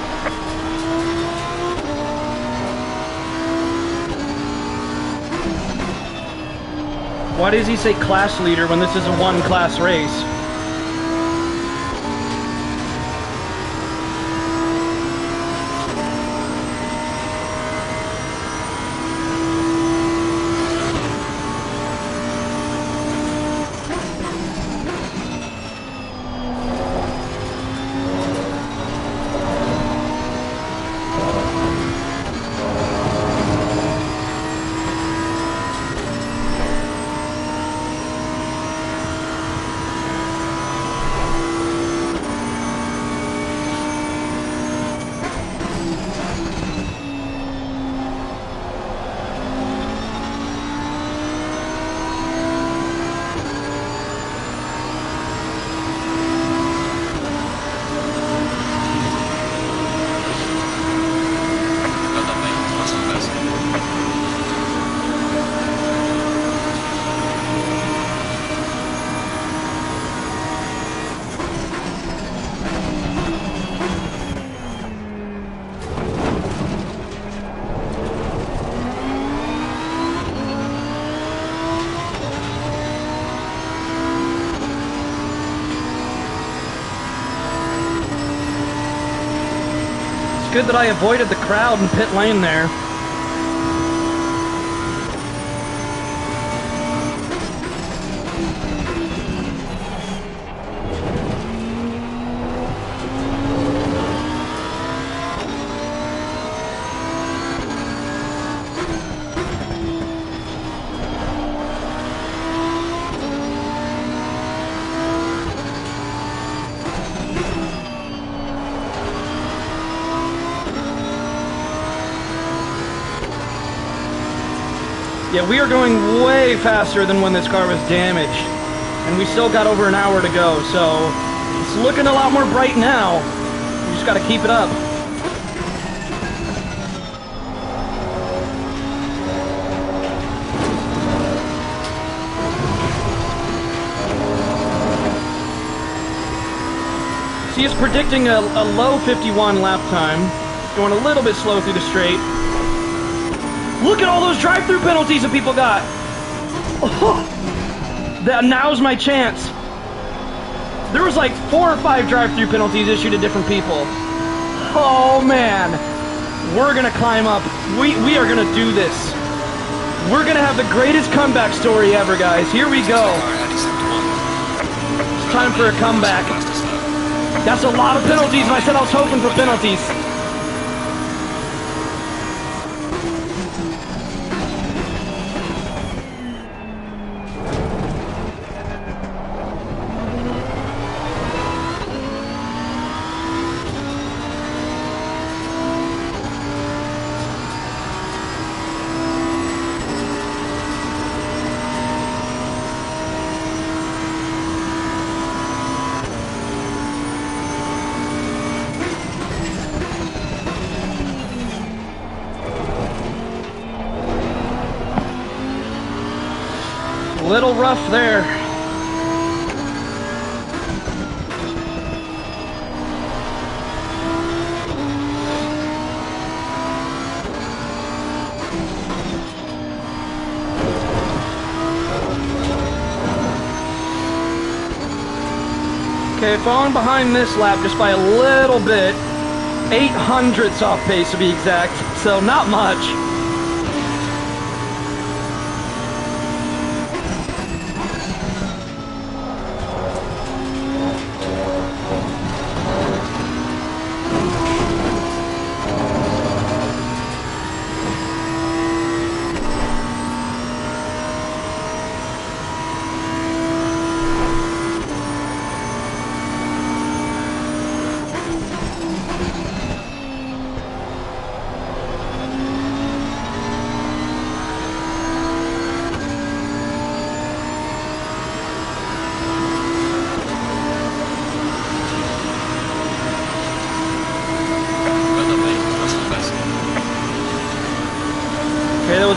Why does he say class leader when this is a one-class race? Well done, mate. Lots of best. It's good that I avoided the crowd in pit lane there. Yeah, we are going way faster than when this car was damaged. And we still got over an hour to go, so it's looking a lot more bright now. We just gotta keep it up. She is predicting a low 51 lap time, going a little bit slow through the straight. Look at all those drive-through penalties that people got. Oh, now's my chance. There was like 4 or 5 drive-through penalties issued to different people. Oh man, we're gonna climb up. We are gonna do this. We're gonna have the greatest comeback story ever, guys. Here we go. It's time for a comeback. That's a lot of penalties, and I said I was hoping for penalties. Little rough there. Okay, falling behind this lap just by a little bit. 800ths off pace to be exact, so not much.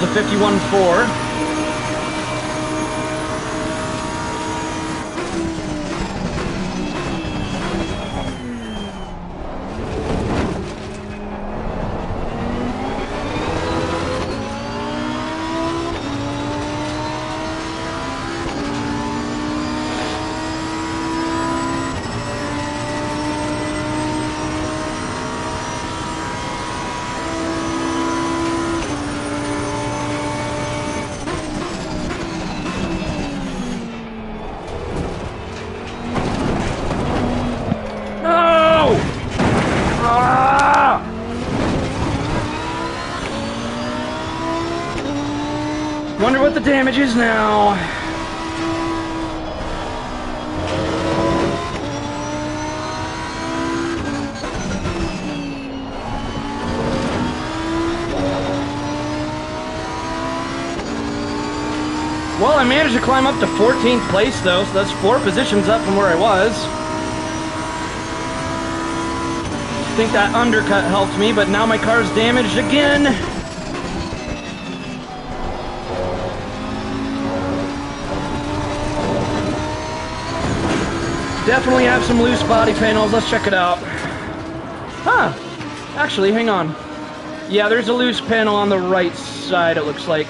a 51.4. Wonder what the damage is now. Well, I managed to climb up to 14th place though, so that's 4 positions up from where I was. I think that undercut helped me, but now my car's damaged again. Definitely have some loose body panels. Let's check it out. Huh. Actually, hang on. Yeah, there's a loose panel on the right side, it looks like.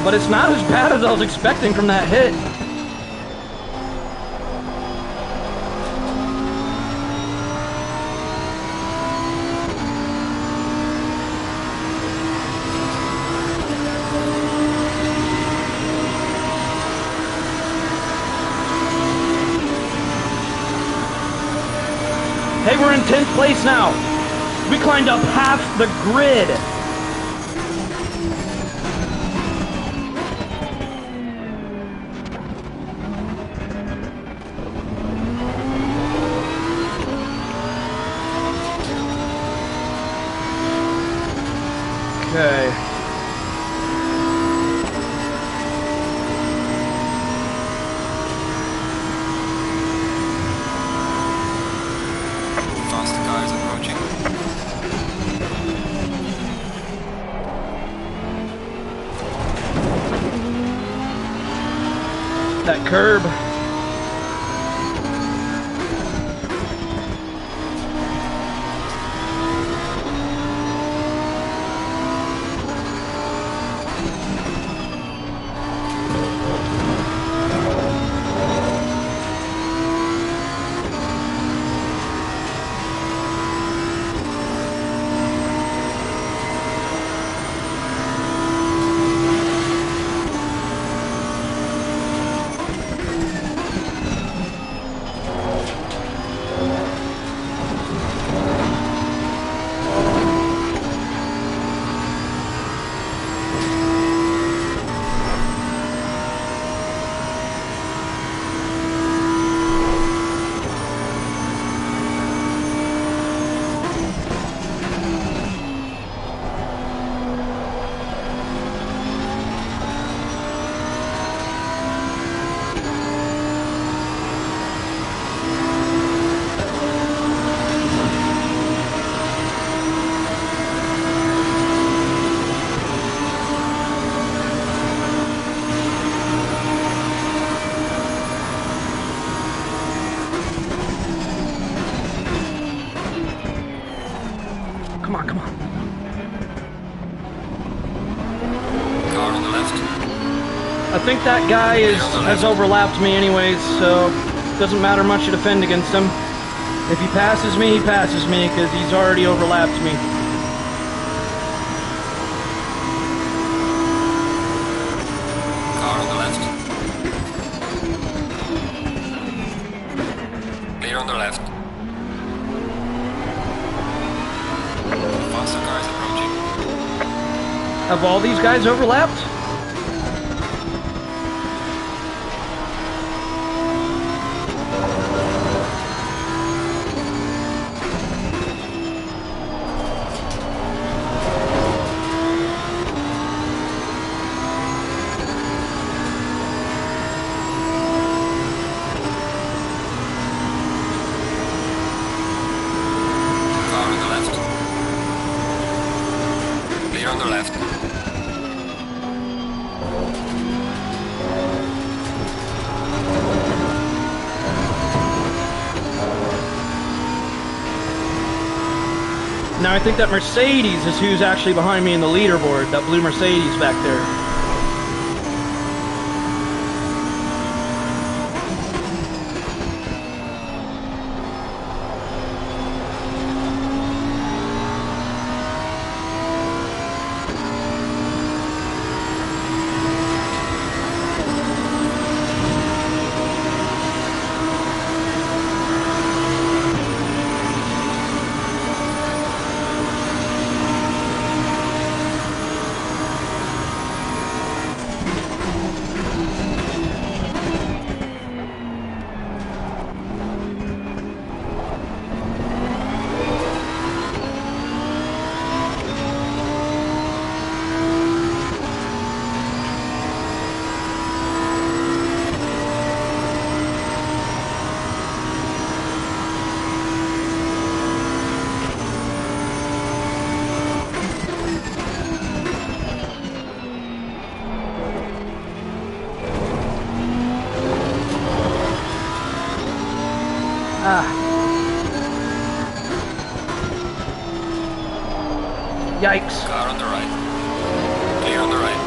But it's not as bad as I was expecting from that hit. Hey, we're in 10th place now. We climbed up half the grid. Okay. Faster cars approaching. That curb. Come on, come on. Car on the left. I think that guy has overlapped me anyways, so it doesn't matter much to defend against him. If he passes me, because he's already overlapped me. Car on the left. Clear on the left. Faster cars approaching. Have all these guys overlapped? Car on the left. Now I think that Mercedes is who's actually behind me in the leaderboard, that blue Mercedes back there. Yikes. Car on the right. Clear on the right.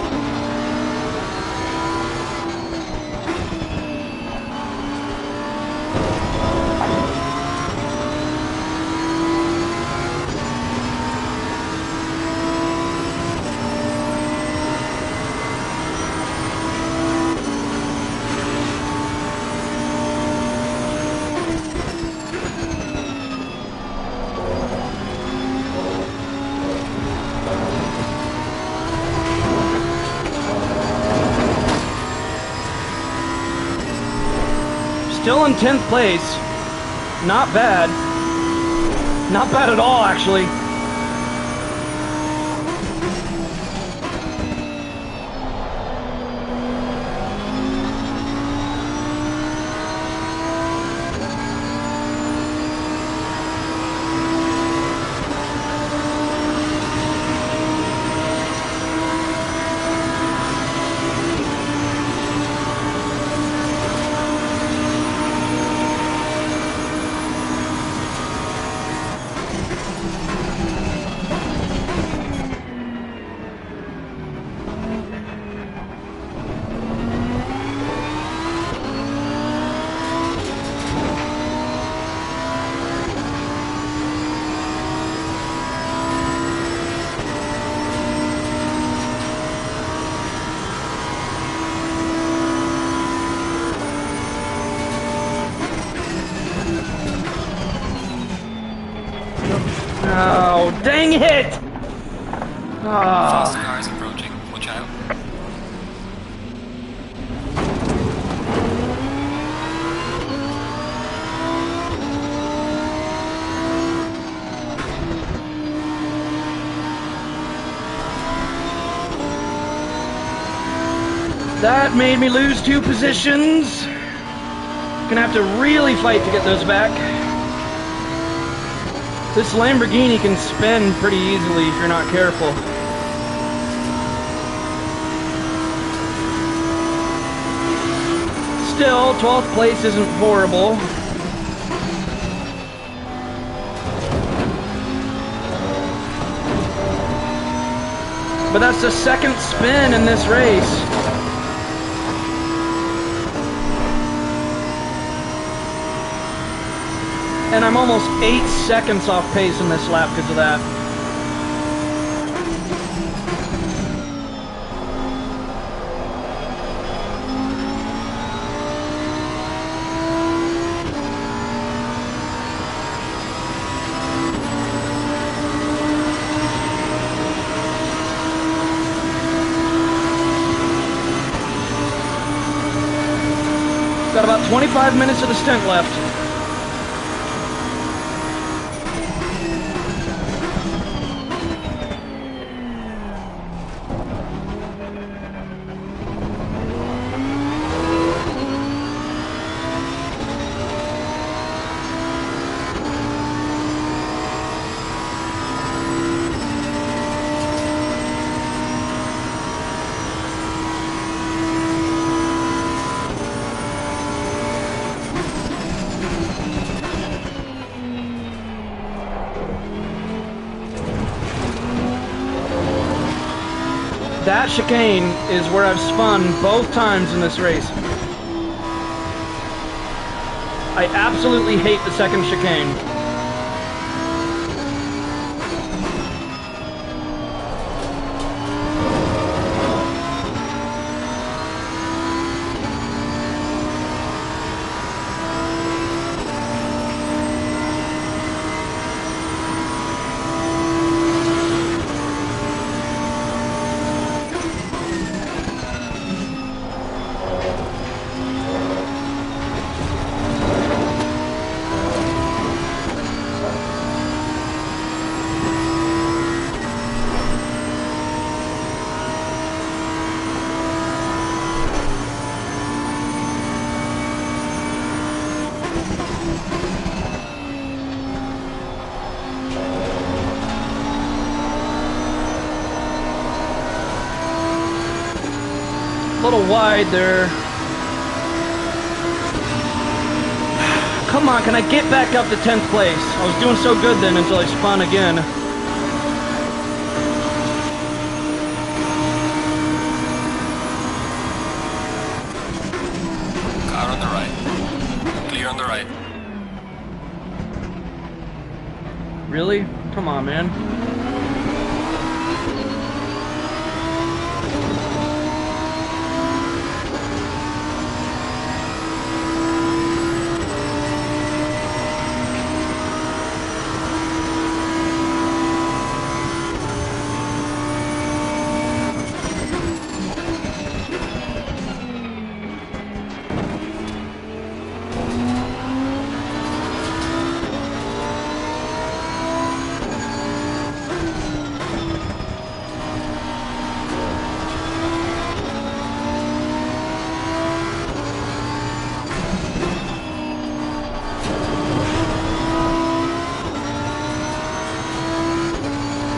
Still in 10th place. Not bad. Not bad at all, actually. Oh, dang it! Fast Ah. car is approaching. Watch out. That made me lose 2 positions. Gonna have to really fight to get those back. This Lamborghini can spin pretty easily if you're not careful. Still, 12th place isn't horrible. But that's the second spin in this race. And I'm almost 8 seconds off pace in this lap because of that. Got about 25 minutes of the stint left. That chicane is where I've spun both times in this race. I absolutely hate the second chicane. A little wide there. Come on, can I get back up to 10th place? I was doing so good then until I spun again. Car on the right. Clear on the right. Really? Come on, man.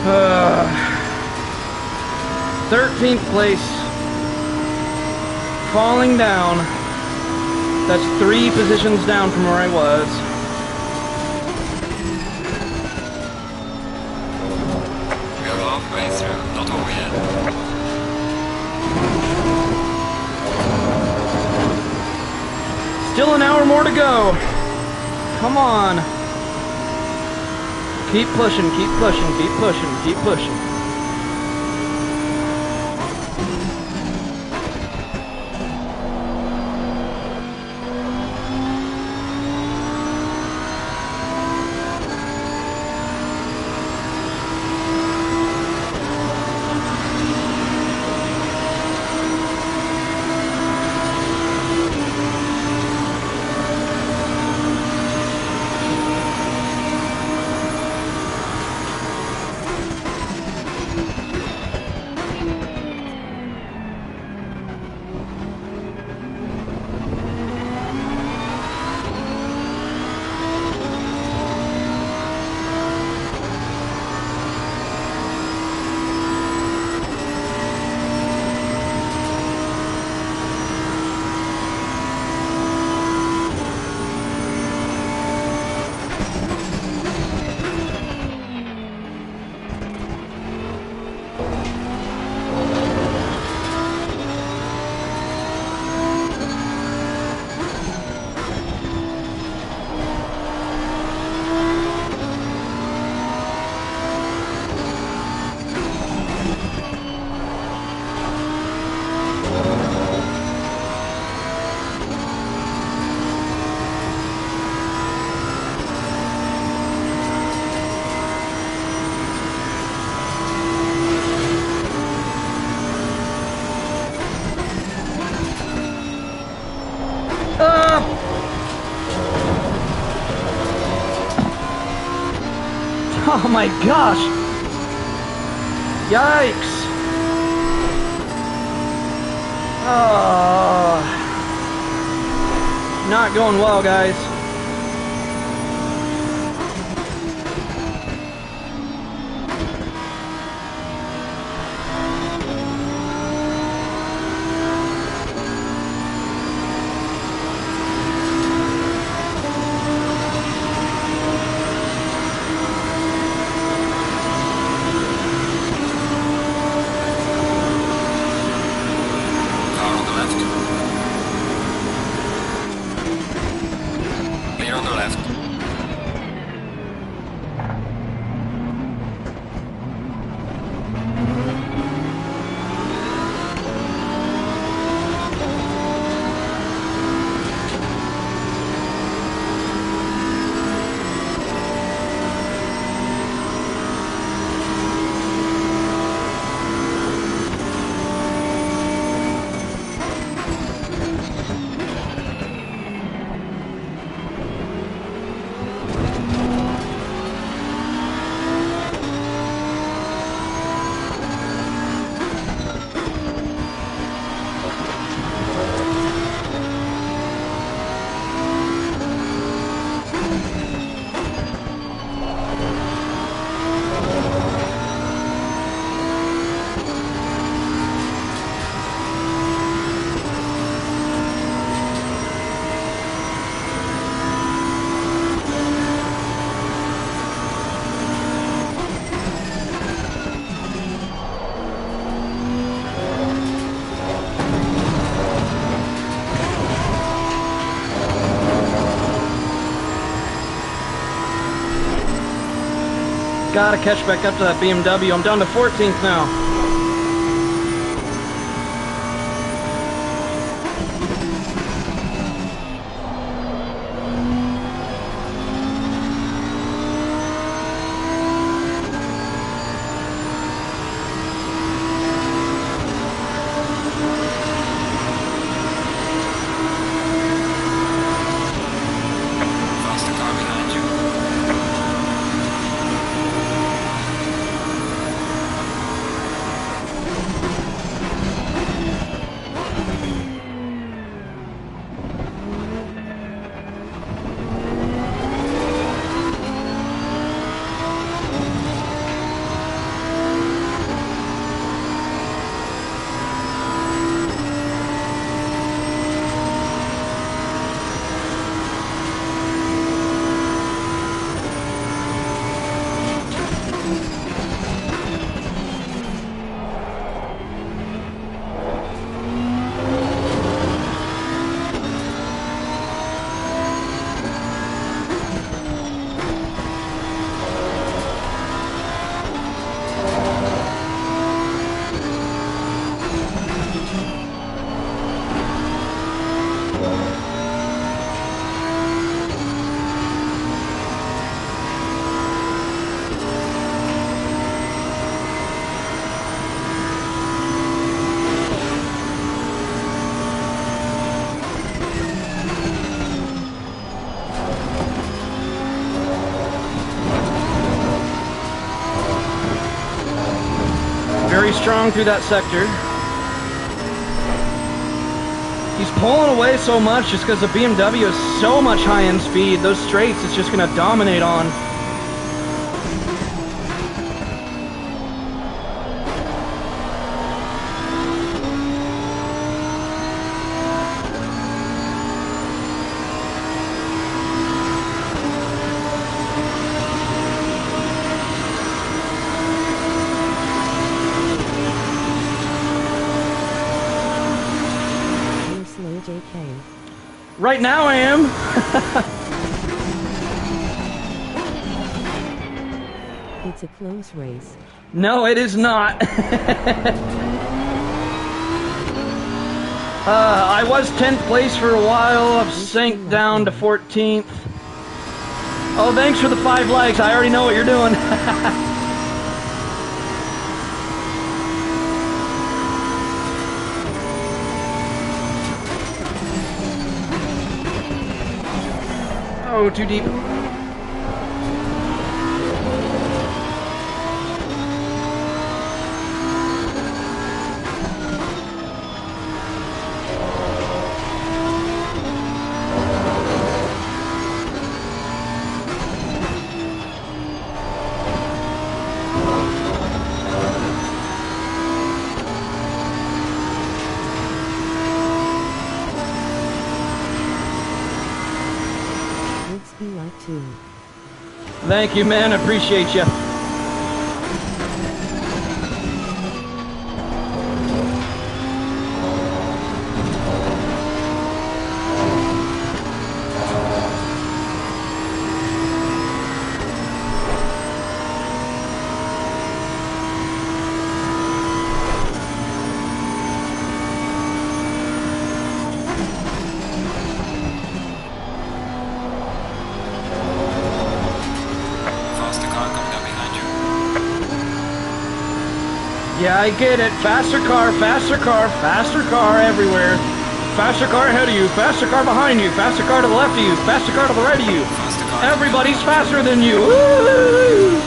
Uh, 13th place. Falling down. That's 3 positions down from where I was. We are halfway through, not over yet. Still an hour more to go. Come on. Keep pushing, keep pushing, keep pushing, keep pushing. Oh my gosh! Yikes! Oh, not going well, guys. on the left. Gotta catch back up to that BMW. I'm down to 14th now. Faster car behind you. Very strong through that sector. He's pulling away so much just because the BMW is so much high-end speed. Those straights, it's just going to dominate on. You're slow, JK. Right now I am. It's a close race. No, it is not. I was 10th place for a while. I've sank down to 14th. Oh, thanks for the 5 likes. I already know what you're doing. Oh, too deep. Looks be like too. Thank you, man. I appreciate you. Yeah, I get it. Faster car everywhere. Faster car ahead of you, faster car behind you, faster car to the left of you, faster car to the right of you. Faster car. Everybody's faster than you. Woo!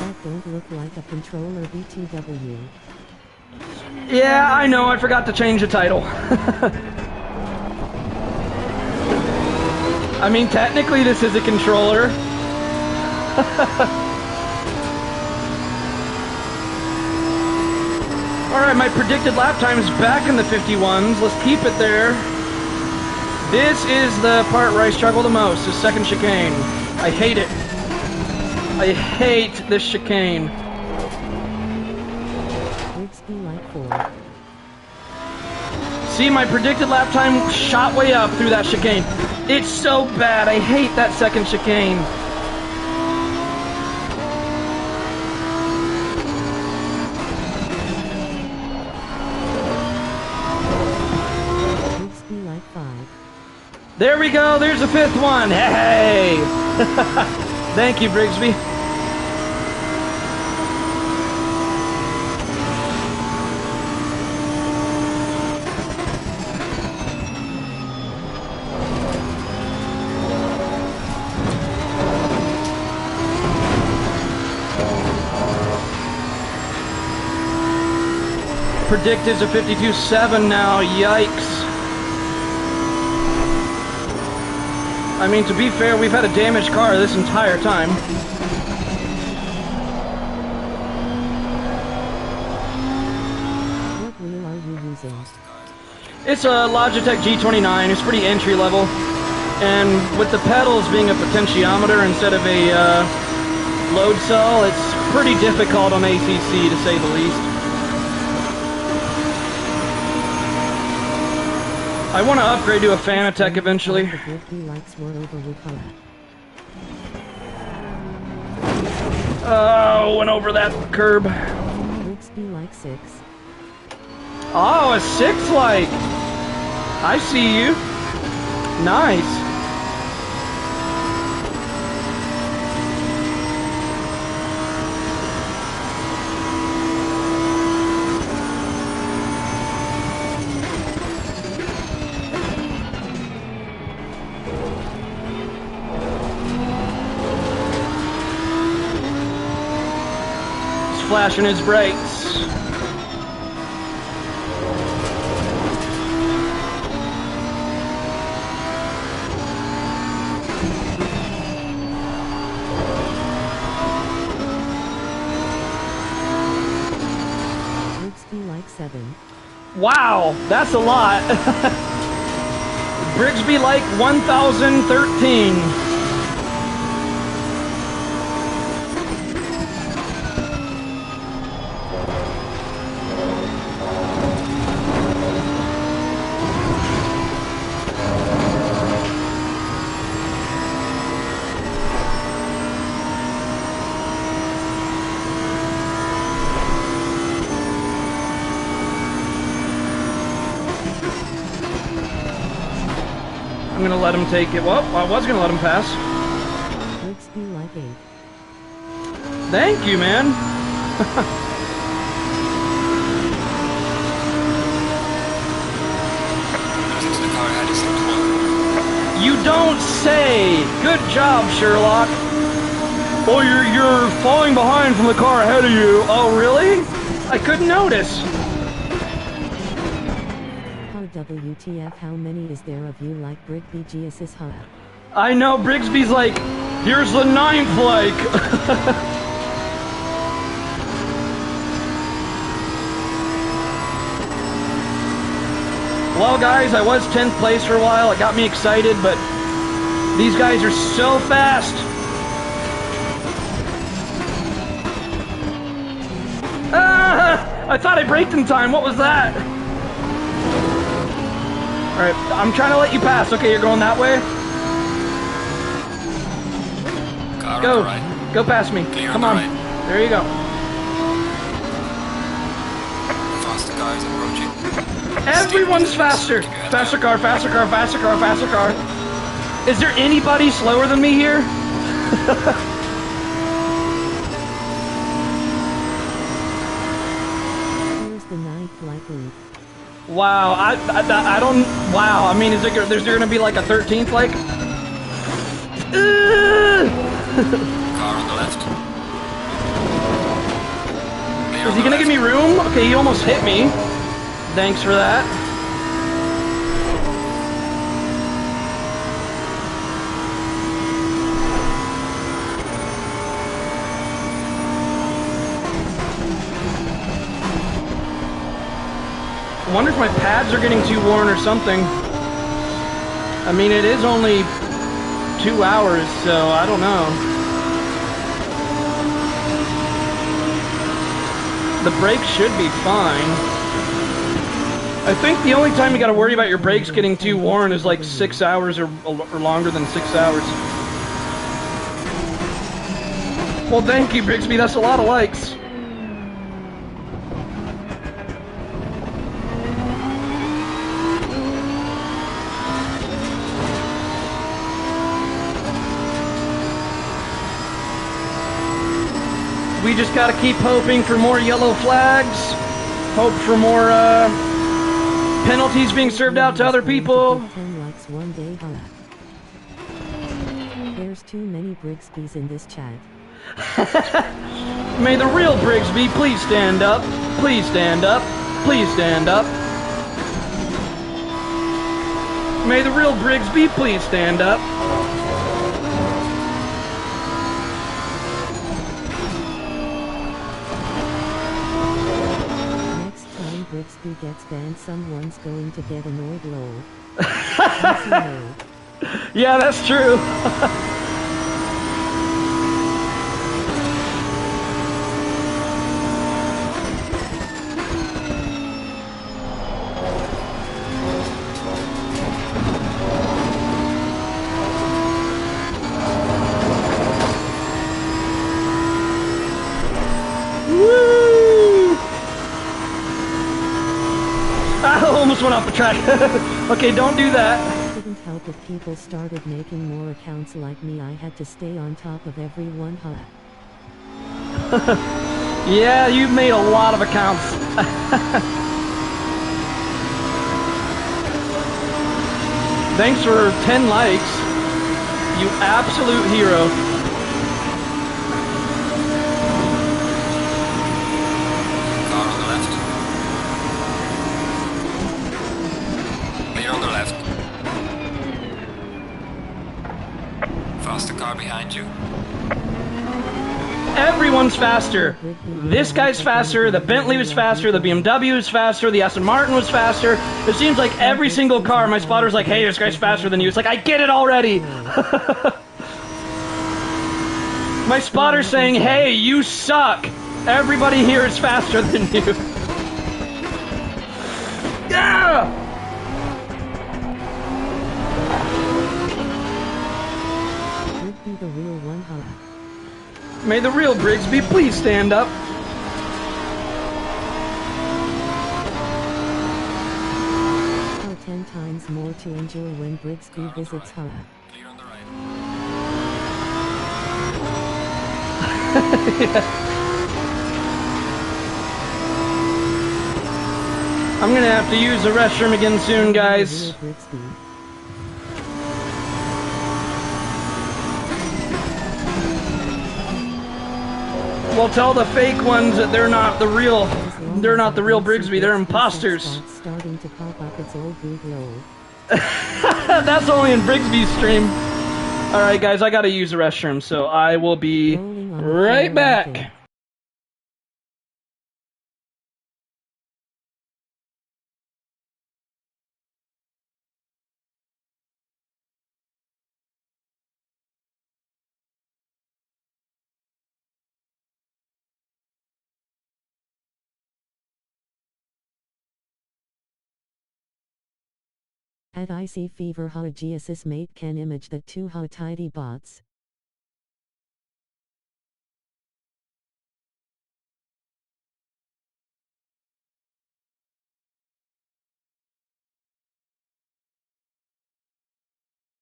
That don't look like a controller BTW. Yeah, I know, I forgot to change the title. I mean, technically this is a controller. Alright, my predicted lap time is back in the 51s. Let's keep it there. This is the part where I struggle the most, the second chicane. I hate it. I hate this chicane. Rigsby like 4. See, my predicted lap time shot way up through that chicane. It's so bad. I hate that second chicane. Rigsby like 5. There we go. There's the 5th one. Hey! Thank you, Brigsby. Predicted's a 52.7 now. Yikes. I mean, to be fair, we've had a damaged car this entire time. What wheel are you using? It's a Logitech G29. It's pretty entry level. And with the pedals being a potentiometer instead of a load cell, it's pretty difficult on ACC to say the least. I want to upgrade to a Fanatec eventually. The Rigsby likes were over with her. Oh, went over that curb. Rigsby like 6. Oh, a 6 like. I see you. Nice. Flashing his brakes. Rigsby like 7. Wow, that's a lot. Brigsby like 1013. I'm gonna let him take it. Well, I was gonna let him pass. Rigsby like 8. Thank you, man. Listen to the car ahead, it's in 12. You don't say. Good job, Sherlock. Oh, you're falling behind from the car ahead of you. Oh, really? I couldn't notice. WTF, how many is there of you like Brigsby GS's hub? I know, Brigsby's like, here's the 9th like. Well, guys, I was 10th place for a while. It got me excited, but these guys are so fast. Ah! I thought I braked in time. What was that? Alright, I'm trying to let you pass. Okay, you're going that way? Car Go. on the right. Go past me. Clear Come on on. the right. There you go. Faster car is approaching. Everyone's faster. Faster car, faster car, faster car, faster car. Is there anybody slower than me here? group. Wow, I don't. Wow, I mean, is there gonna be like a 13th, like? Car on the left. Clear Is on he the gonna give me left. room? Okay, he almost hit me. Thanks for that. I wonder if my pads are getting too worn or something. I mean, it is only 2 hours, so I don't know. The brakes should be fine. I think the only time you gotta worry about your brakes getting too worn is like 6 hours or longer than 6 hours. Well, thank you, Brixby. That's a lot of likes. We just gotta keep hoping for more yellow flags. Hope for more penalties being served out to other people. 10 likes one day, huh? There's too many Brigsbys in this chat. May the real Brigsby please stand up. Please stand up. Please stand up. May the real Brigsby please stand up. Next time Brigsby gets banned, someone's going to get annoyed, lol. Yes, no. Yeah, that's true. Woo! I almost went off the track. Okay, don't do that. Couldn't help it, people started making more accounts like me. I had to stay on top of everyone, huh? Yeah, you've made a lot of accounts. Thanks for 10 likes. You absolute hero. Car on the left. Clear on the left. Faster car behind you. Everyone's faster. This guy's faster, the Bentley was faster, the BMW was faster, the Aston Martin was faster. It seems like every single car, my spotter's like, hey, this guy's faster than you. It's like, I get it already. My spotter's saying, hey, you suck. Everybody here is faster than you. Yeah! Brigby the real one, huh? May the real Brigsby please stand up. How 10 times more to enjoy when Brigsby visits, huh? Clear on the right. I'm gonna have to use the restroom again soon, guys. Real Brigsby. Well, tell the fake ones that they're not the real. As long They're as not the I real don't see Brigsby. They're Brigsby imposters. starts starting to pop up, it's all good, lol. That's only in Brigsby's stream. Alright, guys, I gotta use the restroom, so I will be Rolling on the right floor back. laughing. At IC Fever Hagiasis mate can image the two ha tidy bots.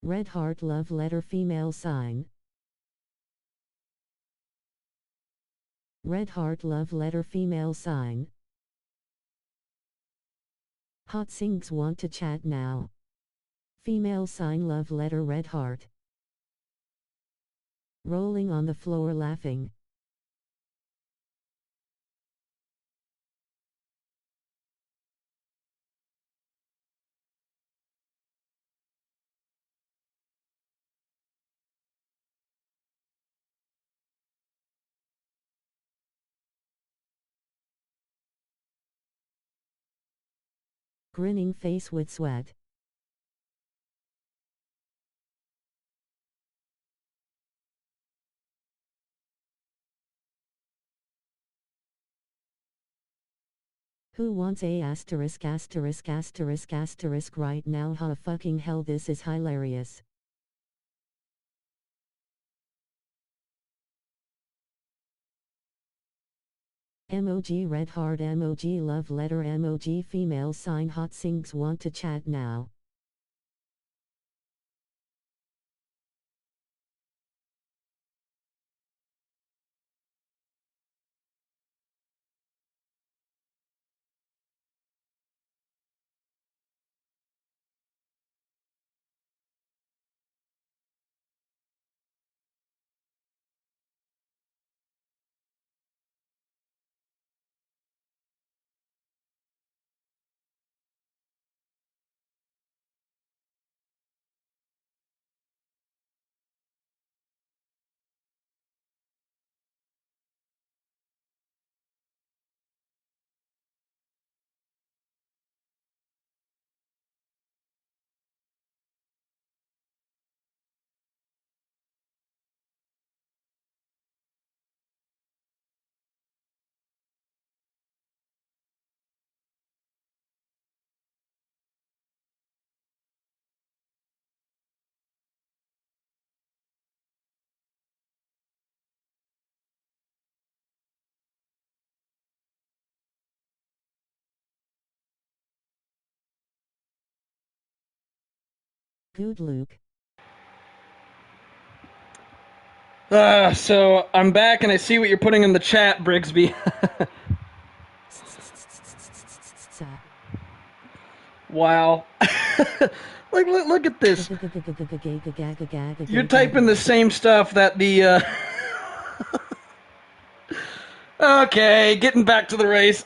Red heart love letter female sign. Red heart love letter female sign. Hot Sings want to chat now. Female sign love letter red heart. Rolling on the floor laughing. Grinning face with sweat. Who wants a asterisk asterisk asterisk asterisk right now? Huh, fucking hell, this is hilarious. Emoji red heart, emoji love letter, emoji female sign. Hot Sings want to chat now. Good Luke. So I'm back and I see what you're putting in the chat, Brigsby. Wow. Like, look at this. You're typing the same stuff that the, Okay, getting back to the race.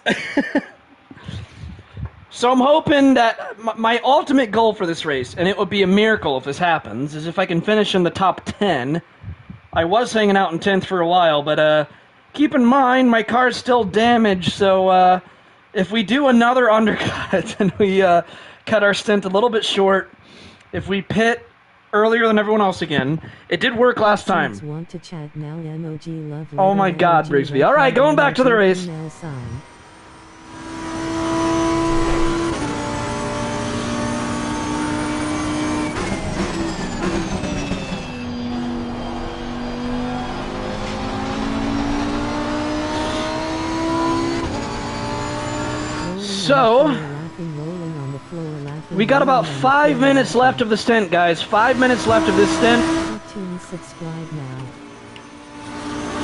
So I'm hoping that my ultimate goal for this race, and it would be a miracle if this happens, is if I can finish in the top 10. I was hanging out in 10th for a while, but keep in mind my car's still damaged, so if we do another undercut and we cut our stint a little bit short, if we pit earlier than everyone else again, it did work last time. Want to chat now, emoji love Oh my God, Brigsby. All right, going back to the race. So, we got about 5 minutes left of the stint, guys. 5 minutes left of this stint.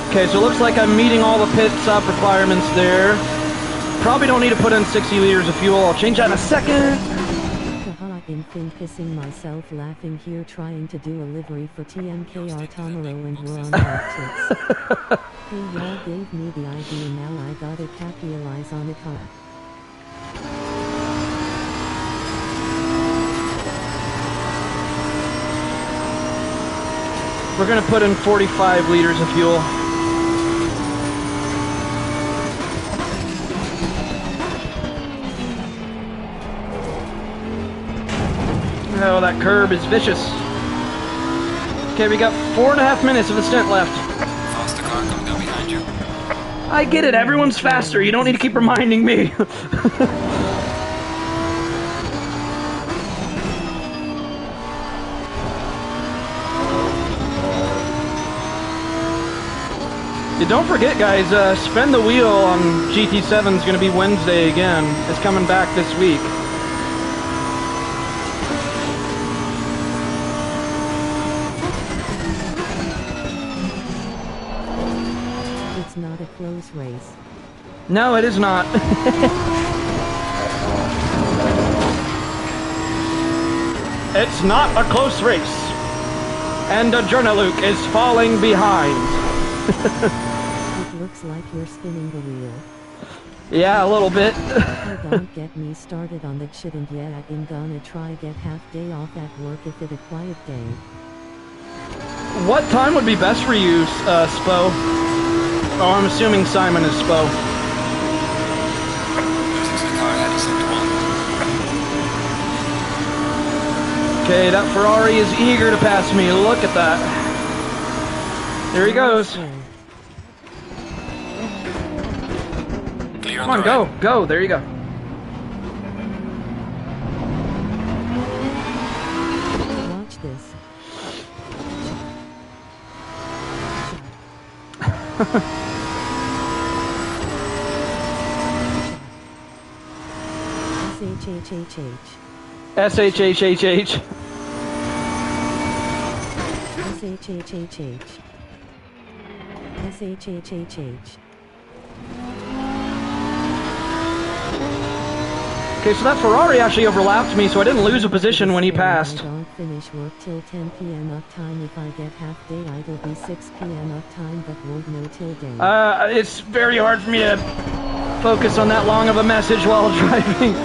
Okay, so it looks like I'm meeting all the pit stop requirements there. Probably don't need to put in 60 liters of fuel. I'll change that in a second. I'm pissing myself laughing here trying to do a livery for TMKR Tomorrow and we're on tits. Hey, y'all gave me the idea, now I gotta capitalize on it, huh? We're gonna put in 45 liters of fuel. Oh, that curb is vicious. Okay, we got 4.5 minutes of the stint left. Faster car coming down behind you. I get it, everyone's faster. You don't need to keep reminding me. Don't forget, guys, Spin the Wheel on GT7 is going to be Wednesday again. It's coming back this week. It's not a close race. No, it is not. It's not a close race. And Adrenaluke is falling behind. It looks like you're spinning the wheel. Yeah, a little bit. Oh, don't get me started on that shit, and yeah, I'm gonna try get half day off at work if it a quiet day. What time would be best for you, Spo? Oh, I'm assuming Simon is Spo. Losing to the car ahead is up to 1. Okay, that Ferrari is eager to pass me. Look at that. There he goes. Clear Come on on, the go, right. go. There you go. Watch this. SHHHH. SHHHH. SHHHH. SHHHH. Okay, so that Ferrari actually overlapped me, so I didn't lose a position when he I passed. don't finish work till 10 p.m. uptime. If I get half day, it'll be 6 p.m. uptime, but won't know till day. It's very hard for me to focus on that long of a message while driving.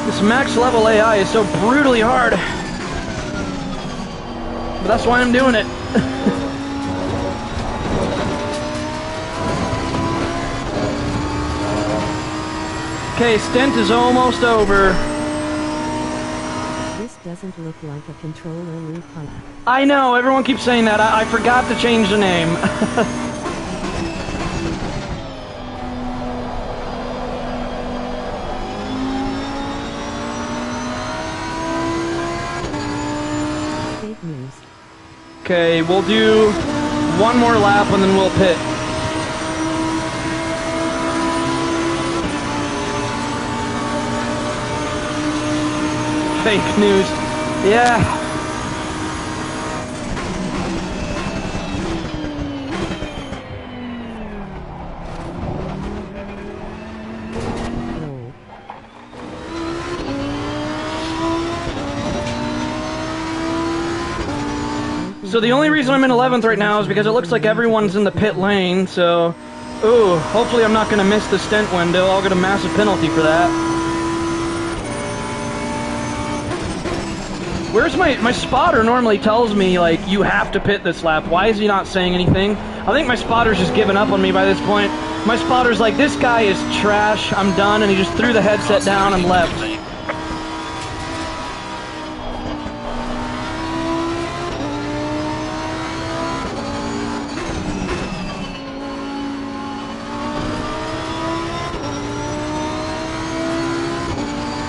This max level AI is so brutally hard. But that's why I'm doing it. Okay, stint is almost over. This doesn't look like a controller loop pipe. I know, everyone keeps saying that. I forgot to change the name. Fake news. Okay, we'll do one more lap and then we'll pit. Fake news. Yeah. No. So the only reason I'm in 11th right now is because it looks like everyone's in the pit lane, so... Ooh, hopefully I'm not going to miss the stint window. I'll get a massive penalty for that. Where's my spotter normally tells me, like, you have to pit this lap. Why is he not saying anything? I think my spotter's just given up on me by this point. My spotter's like, this guy is trash, I'm done, and he just threw the headset down and left.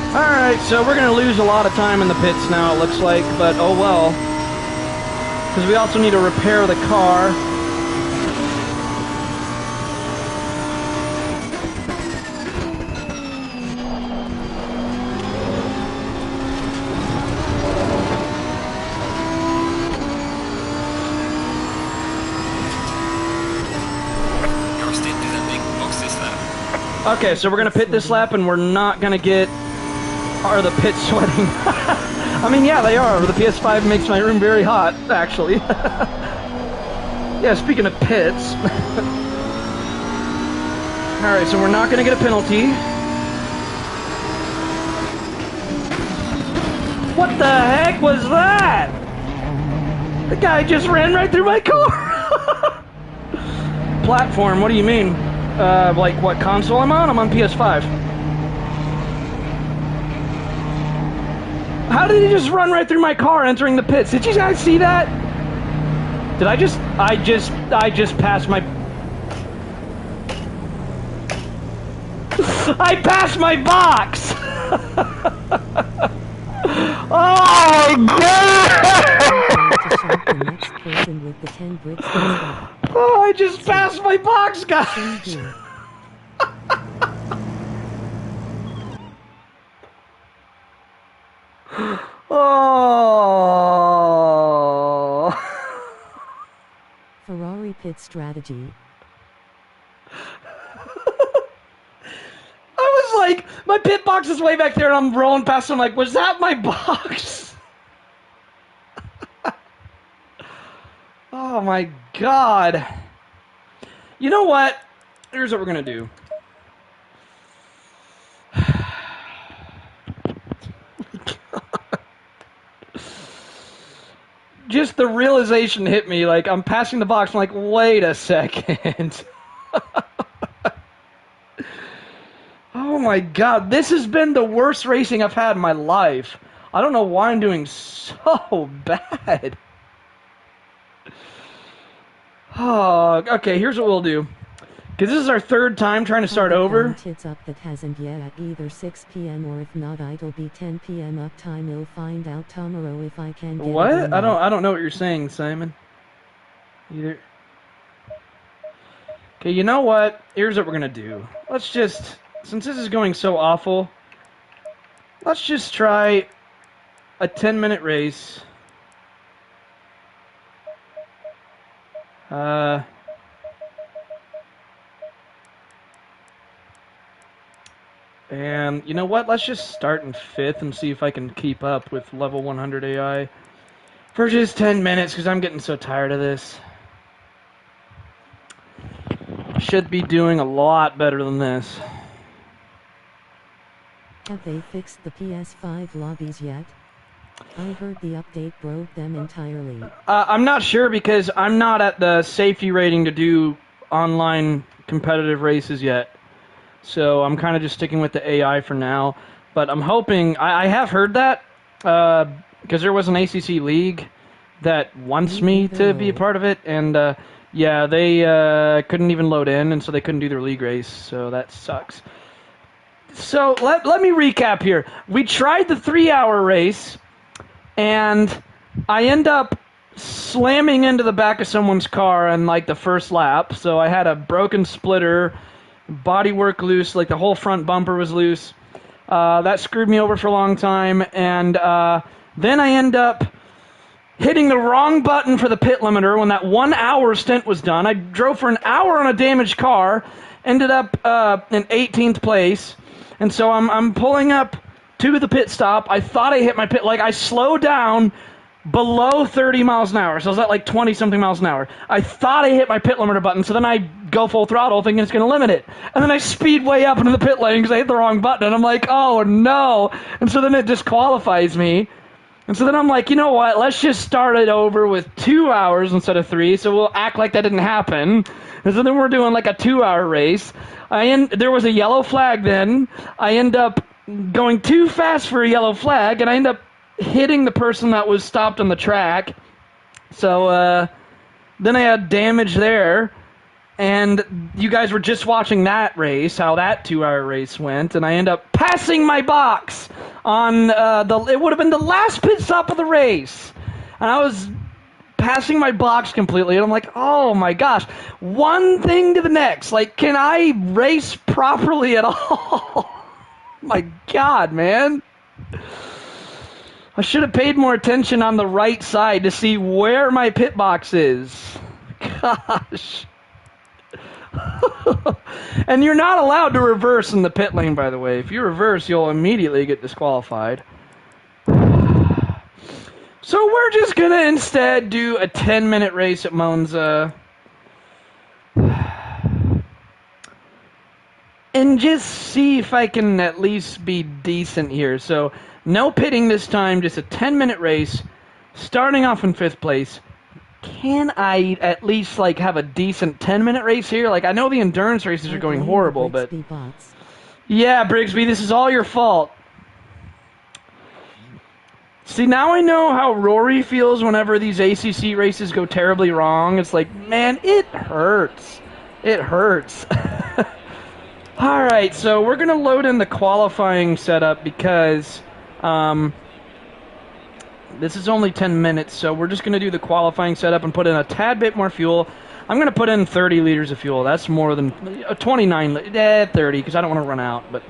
Alright, so we're going to lose a lot of time in the pits now, it looks like, but oh well. Because we also need to repair the car. Your stint is ending. Box this lap. Okay, so we're going to pit this lap and we're not going to get... Are the pits sweating? I mean, yeah, they are. The PS5 makes my room very hot, actually. Yeah, speaking of pits. Alright, so we're not going to get a penalty. What the heck was that? The guy just ran right through my car. Platform, what do you mean? Like what console I'm on? I'm on PS5. How did he just run right through my car entering the pits? Did you guys see that? Did I just passed my... I passed my box! Oh my god! The next person with the 10 bricks gets that. Oh, I just passed my box, Same guys! here. Oh. Ferrari pit strategy. I was like, my pit box is way back there, and I'm rolling past him like, was that my box? Oh my god. You know what? Here's what we're going to do. Just the realization hit me, like, I'm passing the box, I'm like, wait a second. Oh my god, this has been the worst racing I've had in my life. I don't know why I'm doing so bad. Oh, okay, here's what we'll do. Because this is our third time trying to start over. Tits up that hasn't yet at either 6 p.m. or if not, it'll be 10 p.m. up time. We'll find out tomorrow if I can get What? it or not. I don't know what you're saying, Simon. Either. Okay, you know what? Here's what we're gonna do. Let's just, since this is going so awful, let's just try a 10-minute race. And you know what? Let's just start in 5th and see if I can keep up with level 100 AI for just 10 minutes because I'm getting so tired of this. Should be doing a lot better than this. Have they fixed the PS5 lobbies yet? I heard the update broke them entirely. I'm not sure because I'm not at the safety rating to do online competitive races yet. So I'm kind of just sticking with the AI for now. But I'm hoping, I have heard that, because there was an ACC league that wants me to be a part of it. And yeah, they couldn't even load in, and so they couldn't do their league race. So that sucks. So let me recap here. We tried the 3-hour race, and I end up slamming into the back of someone's car in like the first lap. So I had a broken splitter, bodywork loose, like the whole front bumper was loose. That screwed me over for a long time, and then I end up hitting the wrong button for the pit limiter when that 1-hour stint was done. I drove for an hour on a damaged car, ended up in 18th place, and so I'm pulling up to the pit stop. I thought I hit my pit, like I slowed down below 30 miles an hour, so I was at like 20-something miles an hour. I thought I hit my pit limiter button, so then I go full throttle thinking it's going to limit it. And then I speed way up into the pit lane because I hit the wrong button, and I'm like, oh no. And so then it disqualifies me. And so then I'm like, you know what, let's just start it over with 2 hours instead of 3, so we'll act like that didn't happen. And so then we're doing like a 2-hour race. There was a yellow flag then. I end up going too fast for a yellow flag, and I end up hitting the person that was stopped on the track. So then I had damage there, and you guys were just watching that race, how that 2-hour race went, and I end up passing my box on it would have been the last pit stop of the race, and I was passing my box completely, and I'm like, oh my gosh, one thing to the next, like, can I race properly at all? My god, man. I should have paid more attention on the right side to see where my pit box is. Gosh. And you're not allowed to reverse in the pit lane, by the way. If you reverse, you'll immediately get disqualified. So we're just going to instead do a 10-minute race at Monza. And just see if I can at least be decent here. So no pitting this time, just a 10-minute race, starting off in 5th place. Can I at least like have a decent 10-minute race here? Like, I know the endurance races are going horrible, but yeah, Brigsby, this is all your fault. See, now I know how Rory feels whenever these ACC races go terribly wrong. It's like, man, it hurts. It hurts. Alright, so we're going to load in the qualifying setup because this is only 10 minutes, so we're just going to do the qualifying setup and put in a tad bit more fuel. I'm going to put in 30 liters of fuel. That's more than 29, 30, because I don't want to run out. But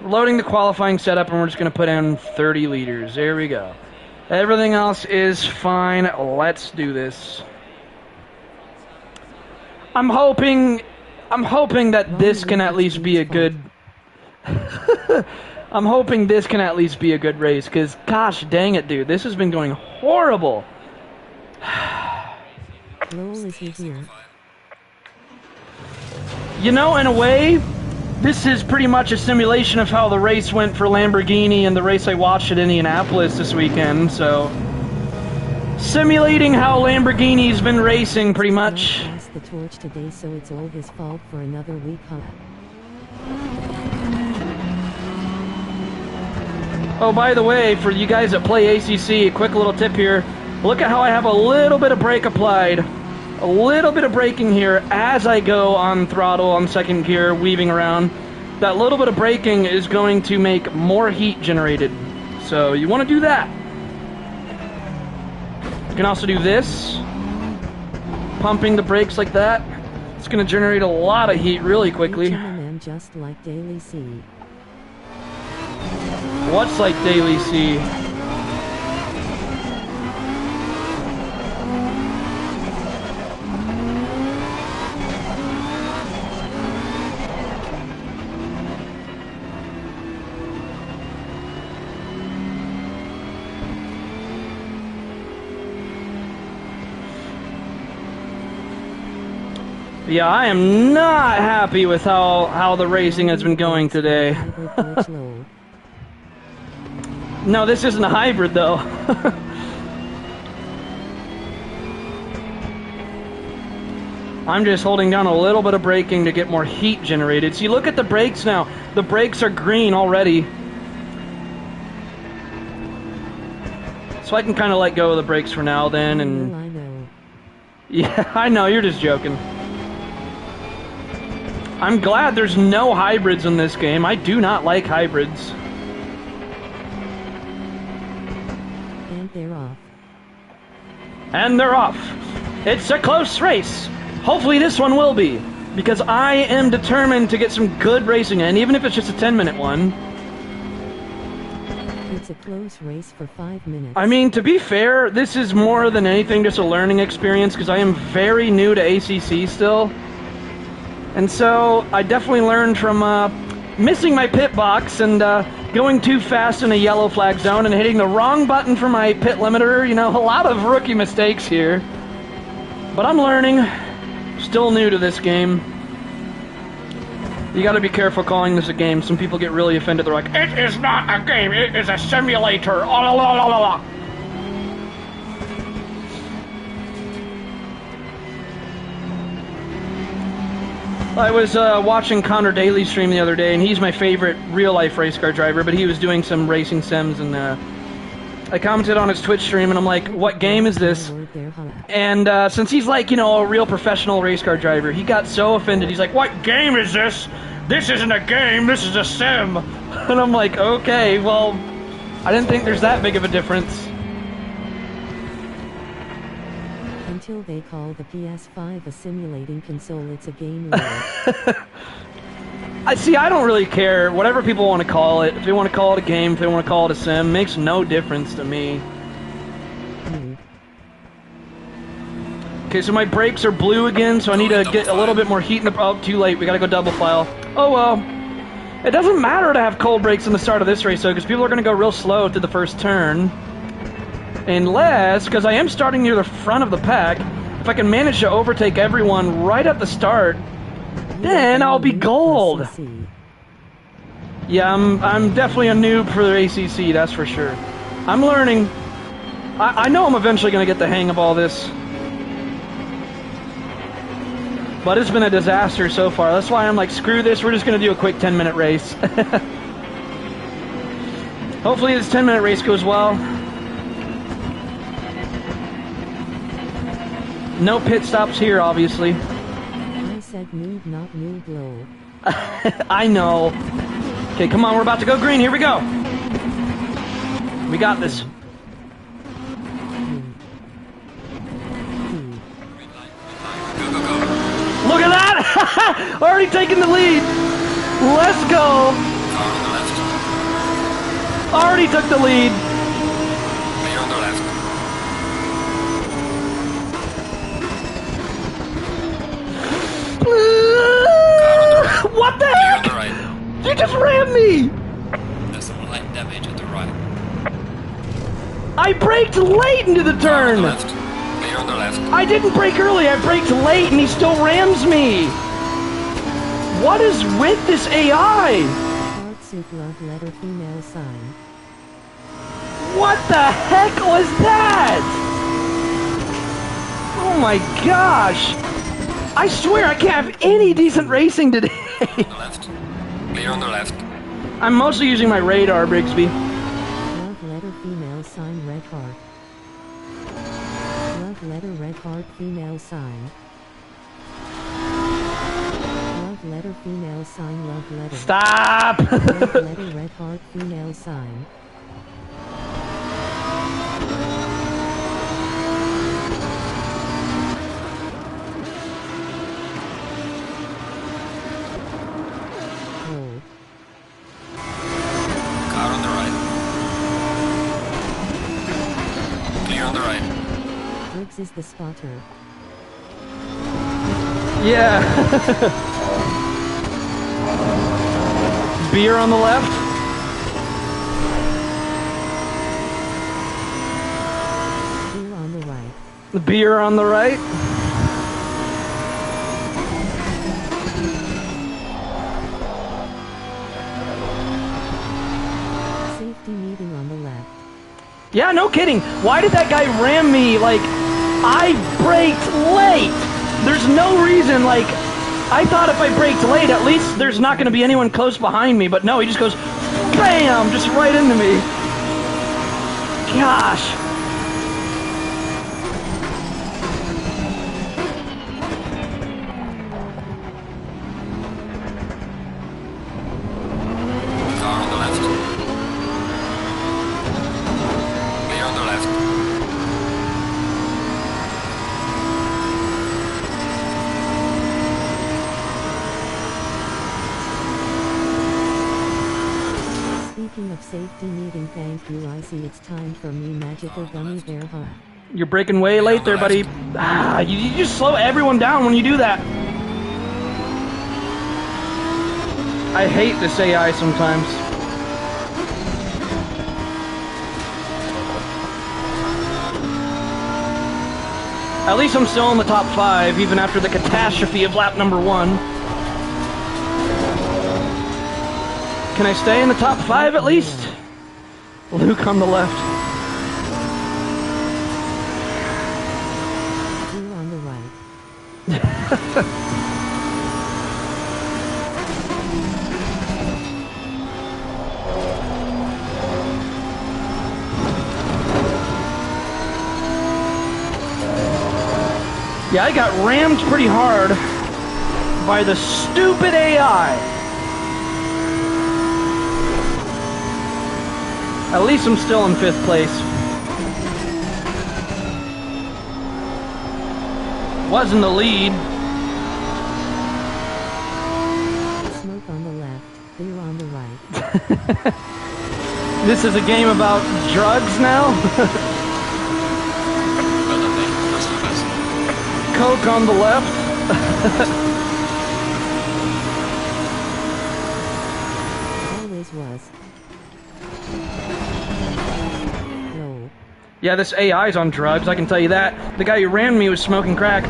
we're loading the qualifying setup, and we're just going to put in 30 liters. There we go. Everything else is fine. Let's do this. I'm hoping that this can at least be a good. I'm hoping this can at least be a good race, because gosh dang it, dude, this has been going horrible. Lol, is he here? You know, in a way, this is pretty much a simulation of how the race went for Lamborghini and the race I watched at Indianapolis this weekend, so... Simulating how Lamborghini's been racing, pretty much. Passed the torch today, so it's all his fault for another week, huh? Oh, by the way, for you guys that play ACC, a quick little tip here. Look at how I have a little bit of brake applied. A little bit of braking here as I go on throttle on second gear, weaving around. That little bit of braking is going to make more heat generated. So you want to do that. You can also do this. Pumping the brakes like that. It's going to generate a lot of heat really quickly. HMM just like Daily C. What's like Daily C? Yeah, I am not happy with how the racing has been going today. No, this isn't a hybrid, though. I'm just holding down a little bit of braking to get more heat generated. See, look at the brakes now. The brakes are green already. So I can kind of let go of the brakes for now then, and... I know. Yeah, I know, you're just joking. I'm glad there's no hybrids in this game. I do not like hybrids. And they're off. And they're off. It's a close race. Hopefully this one will be, because I am determined to get some good racing in, even if it's just a 10-minute one. It's a close race for 5 minutes. I mean, to be fair, this is more than anything just a learning experience, because I am very new to ACC still. And so I definitely learned from missing my pit box and going too fast in a yellow flag zone and hitting the wrong button for my pit limiter. You know, a lot of rookie mistakes here. But I'm learning. Still new to this game. You gotta be careful calling this a game. Some people get really offended. They're like, it is not a game, it is a simulator. Oh, la, la, la, la, la. I was watching Connor Daly's stream the other day, and he's my favorite real-life race car driver, but he was doing some racing sims, and I commented on his Twitch stream, and I'm like, what game is this? And since he's like, you know, a real professional race car driver, he got so offended. He's like, what game is this? This isn't a game, this is a sim. And I'm like, okay, well, I didn't think there's that big of a difference. Until they call the PS5 a simulating console, it's a game. I see, I don't really care. Whatever people want to call it. If they want to call it a game, if they want to call it a sim, makes no difference to me. Okay, so my brakes are blue again, so I need to get a little bit more heat in the... Oh, too late. We gotta go double file. Oh, well. It doesn't matter to have cold brakes in the start of this race, though, because people are gonna go real slow through the first turn. Unless, because I am starting near the front of the pack, if I can manage to overtake everyone right at the start, then I'll be gold. Yeah, I'm definitely a noob for the ACC, that's for sure. I'm learning. I know I'm eventually going to get the hang of all this. But it's been a disaster so far. That's why I'm like, screw this, we're just going to do a quick 10-minute race. Hopefully this 10-minute race goes well. No pit stops here, obviously. I said noob, not noob low. I know. Okay, come on, we're about to go green. Here we go. We got this. Look at that! Already taking the lead. Let's go. Car on the left. Already took the lead. Clear on the left. You just rammed me! There's some light damage at the right. I braked late into the Car on turn! the left. Clear on the left. I didn't brake early, I braked late and he still rams me! What is with this AI? Heart soup love letter female sign. What the heck was that? Oh my gosh! I swear I can't have any decent racing today! On the left. Clear on the left. I'm mostly using my radar, Brigsby. Love letter female sign red heart. Love letter red heart female sign. Love letter female sign love letter. Stop! Love letter red heart female sign. Oh. Car on the right. Clear on the right. Briggs is the spotter. Yeah. Beer on the left. Beer on the right. The beer on the right. Safety meeting on the left. Yeah, no kidding. Why did that guy ram me? Like, I braked late. There's no reason, like, I thought if I braked late, at least there's not going to be anyone close behind me. But no, he just goes, BAM! Just right into me. Gosh. Car on the left. Clear on the left. Speaking of safety meeting, thank you. I see it's time for me magical gummy bear hug. You're braking way late there, buddy. Ah, you just slow everyone down when you do that. I hate this AI sometimes. At least I'm still in the top 5, even after the catastrophe of lap number 1. Can I stay in the top 5 at least? Luke on the left. Beer on the right. Yeah, I got rammed pretty hard by the stupid AI. At least I'm still in 5th place. Wasn't the lead. Smoke on the left, beer on the right. This is a game about drugs now? Well done, mate. First and best. Coke on the left. Always was. No. Yeah, this AI's on drugs, I can tell you that. The guy who ran me was smoking crack.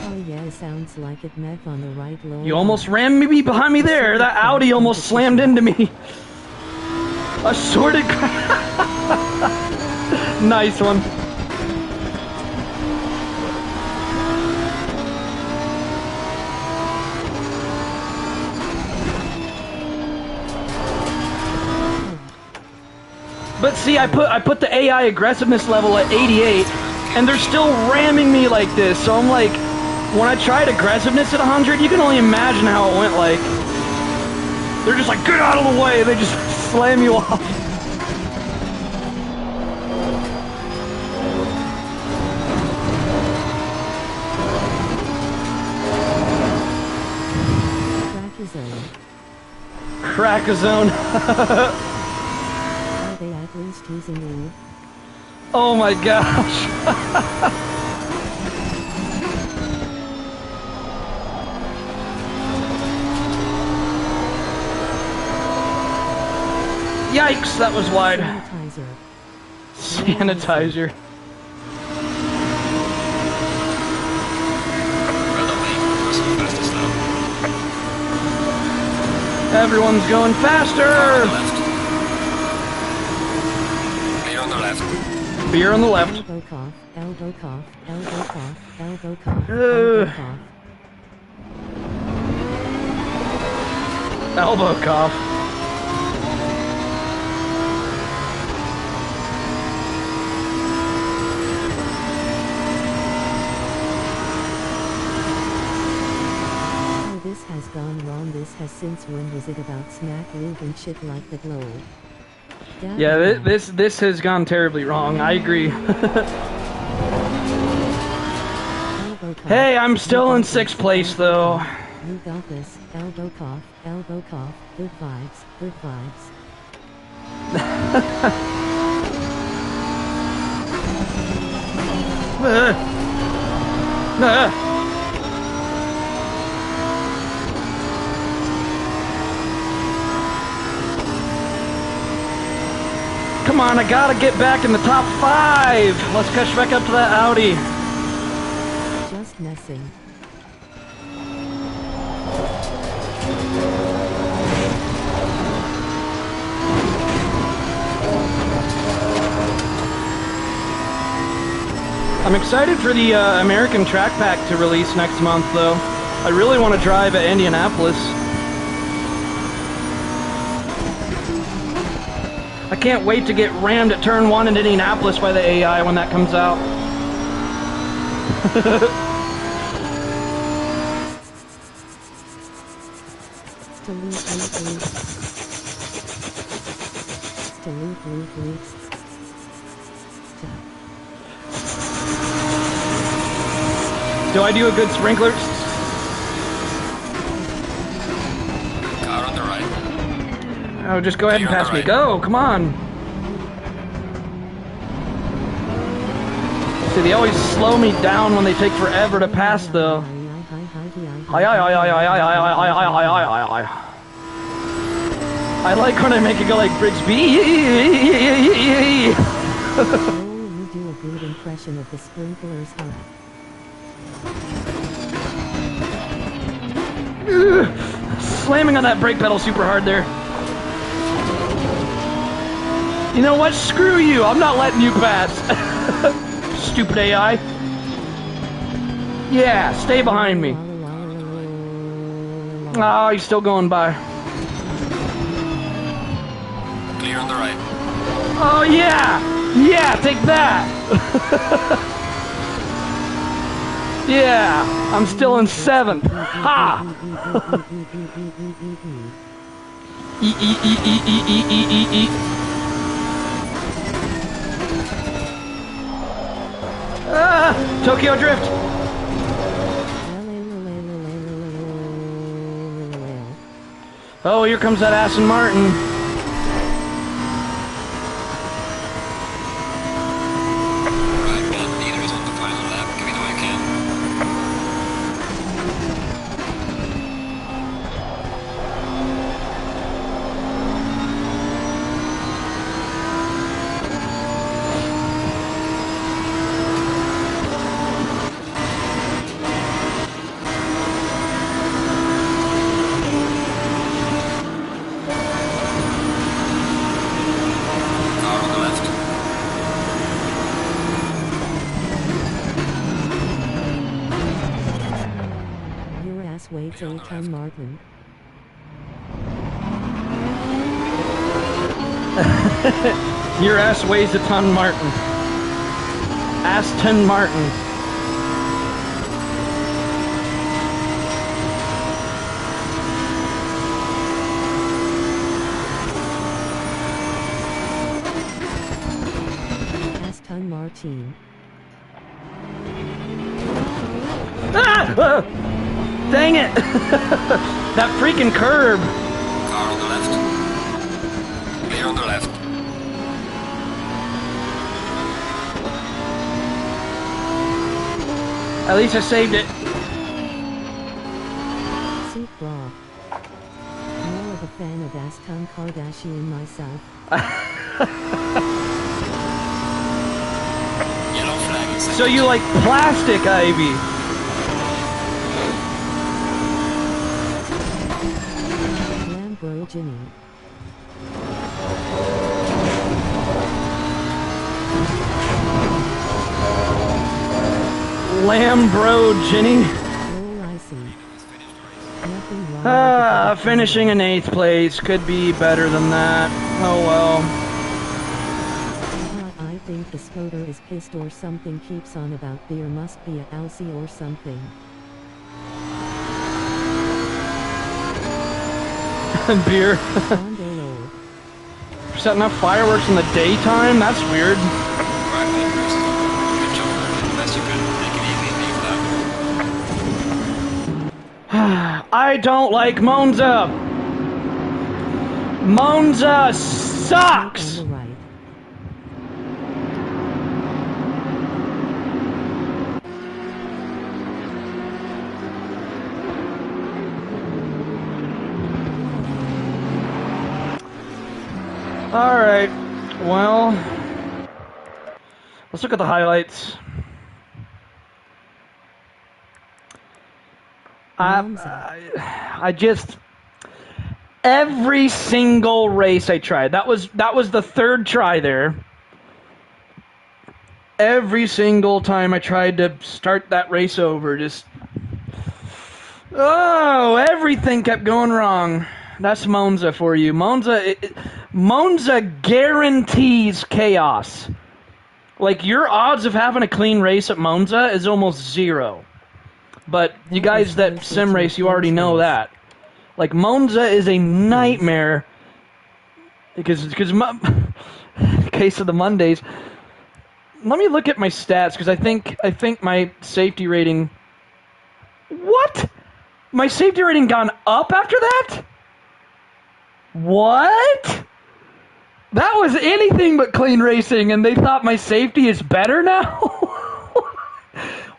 Oh yeah, sounds like it. Meth on the right, low. You almost ran me behind me there. That Audi almost slammed into me. Assorted crack. Nice one. But see, I put the AI aggressiveness level at 88, and they're still ramming me like this. So I'm like, when I tried aggressiveness at 100, you can only imagine how it went like. They're just like, get out of the way. They just slam you off. Rack-a-zone. Are they at least using lube? Oh my gosh. Yikes, that was wide. Sanitizer. Sanitizer. Well done, mate. First one, fastest lap. Everyone's going Car on faster! the left. Clear on the left. Beer on the left. Elbow cough, elbow cough, elbow cough, elbow cough, Ugh. elbow cough. Elbow cough. Oh, this has gone wrong. This has since when was it about smack lube and shit like the glow? Damn Yeah, it. this has gone terribly wrong. I agree. Elbow cough. Hey, I'm still You in got 6th this, place elbow though. cough. You got this. Elbow cough, elbow cough. Good vibes, good vibes. Come on, I gotta get back in the top 5. Let's catch back up to that Audi. Just messing. I'm excited for the American Track Pack to release next month, though. I really want to drive at Indianapolis. I can't wait to get rammed at turn 1 in Indianapolis by the AI when that comes out. To loop, loop, loop. To loop, loop, loop. Do I do a good sprinkler? Car on the right. Oh, just go ahead and You're on pass the me. right. Go, come on. See, they always slow me down when they take forever to pass, though. I like when I make it go like Brigsby. Oh, you do a good impression of the sprinklers, huh? Slamming on that brake pedal super hard there. You know what? Screw you. I'm not letting you pass. Stupid AI. Yeah, stay behind me. Oh, he's still going by. Clear on the right. Oh, yeah. Yeah, take that. Yeah, I'm still in 7th. Ha! E. Ah, Tokyo Drift. Oh, here comes that Aston Martin. Right, man. Leader is on the final lap. Give it all you can. Car on the left. Your ass waits a ton, Martin. Your ass weighs a ton, Martin. Aston Martin. Aston Martin. Ah! Dang it! That freaking curb. Car on the left. At least I saved it. Seat bra. More of a fan of Aston Kardashian myself. Yellow flag is So you like plastic, Ivy? Lamborghini. Lamborghini. Roll I see. Nothing wrong with the Finishing in 8th place. Could be better than that. Oh well. I think the spoder is pissed or something. Keeps on about there must be a Alcy or something. Beer. Gondolo. Setting up fireworks in the daytime? That's weird. right way first. Good job. Best you could. Take it easy. Leave that. I don't like Monza. Monza sucks. On the right. All right. Well, let's look at the highlights. I just every single race I tried. That was the third try there. Every single time I tried to start that race over, just everything kept going wrong. That's Monza for you. Monza guarantees chaos. Like, your odds of having a clean race at Monza is almost zero. But you guys that sim race, you already know that. Like, Monza is a nightmare. Because in case of the Mondays. Let me look at my stats, because I think my safety rating... What? My safety rating gone up after that? What? That was anything but clean racing, and they thought my safety is better now?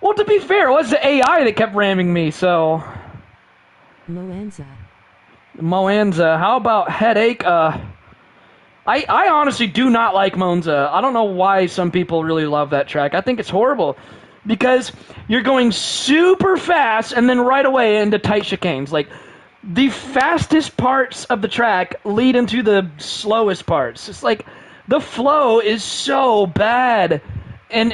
Well, to be fair, it was the AI that kept ramming me, so... Moanza. How about headache? I honestly do not like Monza. I don't know why some people really love that track. I think it's horrible. Because you're going super fast, and then right away into tight chicanes. Like, the fastest parts of the track lead into the slowest parts. It's like, the flow is so bad. And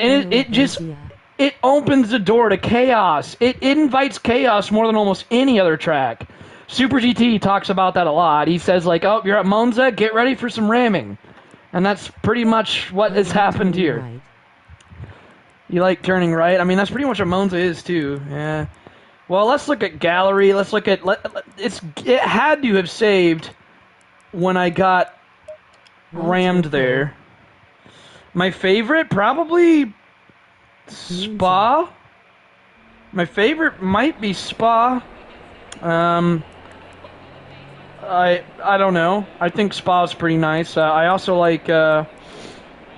it opens the door to chaos. It invites chaos more than almost any other track. Super GT talks about that a lot. He says, like, oh, you're at Monza, get ready for some ramming. And that's pretty much what has happened here. Right. You like turning right? I mean, that's pretty much what Monza is, too. Yeah. Well, let's look at gallery. Let's look at... It had to have saved when I got rammed there. My favorite? Probably Spa. My favorite might be Spa. I don't know. I think Spa's pretty nice. I also like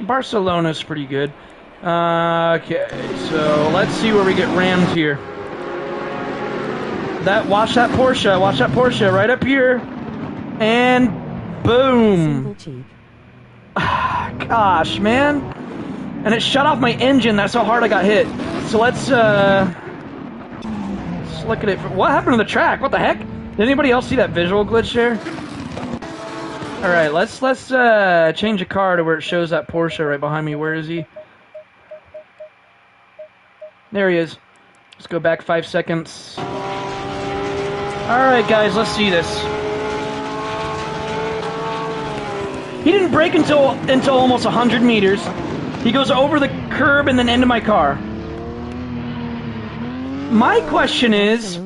Barcelona's pretty good. Okay, so let's see where we get rammed here. Watch that Porsche right up here, and boom. Gosh, man, and it shut off my engine. That's how hard I got hit. So let's look at it. What happened to the track? What the heck? Did anybody else see that visual glitch there? All right, let's change a car to where it shows that Porsche right behind me. Where is he? There he is. Let's go back 5 seconds. All right, guys, let's see this. He didn't brake until almost 100 meters. He goes over the curb and then into my car. My question is...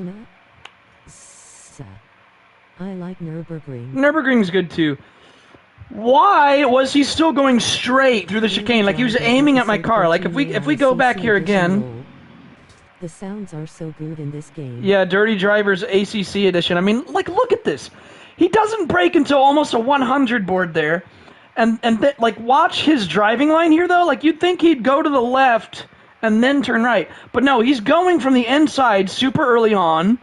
I like Nürburgring. Nürburgring's good too. Why was he still going straight through the chicane? Like he was aiming at my car. Like if we go back here again. The sounds are so good in this game. Yeah, Dirty Drivers ACC edition. I mean, like look at this. He doesn't brake until almost a 100 board there. And like watch his driving line here though. Like you'd think he'd go to the left and then turn right. But no, he's going from the inside super early on,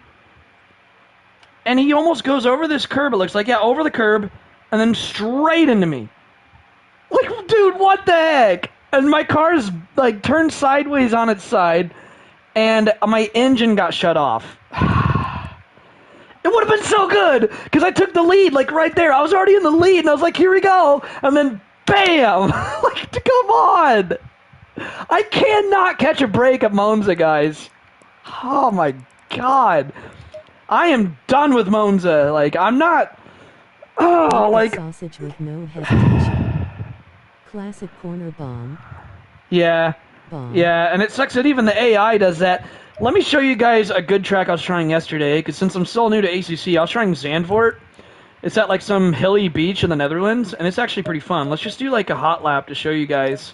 and he almost goes over this curb, it looks like. Yeah, over the curb, and then straight into me. Like, dude, what the heck? And my car's, like, turned sideways on its side, and my engine got shut off. It would have been so good, because I took the lead, like, right there. I was already in the lead, and I was like, here we go. And then, bam! Like, come on! I cannot catch a break at Monza, guys. Oh, my God. I am done with Monza. Like, I'm not... Oh, like... Sausage with no hesitation. Classic corner bomb. Yeah. Bomb. Yeah, and it sucks that even the AI does that. Let me show you guys a good track I was trying yesterday, because since I'm still new to ACC, I was trying Zandvoort. It's at, like, some hilly beach in the Netherlands, and it's actually pretty fun. Let's just do, like, a hot lap to show you guys.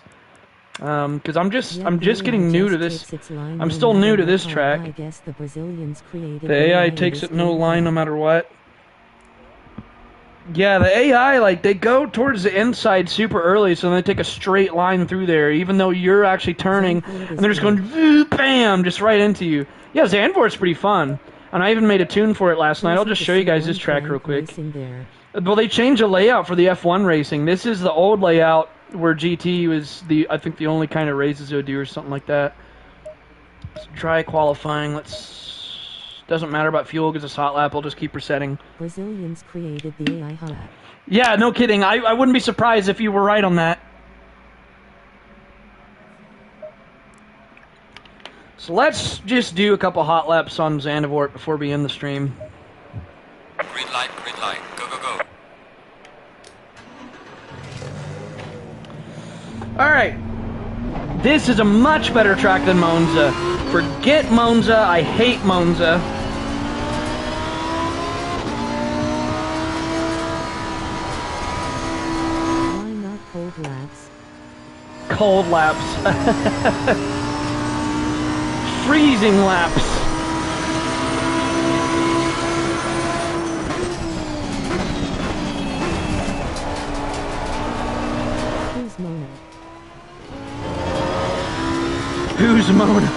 Because I'm just getting new to this. I'm still new to this track. I guess the Brazilians created The AI takes it no line no matter what. Yeah, the AI, like, they go towards the inside super early, so they take a straight line through there, even though you're actually turning, and they're just going, bam, just right into you. Yeah, Zandvoort's pretty fun, and I even made a tune for it last night. I'll just show you guys this track real quick. Well, they changed the layout for the F1 racing. This is the old layout where GT was, I think, the only kind of races it would do or something like that. Let's try qualifying. Doesn't matter about fuel because it's hot lap. I'll just keep resetting. Brazilians created the AI hot lap. Yeah, no kidding. I wouldn't be surprised if you were right on that. So let's just do a couple hot laps on Zandvoort before we end the stream. Green light, go, go, go. Alright. This is a much better track than Monza. Forget Monza. I hate Monza. Why not cold laps? Cold laps. Freezing laps. Who's Mona? Who's Mona?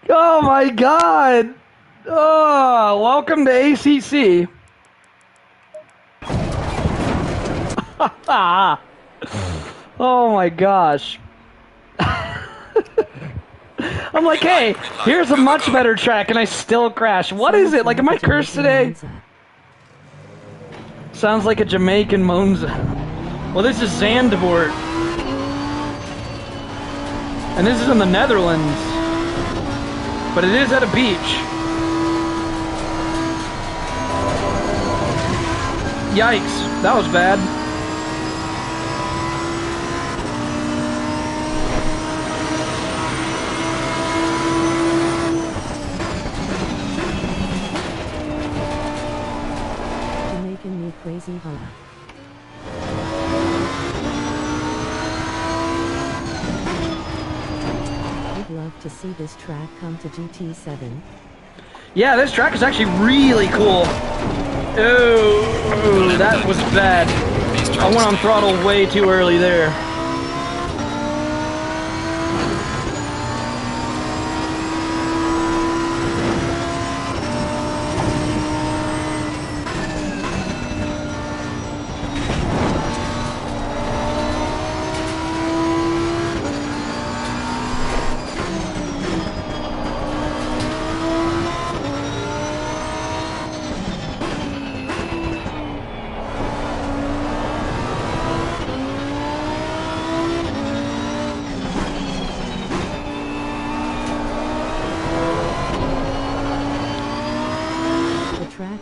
Oh my God! Oh, welcome to ACC. Oh my gosh. I'm like, hey, here's a much better track, and I still crash. What is it? Like, am I cursed today? Sounds like a Jamaican Monza. Well, this is Zandvoort. And this is in the Netherlands. But it is at a beach. Yikes, that was bad. You're making me crazy, huh? Would love to see this track come to GT7. Yeah, this track is actually really cool. Oh, that was bad. I went on throttle way too early there.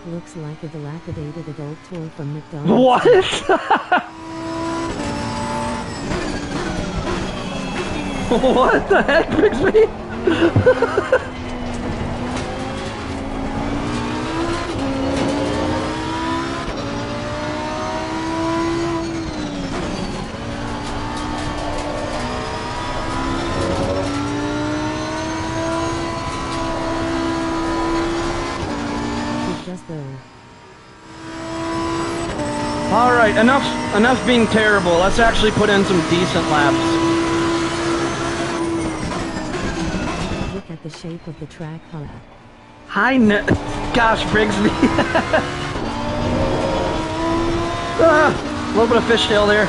Looks like a dilapidated adult toy from McDonald's. What? What the heck, Bixby? Alright, enough being terrible. Let's actually put in some decent laps. Look at the shape of the track, huh? Gosh, Brigsby. A little bit of fishtail there.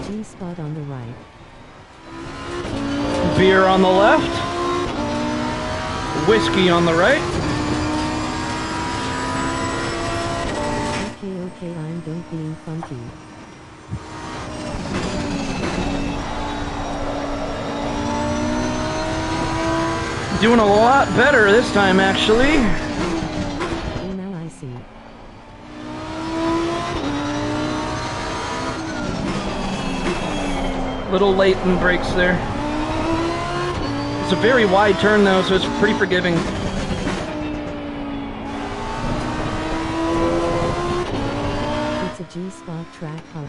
G-spot on the right. Beer on the left. Whiskey on the right. Okay, I'm done being funky. Doing a lot better this time, actually. Oh, now I see. Little late in brakes there. It's a very wide turn though, so it's pretty forgiving. It's a G-spot track, huh?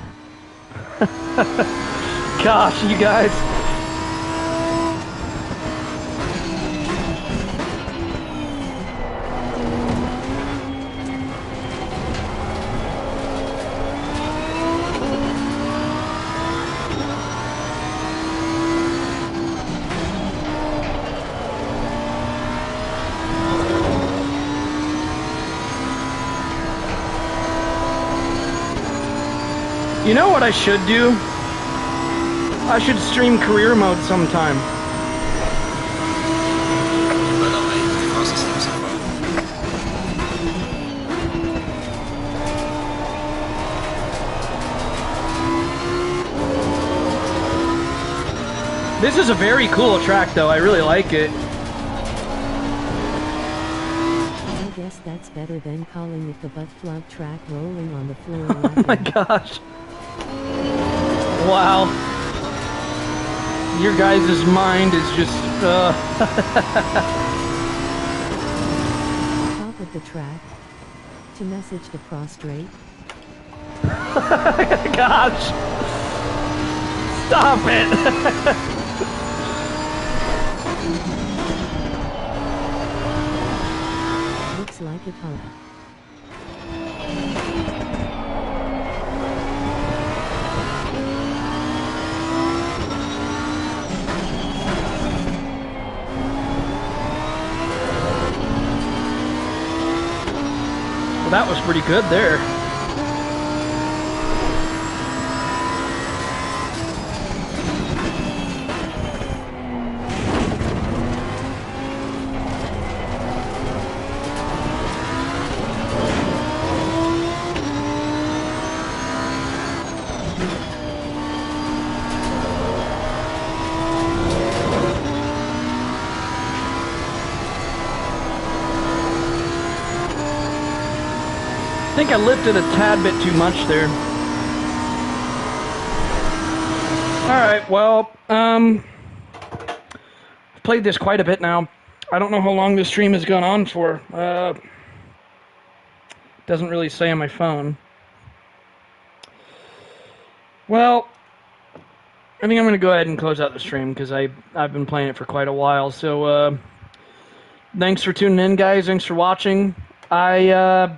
Gosh, you guys. You know what I should do? I should stream career mode sometime. Well, mate, the fastest thing so far. This is a very cool track though, I really like it. I guess that's better than calling it the butt plug track rolling on the floor. Oh my gosh. Wow. Your guys' mind is just, Top of the track. To message the prostrate. Gosh. Stop it. Looks like it, huh? Well, that was pretty good there. I think I lifted a tad bit too much there. Alright, well, I've played this quite a bit now. I don't know how long this stream has gone on for. Doesn't really say on my phone. Well, I think I'm going to go ahead and close out the stream because I've been playing it for quite a while. So, thanks for tuning in, guys. Thanks for watching. I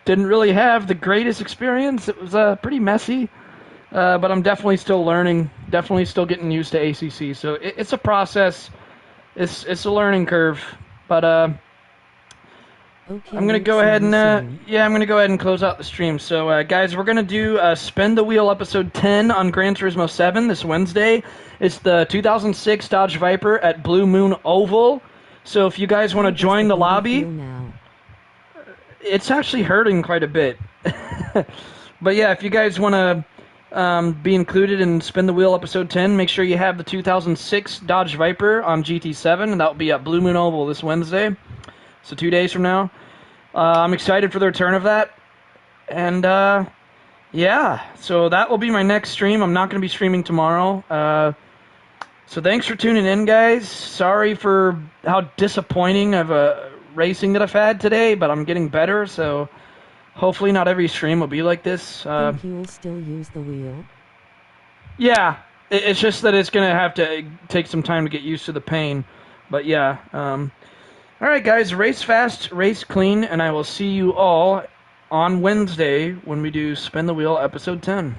didn't really have the greatest experience. It was pretty messy, but I'm definitely still learning. Definitely still getting used to ACC. So it's a process. It's a learning curve. But Okay, I'm gonna go ahead and I'm gonna go ahead and close out the stream. So guys, we're gonna do Spin the Wheel episode 10 on Gran Turismo 7 this Wednesday. It's the 2006 Dodge Viper at Blue Moon Oval. So if you guys want to join the lobby. It's actually hurting quite a bit. But yeah, if you guys want to be included in Spin the Wheel episode 10, make sure you have the 2006 Dodge Viper on GT7, and that will be at Blue Moon Oval this Wednesday. So 2 days from now. I'm excited for the return of that. And yeah, so that will be my next stream. I'm not going to be streaming tomorrow. So thanks for tuning in, guys. Sorry for how disappointing of a racing that I've had today, but I'm getting better, so hopefully not every stream will be like this. Think you'll still use the wheel? Yeah, it's just that it's going to have to take some time to get used to the pain, but yeah. All right, guys, race fast, race clean, and I will see you all on Wednesday when we do Spin the Wheel episode 10.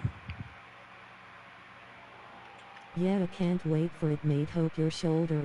Yeah, I can't wait for it, mate. Hope your shoulder will